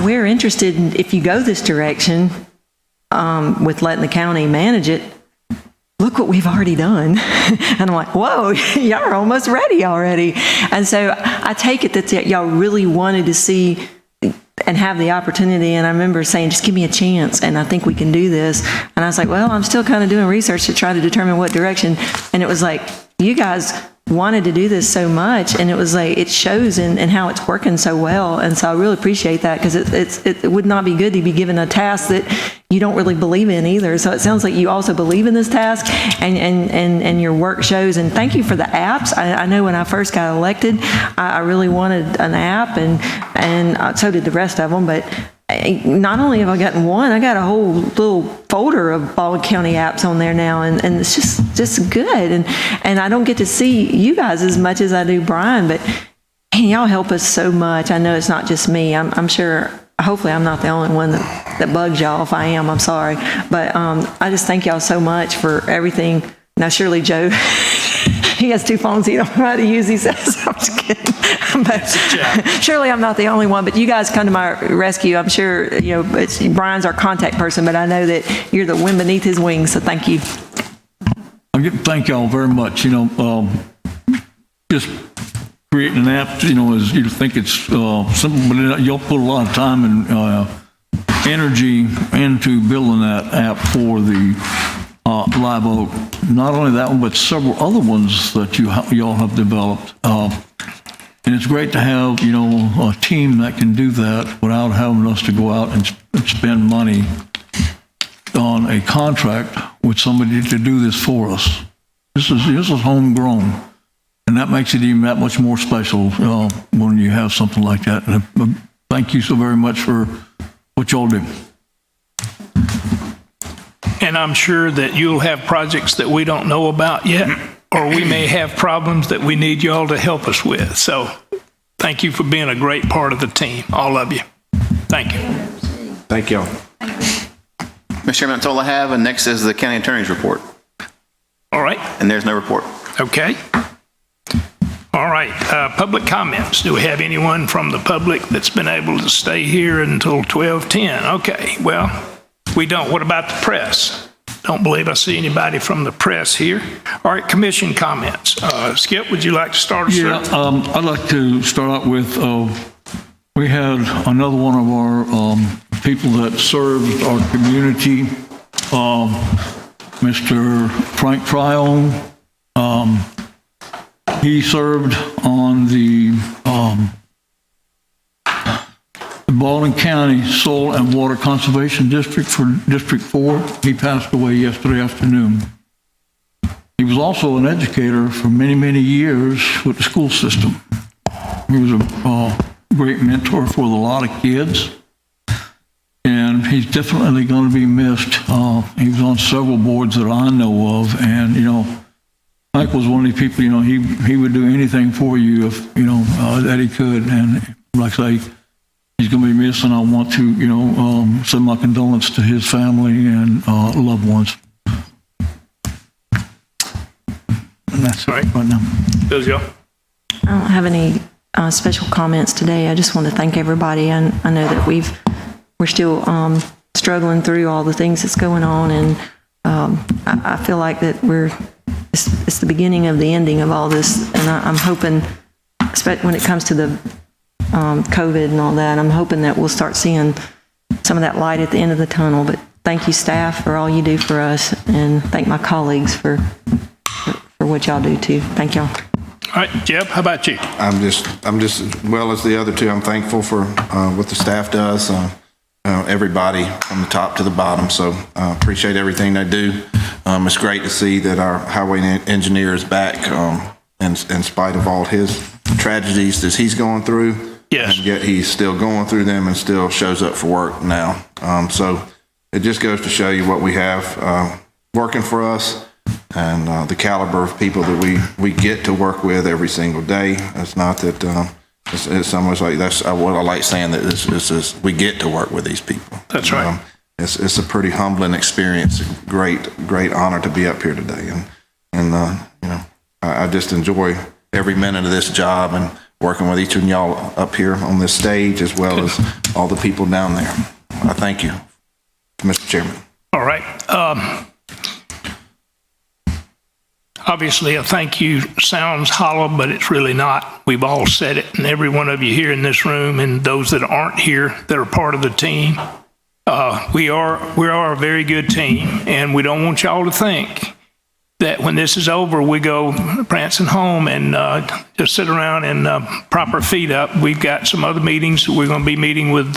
we're interested in, if you go this direction with letting the county manage it, look what we've already done. And I'm like, whoa, y'all are almost ready already. And so I take it that y'all really wanted to see and have the opportunity. And I remember saying, just give me a chance, and I think we can do this. And I was like, well, I'm still kind of doing research to try to determine what direction. And it was like, you guys wanted to do this so much, and it was like, it shows in how it's working so well. And so I really appreciate that, because it would not be good to be given a task that you don't really believe in either. So it sounds like you also believe in this task, and your work shows. And thank you for the apps. I know when I first got elected, I really wanted an app, and so did the rest of them. But not only have I gotten one, I got a whole little folder of Baldwin County apps on there now, and it's just good. And I don't get to see you guys as much as I do Brian, but man, y'all help us so much. I know it's not just me. I'm sure, hopefully I'm not the only one that bugs y'all. If I am, I'm sorry. But I just thank y'all so much for everything. Now, surely Joe, he has 2 phones he don't know how to use. He says, I'm just kidding. But surely I'm not the only one. But you guys come to my rescue. I'm sure, you know, Brian's our contact person, but I know that you're the wind beneath his wings. So thank you. Thank y'all very much. You know, just creating an app, you know, is, you think it's simple, but y'all put a lot of time and energy into building that app for the Live Oak. Not only that one, but several other ones that y'all have developed. And it's great to have, you know, a team that can do that without having us to go out and spend money on a contract with somebody to do this for us. This is homegrown, and that makes it even that much more special when you have something like that. And thank you so very much for what y'all do. and I'm sure that you'll have projects that we don't know about yet, or we may have problems that we need y'all to help us with. So thank you for being a great part of the team, all of you. Thank you. Thank y'all. Mr. Chairman, that's all I have, and next is the county attorney's report. All right. And there's no report. Okay. All right, public comments. Do we have anyone from the public that's been able to stay here until 12:10? Okay, well, we don't. What about the press? Don't believe I see anybody from the press here. All right, commission comments. Skip, would you like to start us? Yeah, I'd like to start out with, we had another one of our people that served our community, Mr. Frank Tryon. He served on the Baldwin County Soil and Water Conservation District for District 4. He passed away yesterday afternoon. He was also an educator for many, many years with the school system. He was a great mentor for a lot of kids, and he's definitely going to be missed. He was on several boards that I know of, and, you know, Mike was one of these people, you know, he would do anything for you if, you know, that he could. And like I say, he's going to be missed, and I want to, you know, send my condolences to his family and loved ones. And that's right now. Joe? I don't have any special comments today. I just want to thank everybody. And I know that we're still struggling through all the things that's going on, and I feel like that it's the beginning of the ending of all this, and I'm hoping, especially when it comes to the COVID and all that, I'm hoping that we'll start seeing some of that light at the end of the tunnel. But thank you, staff, for all you do for us, and thank my colleagues for what y'all do too. Thank y'all. All right, Jeb, how about you? I'm just as well as the other two. I'm thankful for what the staff does. Everybody from the top to the bottom. So appreciate everything they do. It's great to see that our highway engineer is back in spite of all his tragedies that he's going through. Yes. And yet he's still going through them and still shows up for work now. So it just goes to show you what we have working for us, and the caliber of people that we get to work with every single day. It's not that it's almost like that's what I like saying, that it's we get to work with these people. That's right. It's a pretty humbling experience. Great honor to be up here today, and you know, I just enjoy every minute of this job and working with each of y'all up here on this stage, as well as all the people down there. I thank you, Mr. Chairman. All right. Obviously, a thank you sounds hollow, but it's really not. We've all said it, and every one of you here in this room, and those that aren't here that are part of the team. We are a very good team, and we don't want y'all to think that when this is over, we go prancing home and just sit around and prop our feet up. We've got some other meetings. We're going to be meeting with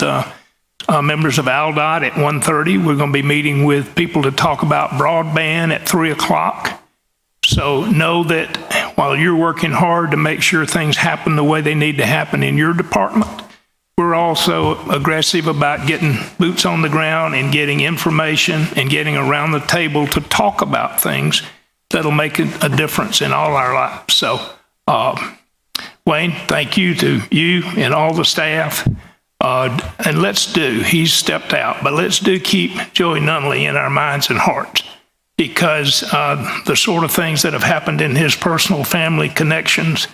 members of ALDOT at 1:30. We're going to be meeting with people to talk about broadband at 3 o'clock. So know that while you're working hard to make sure things happen the way they need to happen in your department, we're also aggressive about getting boots on the ground and getting information and getting around the table to talk about things that'll make a difference in all our lives. So, Wayne, thank you to you and all the staff. And he's stepped out, but let's keep Joey Nunley in our minds and hearts, because the sort of things that have happened in his personal family connections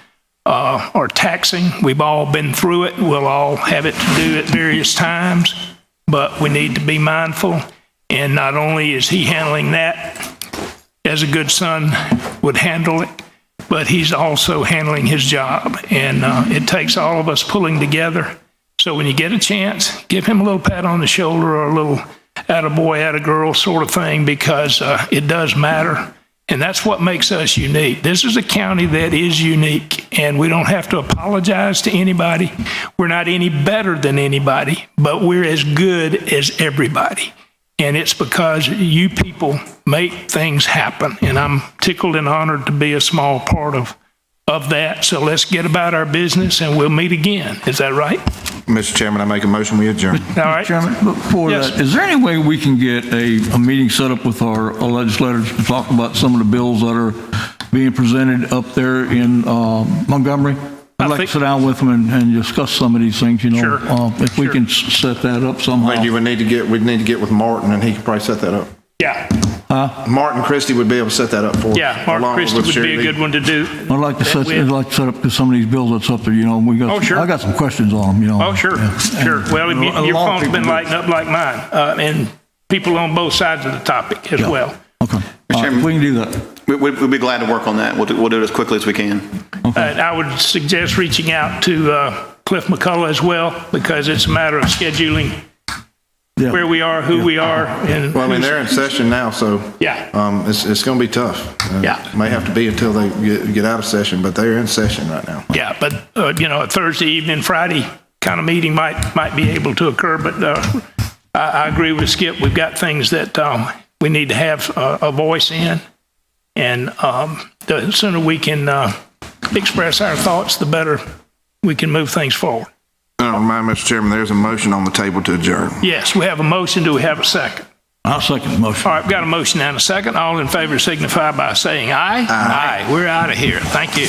are taxing. We've all been through it. We'll all have it to do at various times, but we need to be mindful. And not only is he handling that as a good son would handle it, but he's also handling his job. And it takes all of us pulling together. So when you get a chance, give him a little pat on the shoulder or a little attaboy, attagirl sort of thing, because it does matter. And that's what makes us unique. This is a county that is unique, and we don't have to apologize to anybody. We're not any better than anybody, but we're as good as everybody. And it's because you people make things happen. And I'm tickled and honored to be a small part of that. So let's get about our business, and we'll meet again. Is that right? Mr. Chairman, I make a motion, we adjourn. All right. Chairman, before Yes. that, is there any way we can get a meeting set up with our legislators to talk about some of the bills that are being presented up there in Montgomery? I'd like to sit down with them and discuss some of these things, you know. Sure. If we can set that up somehow. Maybe we'd need to get with Martin, and he could probably set that up. Yeah, Martin Christie would be able to set that up for us. yeah, Mark along Christie with would be a Shirley. good one to do. I'd like to set up some of these bills that's up there, you know, Oh, sure. I got some questions on them, you know. Oh, sure, Yeah. sure. Well, And a your lot of phone's been people do. lighting up like mine, and people on both sides of the topic as well. Okay. Chairman, We can do that. We'd be glad to work on that. We'll do it as quickly as we can. I would suggest reaching out to Cliff McCullough as well, because it's a matter of scheduling Yeah. where we are, who we are, and Well, I mean, they're in session now, so. Yeah. It's going to be tough. Yeah. May have to be until they get out of session, but they're in session right now. Yeah, but, a Thursday evening, Friday kind of meeting might be able to occur, but I agree with Skip. We've got things that we need to have a voice in, and the sooner we can express our thoughts, the better we can move things forward. I'll remind Mr. Chairman, there's a motion on the table to adjourn. Yes, we have a motion. Do we have a second? I'll second the motion. All right, we've got a motion and a second. All in favor signify by saying aye. Aye. We're out of here. Thank you.